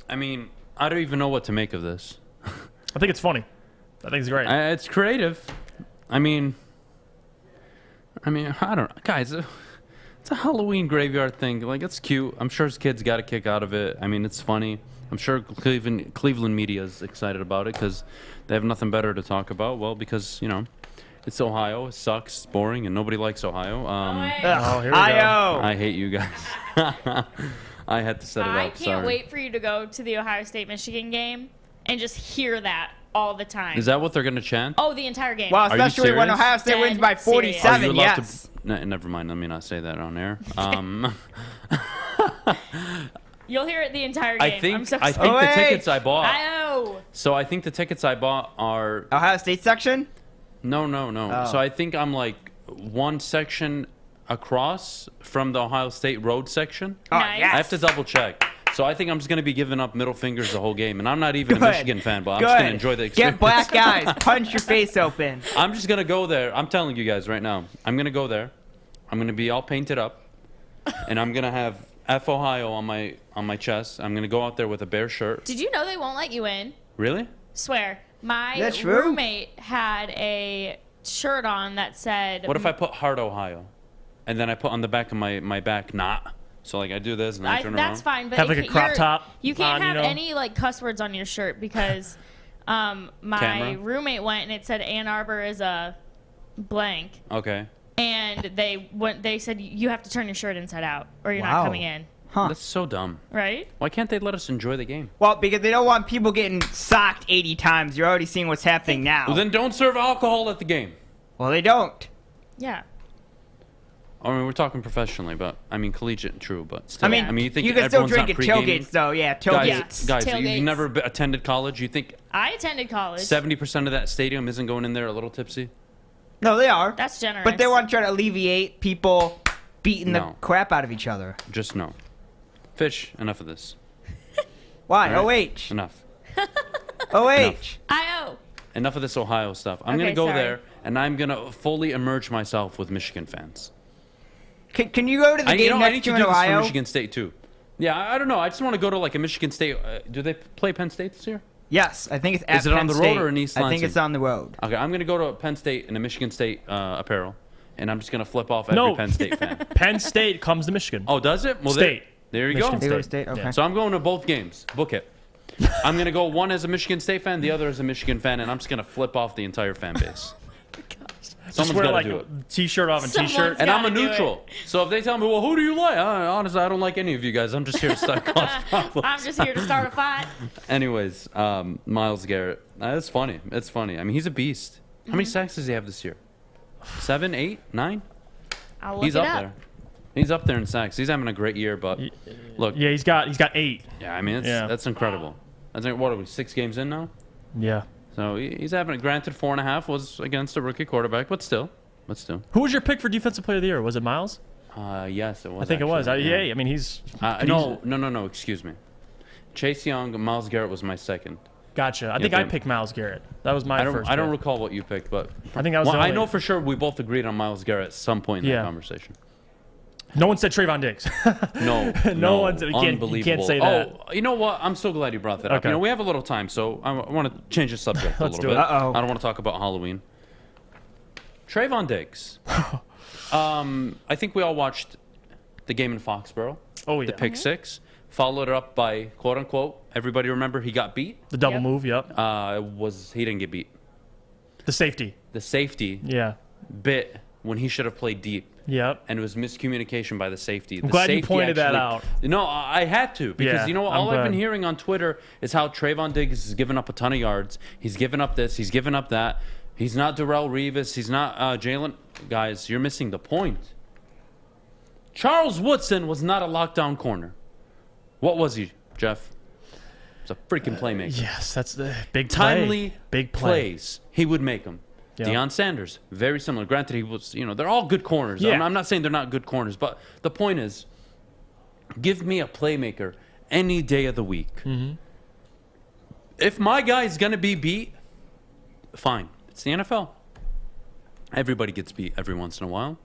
I mean, I don't even know what to make of this. I think it's funny. I think it's great. It's creative. I mean, I don't know. Guys, it's a Halloween graveyard thing. Like, it's cute. I'm sure his kids got a kick out of it. I mean, it's funny. I'm sure Cleveland media is excited about it because they have nothing better to talk about. Well, because, you know, it's Ohio. It sucks. It's boring, and nobody likes Ohio. Here we go. I hate you guys. I had to set it up. I can't wait for you to go to the Ohio State-Michigan game and just hear that all the time. Is that what they're going to chant? Oh, the entire game. Well, especially when Ohio State wins by 47, yes. Never mind. Let me not say that on air. You'll hear it the entire game. I think I'm so the tickets I bought. So I think the tickets I bought are Ohio State section? No. Oh. So I think I'm like one section across from the Ohio State road section. Oh, nice. Yes. I have to double check. So I think I'm just going to be giving up middle fingers the whole game. And I'm not even a Michigan fan, but I'm just going to enjoy the experience. Get black guys. Punch your face open. I'm just going to go there. I'm telling you guys right now. I'm going to go there. I'm going to be all painted up. And I'm going to have F Ohio on my chest. I'm going to go out there with a Bear shirt. Did you know they won't let you in? Really? Swear. My That's true. roommate had a shirt on that said... What if I put Heart Ohio? And then I put on the back of my back, not. So, like, I do this and I turn around. That's fine, but have like a crop top. You can't have any like cuss words on your shirt because my roommate went and it said Ann Arbor is a blank. Okay. And they said you have to turn your shirt inside out or you're not coming in. Huh. That's so dumb. Right? Why can't they let us enjoy the game? Well, because they don't want people getting socked 80 times. You're already seeing what's happening now. Well, then don't serve alcohol at the game. Well, they don't. Yeah. I mean, we're talking professionally, but I mean, collegiate, true, but still. I mean, you think you can still everyone's drink not at pre-gaming? tailgates, though. Yeah, tailgates. Guys, Tailgates. you never attended college? You think I attended college. 70% of that stadium isn't going in there a little tipsy? No, they are. That's generous. But they want to try to alleviate people beating the crap out of each other. Just no. Fish, enough of this. Why? Right? OH. Enough. OH. I-O. Enough of this Ohio stuff. I'm going to go there, and I'm going to fully immerse myself with Michigan fans. Can you go to the game next to in Ohio? This for Michigan State, too. Yeah, I don't know. I just want to go to, like, a Michigan State. Do they play Penn State this year? Yes, I think it's at Penn State. Is it on the road or in East Lansing? I think it's on the road. Okay, I'm going to go to Penn State in a Michigan State apparel, and I'm just going to flip off every Penn State fan. Penn State comes to Michigan. Oh, does it? Well, State. There you Michigan go. State. Okay. Yeah. So I'm going to both games. Book it. I'm going to go one as a Michigan State fan, the other as a Michigan fan, and I'm just going to flip off the entire fan base. Someone's got to do it. T-shirt off and T-shirt. And I'm a neutral. So if they tell me, well, who do you like? Honestly, I don't like any of you guys. I'm just here to start cause problems. I'm just here to start a fight. Anyways, Myles Garrett. It's funny. It's funny. I mean, he's a beast. How many sacks does he have this year? 7, 8, 9? I'll look He's it up there. He's up there in sacks. He's having a great year, but look. Yeah, he's got 8. Yeah, I mean, that's incredible. I think, what are we, 6 games in now? Yeah. So he's having it. Granted, 4.5 was against a rookie quarterback, but still. Who was your pick for Defensive Player of the Year? Was it Myles? Yes, it was. I think it was. Yeah, I mean, he's... No, excuse me. Chase Young, Myles Garrett was my second. Gotcha. I think I picked Myles Garrett. That was my first I don't pick. recall what you picked, but... I think I was the only... I know for sure we both agreed on Myles Garrett at some point in that conversation. No one said Trayvon Diggs. No one said... Unbelievable. You can't say that. Oh, you know what? I'm so glad you brought that up. Okay. You know, we have a little time, so I want to change the subject a little bit. Uh-oh. I don't want to talk about Halloween. Trayvon Diggs. I think we all watched the game in Foxborough. Oh, yeah. The pick six. Followed it up by, quote unquote, everybody remember he got beat? The double move, yep. He didn't get beat. The safety. The safety bit when he should have played deep. Yep. And it was miscommunication by the safety. I'm glad you pointed that out. No, I had to, because you know what? All I've been hearing on Twitter is how Trayvon Diggs has given up a ton of yards. He's given up this. He's given up that. He's not Darrelle Revis. He's not Jaylen. Guys, you're missing the point. Charles Woodson was not a lockdown corner. What was he, Jeff? It's a freaking playmaker. Yes, that's the big play. Timely big play. plays. He would make them. Yep. Deion Sanders, very similar. Granted, he was, they're all good corners. Yeah. I'm not saying they're not good corners, but the point is, give me a playmaker any day of the week. Mm-hmm. If my guy's going to be beat, fine. It's the NFL. Everybody gets beat every once in a while.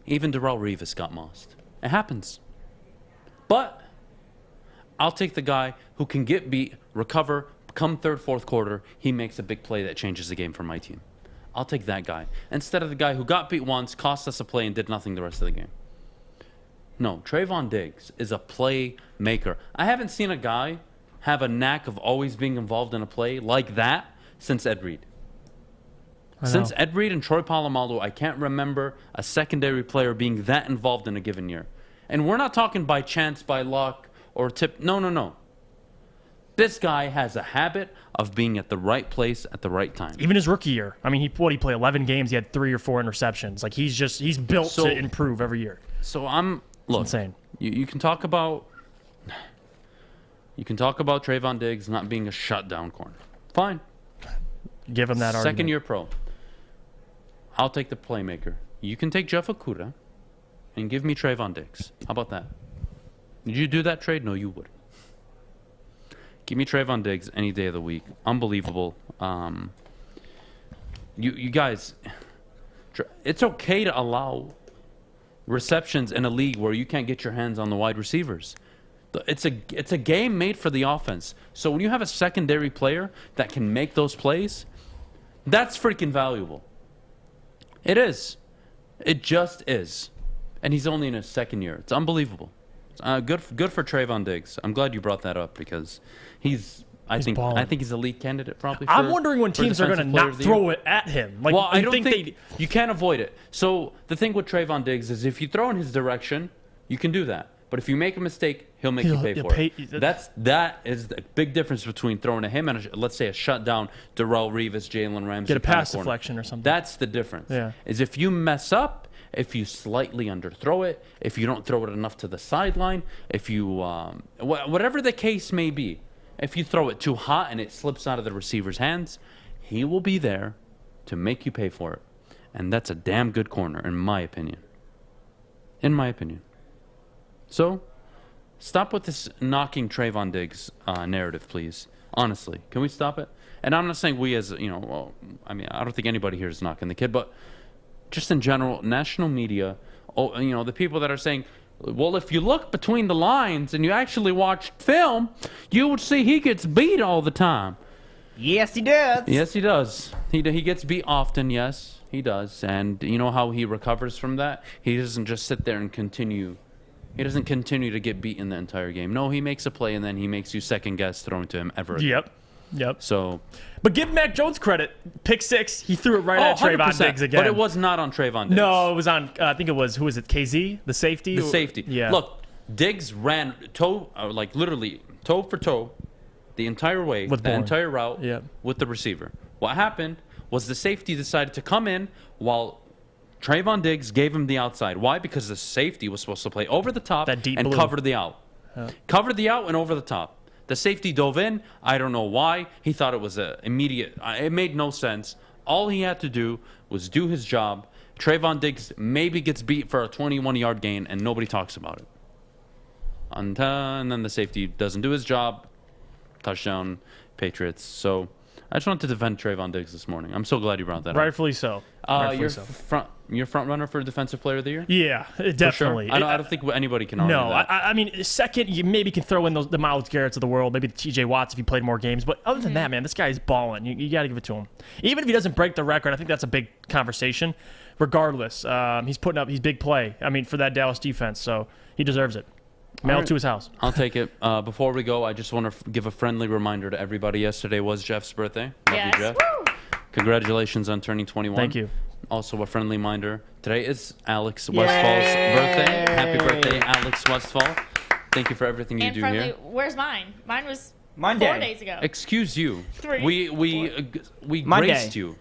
Even Darrelle Revis got mossed. It happens. But I'll take the guy who can get beat, recover, come third, fourth quarter, he makes a big play that changes the game for my team. I'll take that guy instead of the guy who got beat once, cost us a play, and did nothing the rest of the game. No, Trayvon Diggs is a playmaker. I haven't seen a guy have a knack of always being involved in a play like that since Ed Reed. Since Ed Reed and Troy Polamalu, I can't remember a secondary player being that involved in a given year. And we're not talking by chance, by luck, or tip. No. This guy has a habit of being at the right place at the right time. Even his rookie year. I mean, he played 11 games. He had 3 or 4 interceptions. Like, he's built to improve every year. So Look, it's insane. You can talk about Trayvon Diggs not being a shutdown corner. Fine. Give him that argument. Second year pro. I'll take the playmaker. You can take Jeff Okudah and give me Trayvon Diggs. How about that? Did you do that trade? No, you would. Give me Trayvon Diggs any day of the week. Unbelievable. You guys, it's okay to allow receptions in a league where you can't get your hands on the wide receivers. It's a game made for the offense. So when you have a secondary player that can make those plays, that's freaking valuable. It is. It just is. And he's only in his second year. It's unbelievable. Good for Trayvon Diggs. I'm glad you brought that up because I think he's a lead candidate probably. I'm wondering when teams are going to not throw it at him. Like, well, I don't think you can't avoid it. So the thing with Trayvon Diggs is if you throw in his direction, you can do that. But if you make a mistake, he'll make you pay for it. That is the big difference between throwing to him and let's say a shutdown Darrelle Revis, Jalen Ramsey. Get a pass deflection or something. That's the difference. Yeah. Is if you mess up, if you slightly underthrow it, if you don't throw it enough to the sideline, if you whatever the case may be, if you throw it too hot and it slips out of the receiver's hands, he will be there to make you pay for it. And that's a damn good corner, in my opinion. In my opinion. So, stop with this knocking Trayvon Diggs narrative, please. Honestly, can we stop it? And I'm not saying we as, I don't think anybody here is knocking the kid, but just in general, national media, the people that are saying, well, if you look between the lines and you actually watch film, you would see he gets beat all the time. Yes, he does. Yes, he does. He gets beat often, yes, he does. And you know how he recovers from that? He doesn't just sit there and continue. He doesn't continue to get beaten the entire game. No, he makes a play, and then he makes you second-guess throwing to him ever again. Yep. So, but give Mac Jones credit. Pick 6, he threw it right at Trayvon Diggs again. But it was not on Trayvon Diggs. No, it was on, I think it was, who was it, KZ? The safety? The safety. Yeah. Look, Diggs ran literally toe for toe the entire way, entire route with the receiver. What happened was the safety decided to come in while Trayvon Diggs gave him the outside. Why? Because the safety was supposed to play over the top and cover the out. Covered the out and over the top. The safety dove in. I don't know why. He thought it was immediate. It made no sense. All he had to do was do his job. Trayvon Diggs maybe gets beat for a 21-yard gain, and nobody talks about it. And then the safety doesn't do his job. Touchdown, Patriots. So I just wanted to defend Trayvon Diggs this morning. I'm so glad you brought that up. Rightfully so. You're front runner for Defensive Player of the Year? Yeah, definitely. Sure? I don't think anybody can argue that. I mean, second, you maybe can throw in the Myles Garretts of the world, maybe the TJ Watts if he played more games. But other than that, man, this guy's balling. You got to give it to him. Even if he doesn't break the record, I think that's a big conversation. Regardless, he's putting up big play. I mean, for that Dallas defense, so he deserves it. Mail it to his house. I'll take it. Before we go, I just want to give a friendly reminder to everybody. Yesterday was Jeff's birthday. Love you, Jeff. Woo! Congratulations on turning 21. Thank you. Also, a friendly reminder. Today is Alex Westfall's birthday. Happy birthday, Alex Westfall. Thank you for everything you do here. Where's mine? Mine was Monday. 4 days ago. Excuse you. 3. We Monday. graced you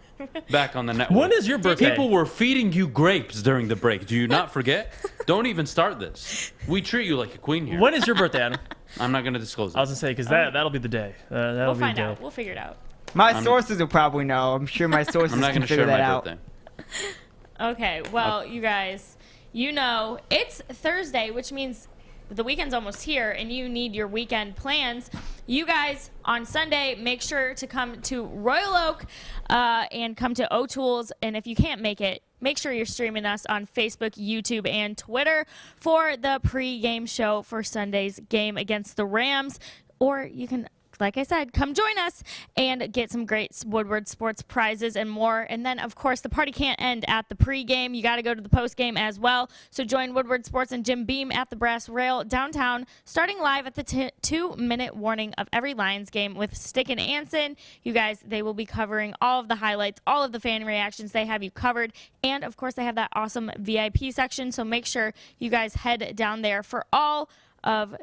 back on the network. When is your birthday? People were feeding you grapes during the break. Do you not forget? Don't even start this. We treat you like a queen here. When is your birthday, Adam? I'm not going to disclose it. I was going to say, because that'll be the day. We'll find out. We'll figure it out. My sources will probably know. I'm sure my sources I'm not can going to figure share that my out. birthday. Okay, well, you guys, it's Thursday, which means the weekend's almost here, and you need your weekend plans. You guys, on Sunday, make sure to come to Royal Oak and come to O'Toole's. And if you can't make it, make sure you're streaming us on Facebook, YouTube, and Twitter for the pre-game show for Sunday's game against the Rams. Or you can, like I said, come join us and get some great Woodward Sports prizes and more. And then, of course, the party can't end at the pregame. You got to go to the postgame as well. So join Woodward Sports and Jim Beam at the Brass Rail downtown, starting live at the 2-minute warning of every Lions game with Stick and Anson. You guys, they will be covering all of the highlights, all of the fan reactions. They have you covered. And, of course, they have that awesome VIP section. So make sure you guys head down there for all of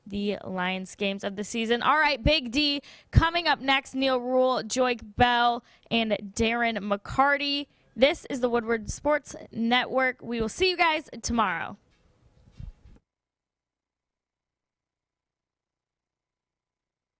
the Lions games of the season. All right, Big D coming up next. Neil Rule, Joik Bell, and Darren McCarty. This is the Woodward Sports Network. We will see you guys tomorrow.